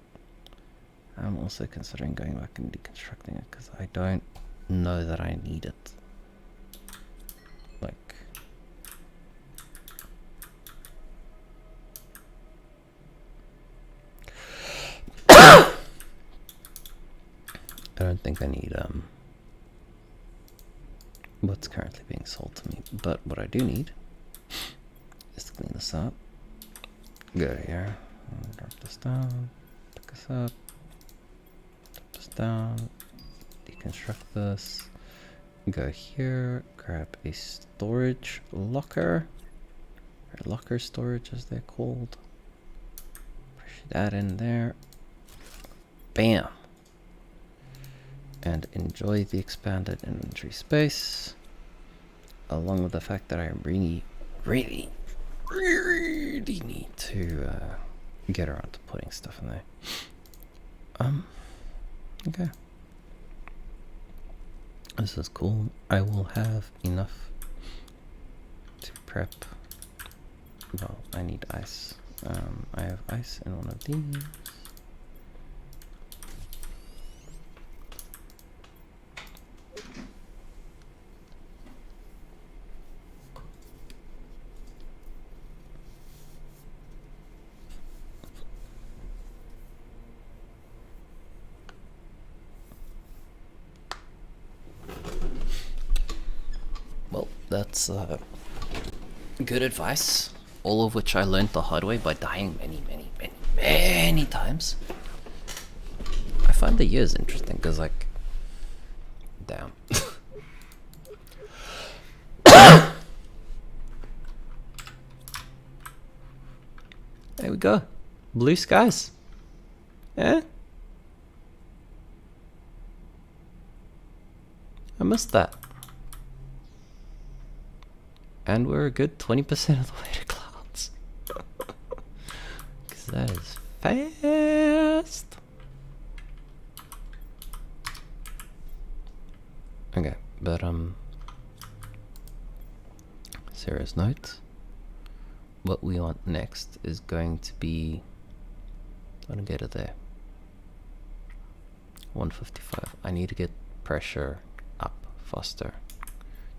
S1: I'm also considering going back and deconstructing it because I don't know that I need it. Like, I don't think I need what's currently being sold to me, but what I do need is to clean this up. Go here, drop this down, pick this up, drop this down, deconstruct this, go here, grab a storage locker, or locker storage as they're called, push that in there, bam, and enjoy the expanded inventory space, along with the fact that I really need to get around to putting stuff in there. Okay. This is cool. I will have enough to prep. Well, I need ice. I have ice in one of these. Well, that's good advice, all of which I learned the hard way by dying many times. I find the years interesting because, like, damn. There we go. Blue skies. Yeah? I missed that. And we're a good 20% of the way to clouds. Because that is fast. Okay, but serious note. What we want next is going to be, I'm gonna get it there. 155. I need to get pressure up faster,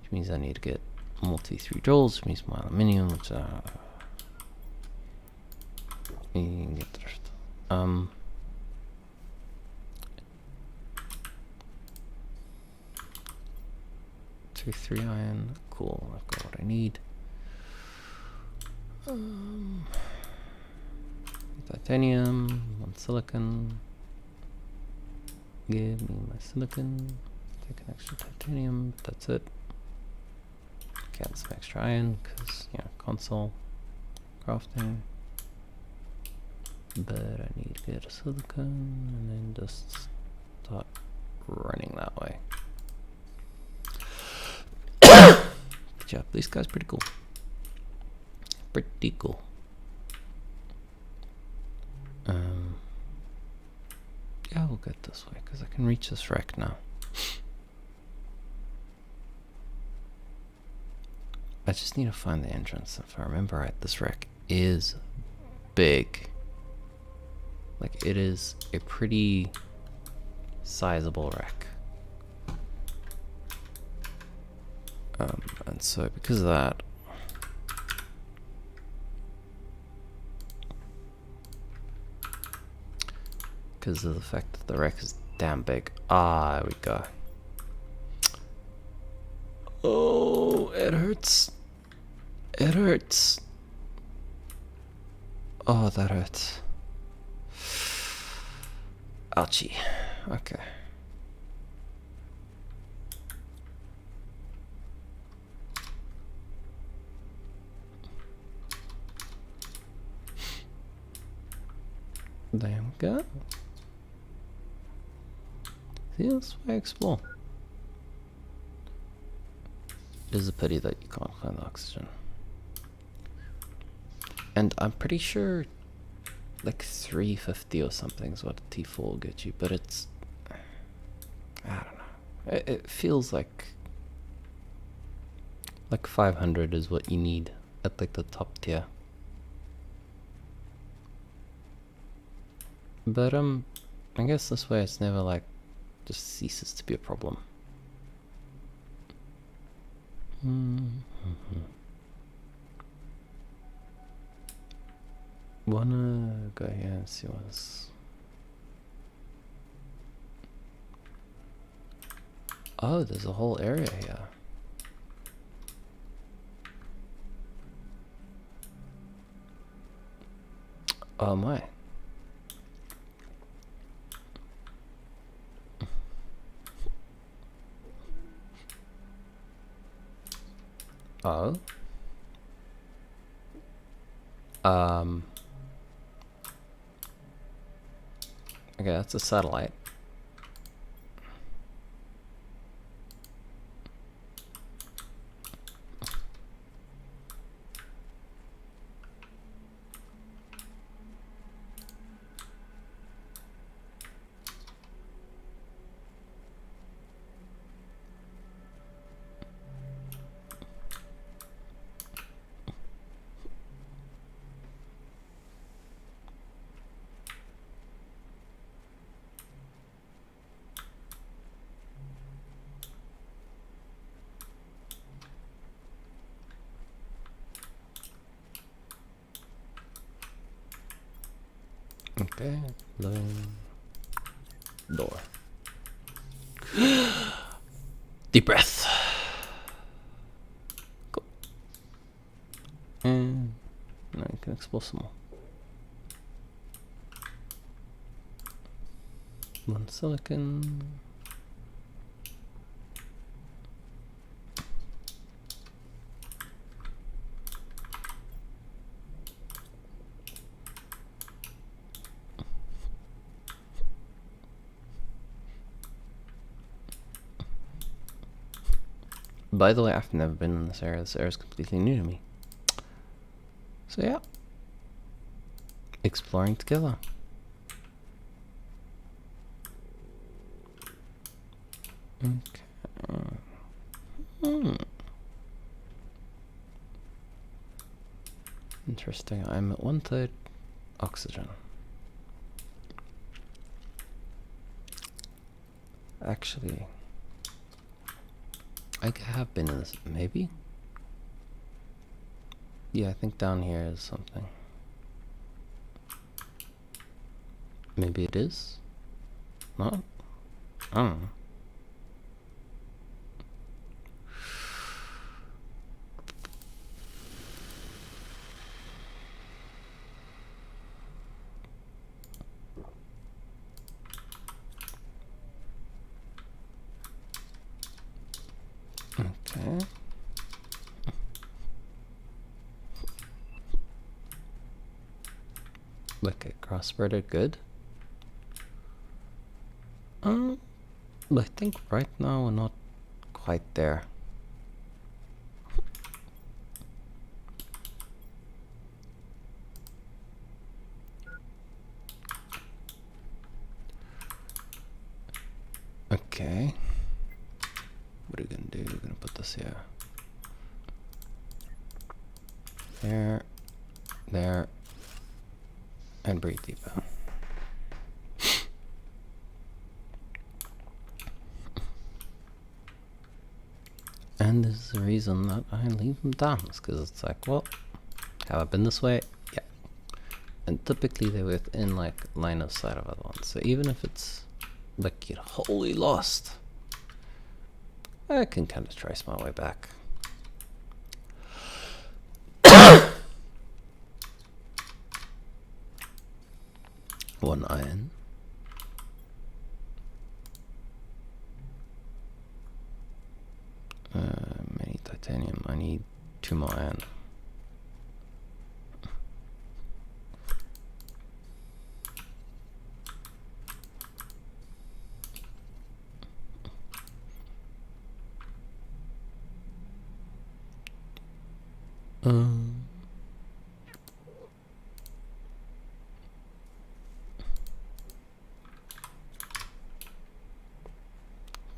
S1: which means I need to get multi 3 joules, which means more aluminium, which you can get 3 iron. Cool, I've got what I need. Titanium, 1 silicon. Give me my silicon. Take an extra titanium, that's it. Get some extra iron, because, yeah, console crafting. But I need to get a silicon, and then just start running that way. Good job, this guy's pretty cool. Pretty cool. Yeah, we'll get this way, because I can reach this wreck now. I just need to find the entrance. If I remember right, this wreck is big. Like, it is a pretty sizable wreck. And so because of that, because of the fact that the wreck is damn big. Ah, there we go. Oh, it hurts. It hurts. Oh, that hurts. Ouchie. Okay. There we go. See, that's why I explore. It is a pity that you can't find the oxygen. And I'm pretty sure like 350 or something is what a T4 will get you, but it's, I don't know. It feels like 500 is what you need at like the top tier. But I guess this way it's never like just ceases to be a problem. Wanna go here and see what's... Oh, there's a whole area here. Oh my. Oh. Okay, that's a satellite. Okay, door. Deep breath. Cool. And now you can explore some more. 1 silicon. By the way, I've never been in this area. This area is completely new to me. So yeah, exploring together. Okay. Interesting. I'm at 1/3 oxygen. Actually, I have been in this, maybe? Yeah, I think down here is something. Maybe it is? Not? I don't know. Okay. Okay, cross-spreader, good. I think right now we're not quite there. Okay. What are we gonna do? We're gonna put this here. There, and breathe deeper. And this is the reason that I leave them down, because it's like, well, have I been this way? Yeah. And typically they're within like line of sight of other ones. So even if it's like you're wholly lost, I can kind of trace my way back. One iron. Many titanium. I need 2 more iron.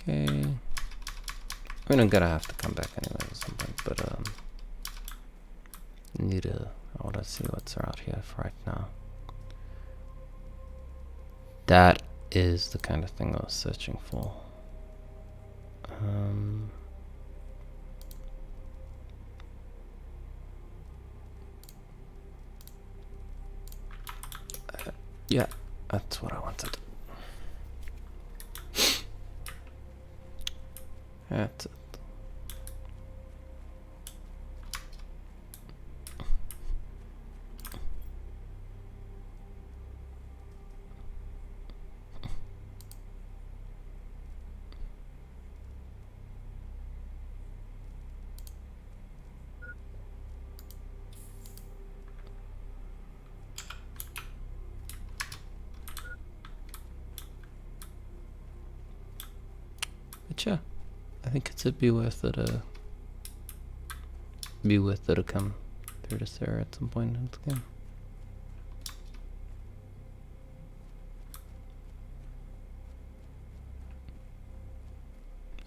S1: Okay. I mean, I'm gonna have to come back anyway at some point, but I wanna see what's around here for right now. That is the kind of thing I was searching for. Yeah, that's what I wanted. That's it. But yeah, I think it'd be worth it to come through this area at some point in the game.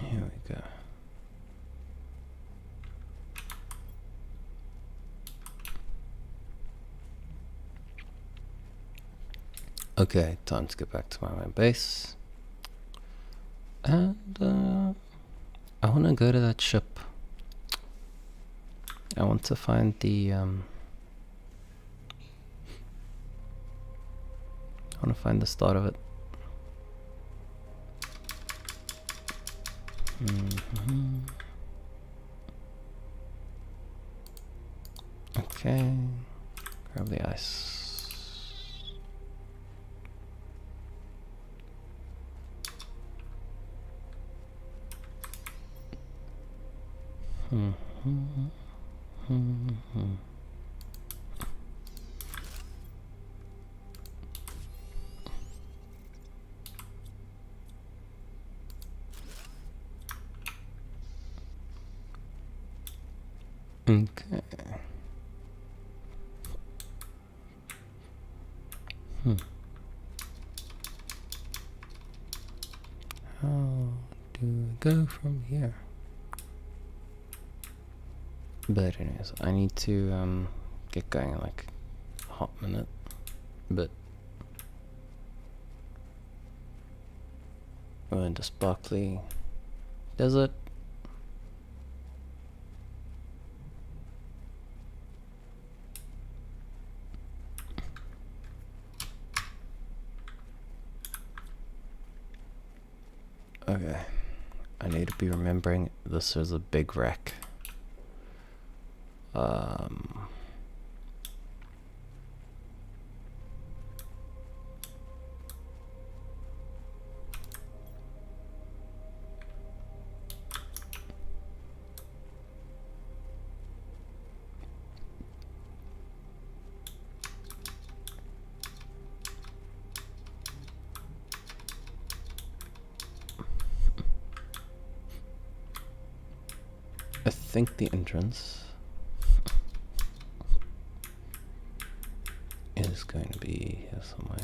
S1: Here we go. Okay, time to get back to my main base. And I want to go to that ship. I want to find the I want to find the start of it. Okay, grab the ice. Okay. How do we go from here? But anyways, I need to get going in like a hot minute. But we're into sparkly desert. Okay, I need to be remembering this is a big wreck. I think the entrance is going to be here somewhere.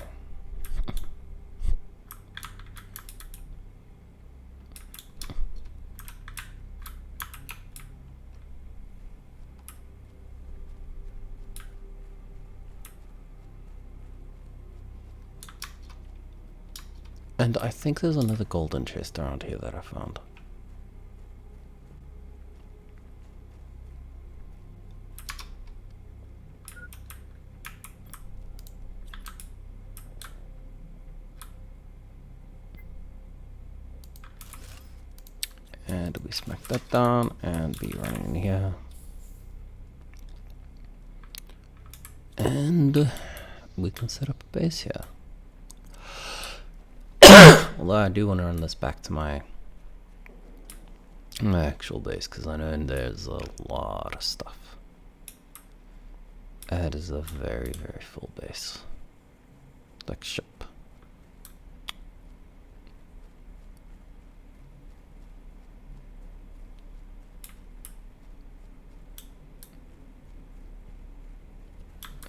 S1: And I think there's another golden chest around here that I found. And we smack that down and be running in here. And we can set up a base here. Although I do want to run this back to my actual base, because I know in there's a lot of stuff. That is a very, very full base. Like ship.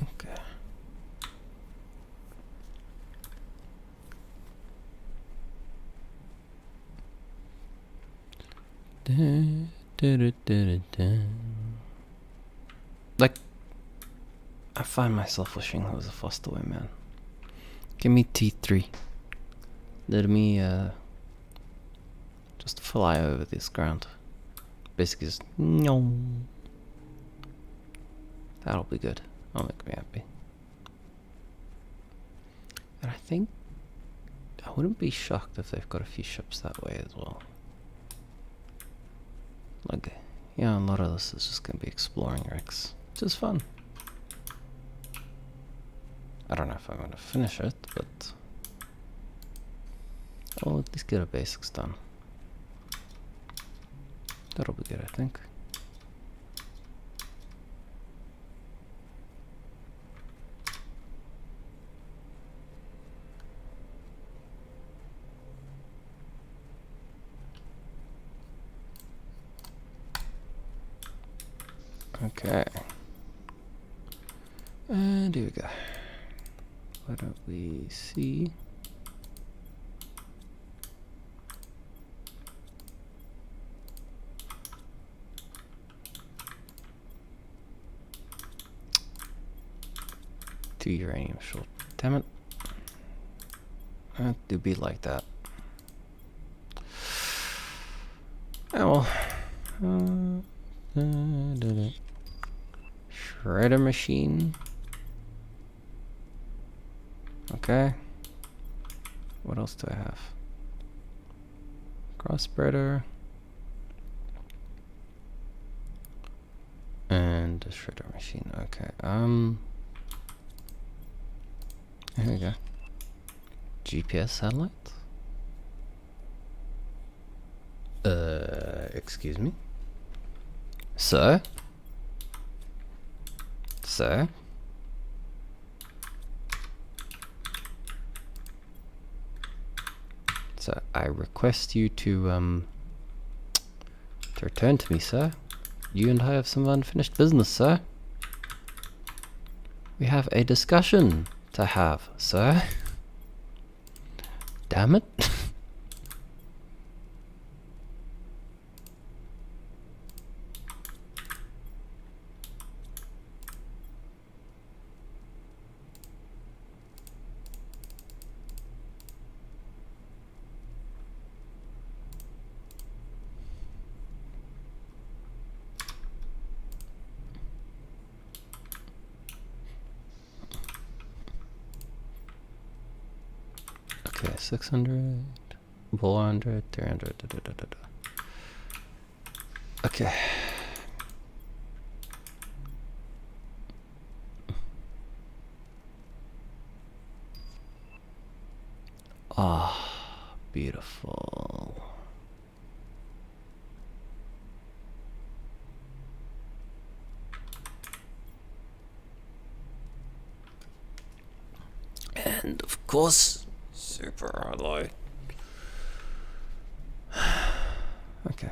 S1: Okay. Like, I find myself wishing there was a faster way, man. Give me T3. Let me just fly over this ground. Basically just no. That'll be good. That'll make me happy. And I think I wouldn't be shocked if they've got a few ships that way as well. Like, yeah, a lot of this is just gonna be exploring wrecks, which is fun. I don't know if I'm gonna finish it, but I'll at least get the basics done. That'll be good, I think. Okay. And here we go. Why don't we see? Two uranium short. Damn it. It do be like that. Oh well. Shredder machine. Okay. What else do I have? Cross spreader. And a shredder machine. Okay. Here we go. GPS satellite. Excuse me. Sir? Sir? So I request you to return to me, sir. You and I have some unfinished business, sir. We have a discussion to have, sir. Damn it. Okay, 600, 400, 300, da, da, da, da, da. Okay. Ah, beautiful. And of course, super alloy. Okay.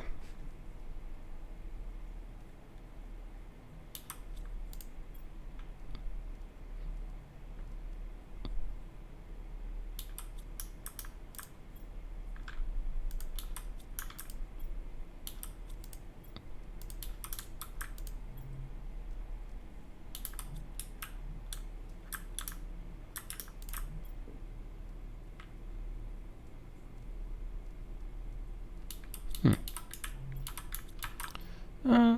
S1: Uh,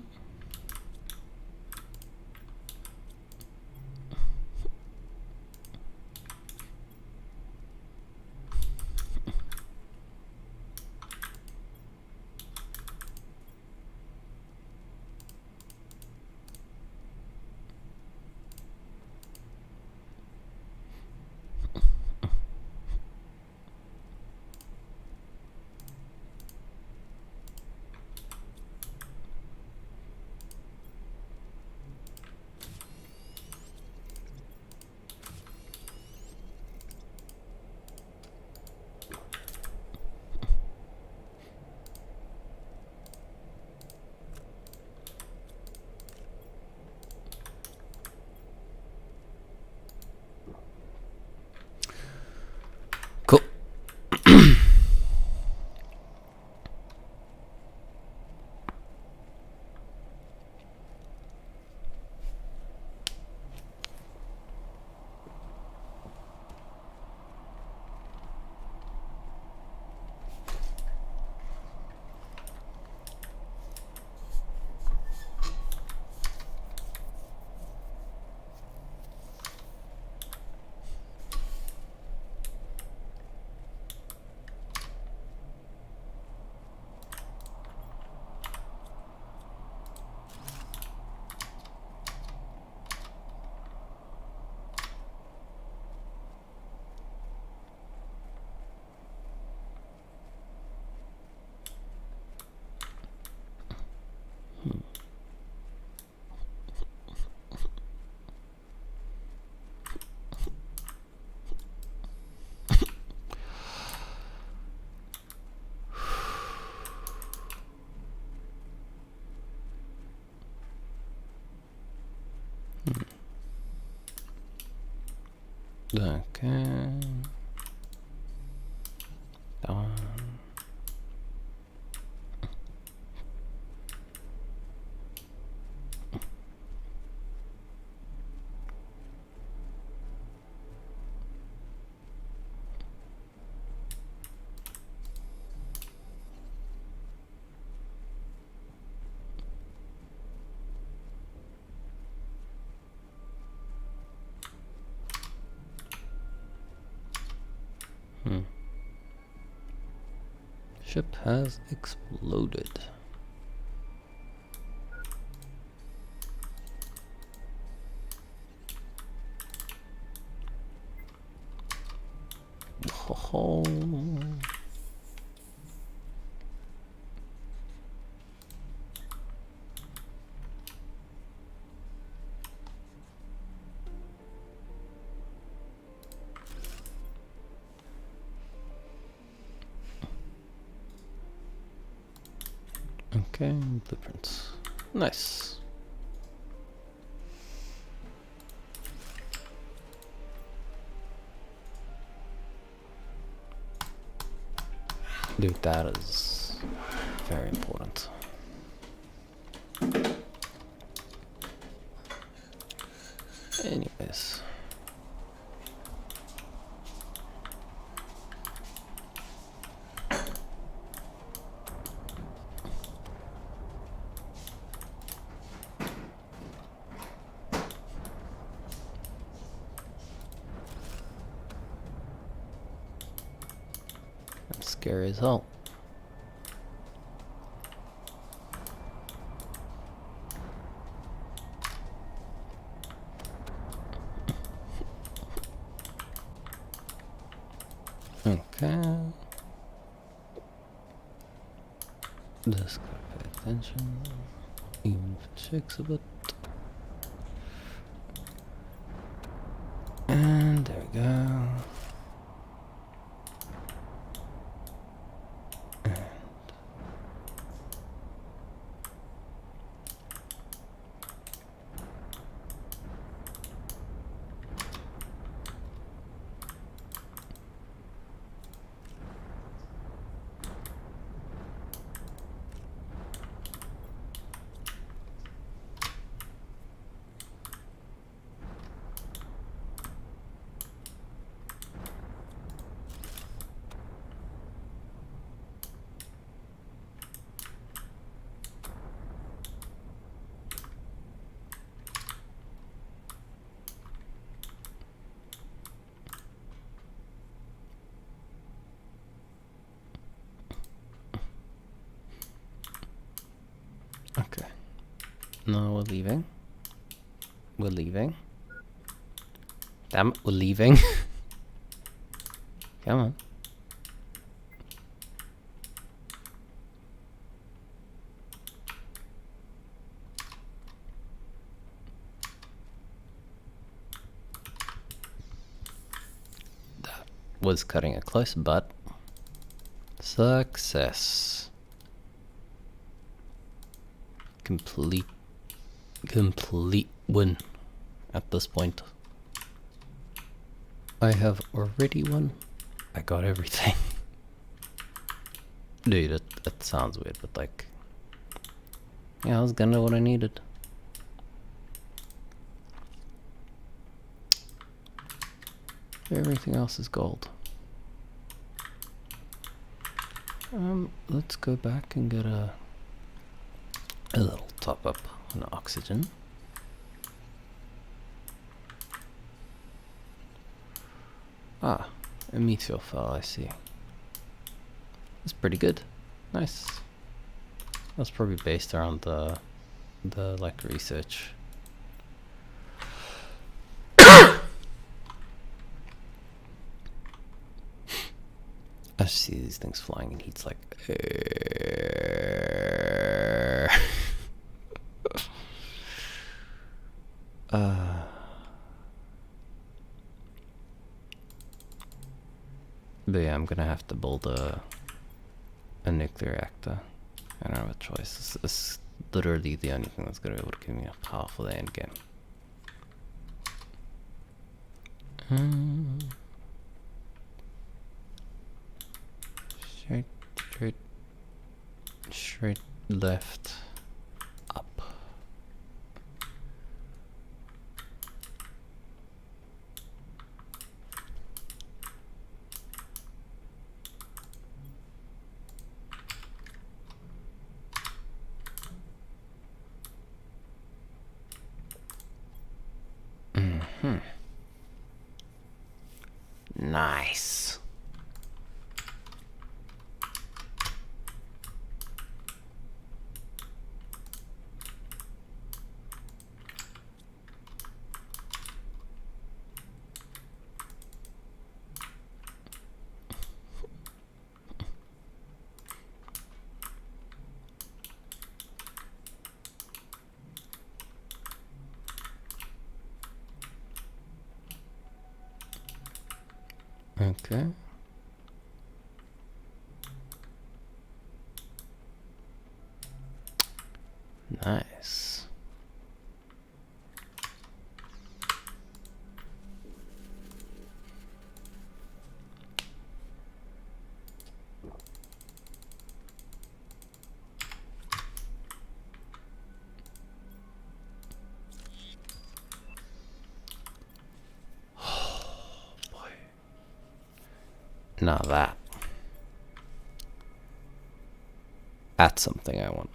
S1: cool. Okay. Done. Ship has exploded. Ho. Okay, blueprints. Nice. Dude, that is very important. Anyways. That's scary as hell. Okay. Just gotta pay attention. Even if it shakes a bit. And there we go. No, we're leaving. We're leaving. Damn it, we're leaving. Come on. That was cutting it close, but success. Complete win at this point. I have already won. I got everything. Dude, it sounds weird, but like, yeah, I was gonna know what I needed. Everything else is gold. Let's go back and get a little top up on oxygen. Ah, a meteor fell, I see. That's pretty good. Nice. That's probably based around the like research. I just see these things flying and he's like but yeah, I'm gonna have to build a nuclear reactor. I don't have a choice. This is literally the only thing that's gonna be able to give me a powerful end game. Straight left, up. Nice. Okay. Nice. Boy. Now that's something I want.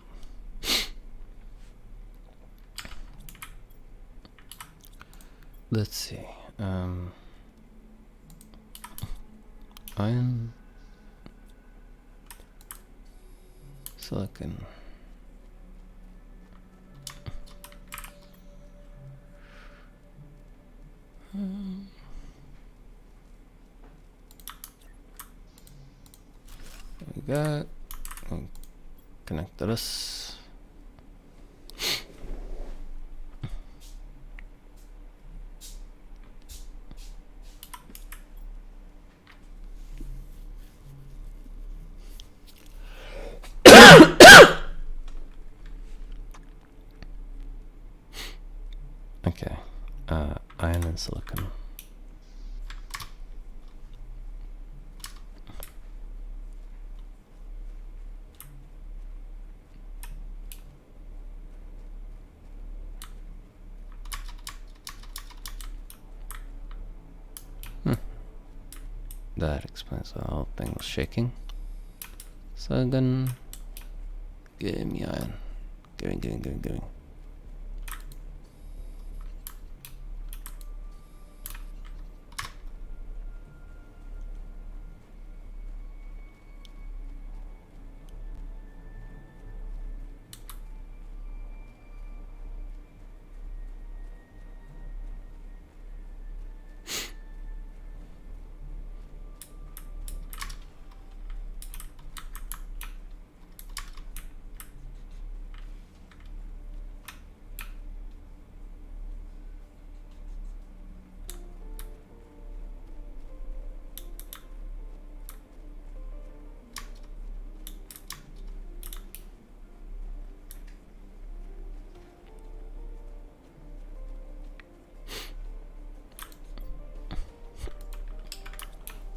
S1: Let's see. Iron, silicon. We got connect this. Okay, iron and silicon. That explains the whole thing was shaking. So then, give me iron. Giving.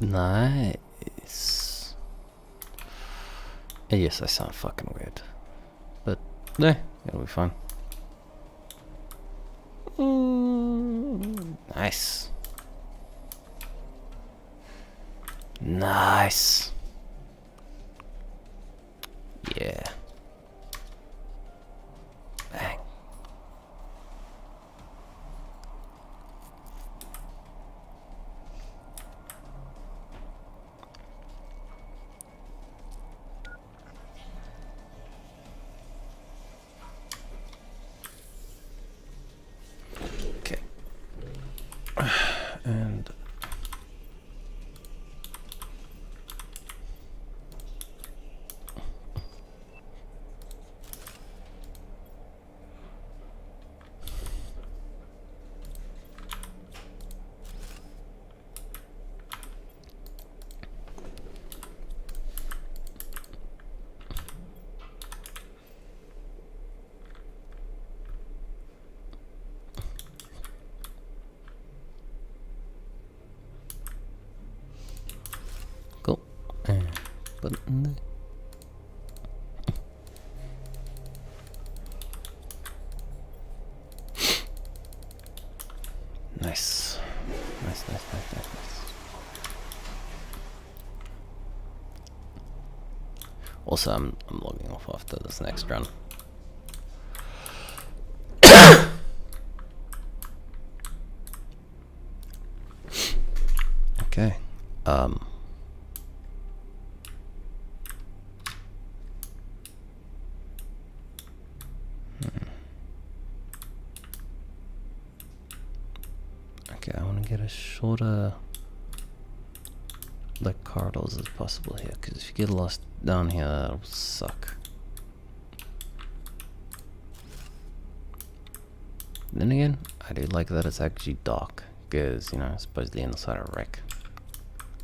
S1: Nice. Yes, I sound fucking weird. But, it'll be fine. Nice. Nice. Yeah. Bang. Okay. And go. And put it in there. Nice. Nice. Also, I'm logging off after this next run. Okay. Okay, I want to get as shorter like corridors as possible here, because if you get lost down here, that'll suck. Then again, I do like that it's actually dark, because, you know, it's supposedly inside a wreck.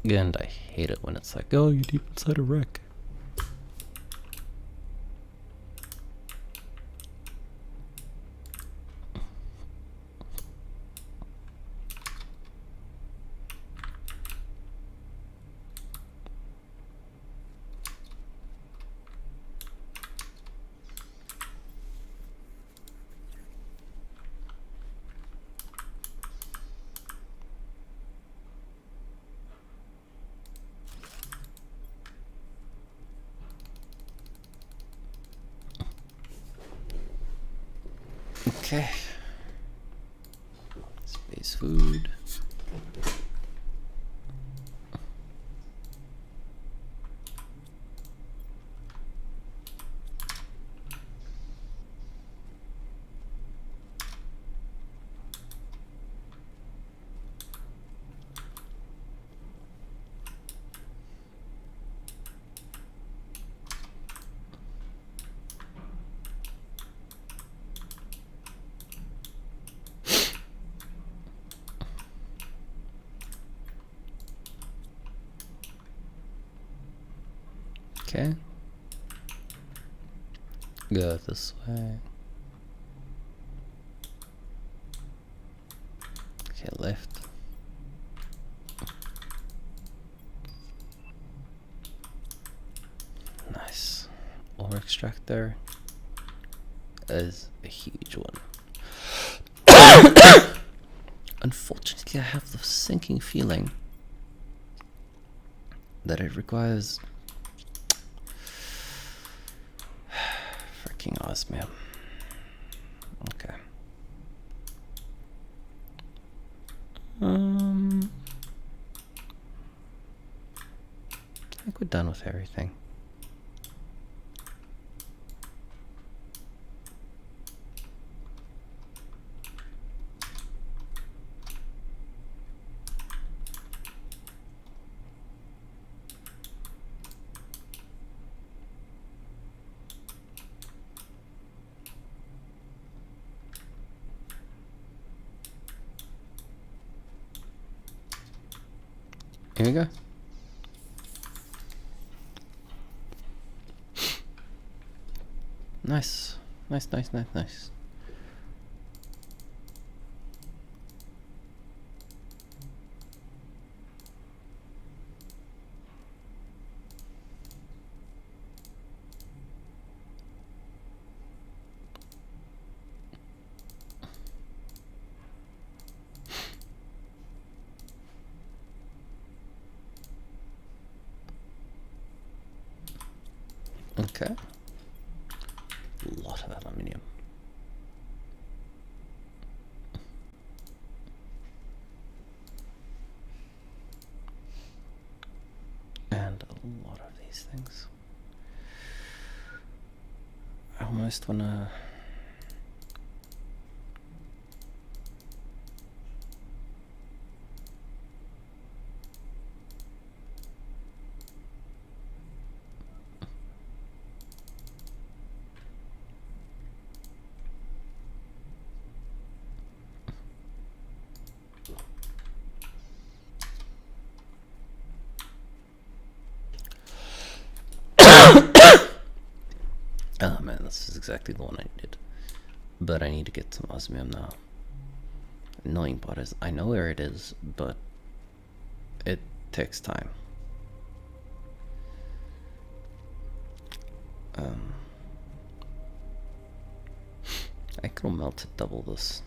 S1: And I hate it when it's like, oh, you're deep inside a wreck. Okay. Space food. Okay. Go this way. Okay, left. Nice. Ore extractor is a huge one. Unfortunately, I have the sinking feeling that it requires freaking osmium. Okay. I think we're done with everything. Here we go. Nice. Nice. Okay. A lot of aluminium. And a lot of these things. I almost wanna... Oh man, this is exactly the one I needed. But I need to get some osmium now. Annoying part is, I know where it is, but it takes time. I could melt to double this.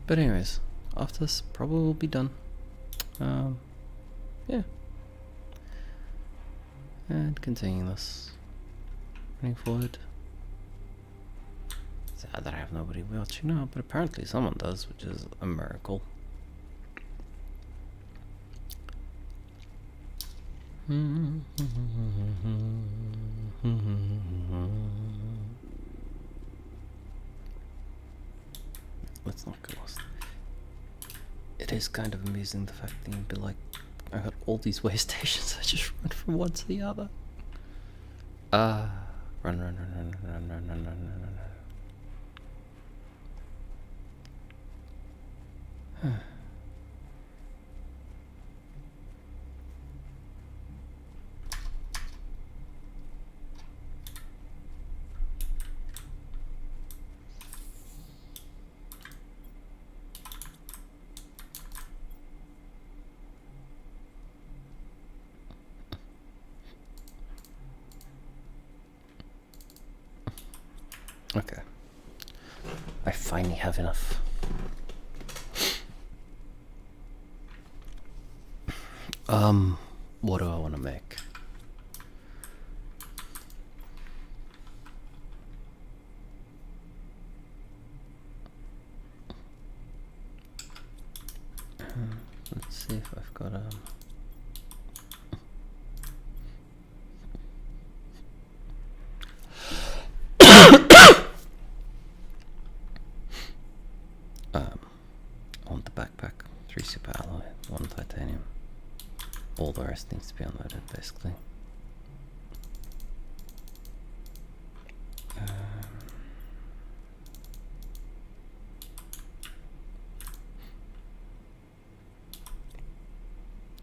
S1: But anyways, after this, probably will be done. Yeah. And continuing this. Running forward. Sad that I have nobody watching now, but apparently someone does, which is a miracle. Let's not get lost. It is kind of amusing the fact that you'd be like, I got all these way stations, I just run from one to the other. Run. Okay. I finally have enough. What do I want to make? Let's see if I've got I want the backpack, 3 super alloy, 1 titanium. All the rest needs to be unloaded, basically.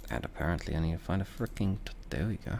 S1: And apparently I need to find a freaking... There we go.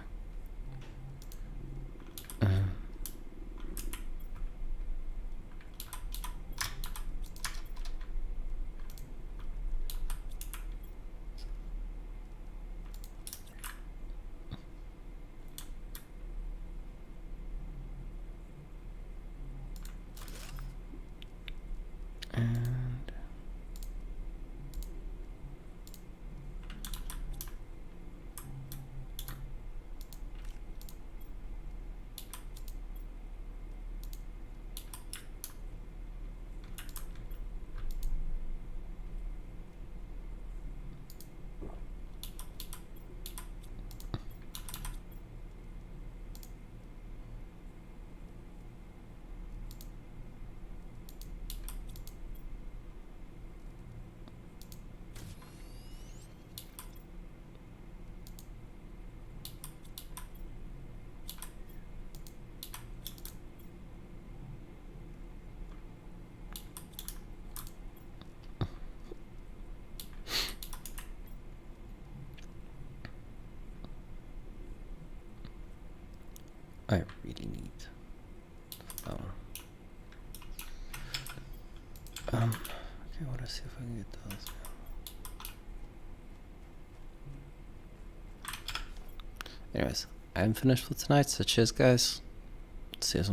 S1: I really need that one. Okay, what? See if I can get those. Anyways, I'm finished for tonight, so cheers guys. See you some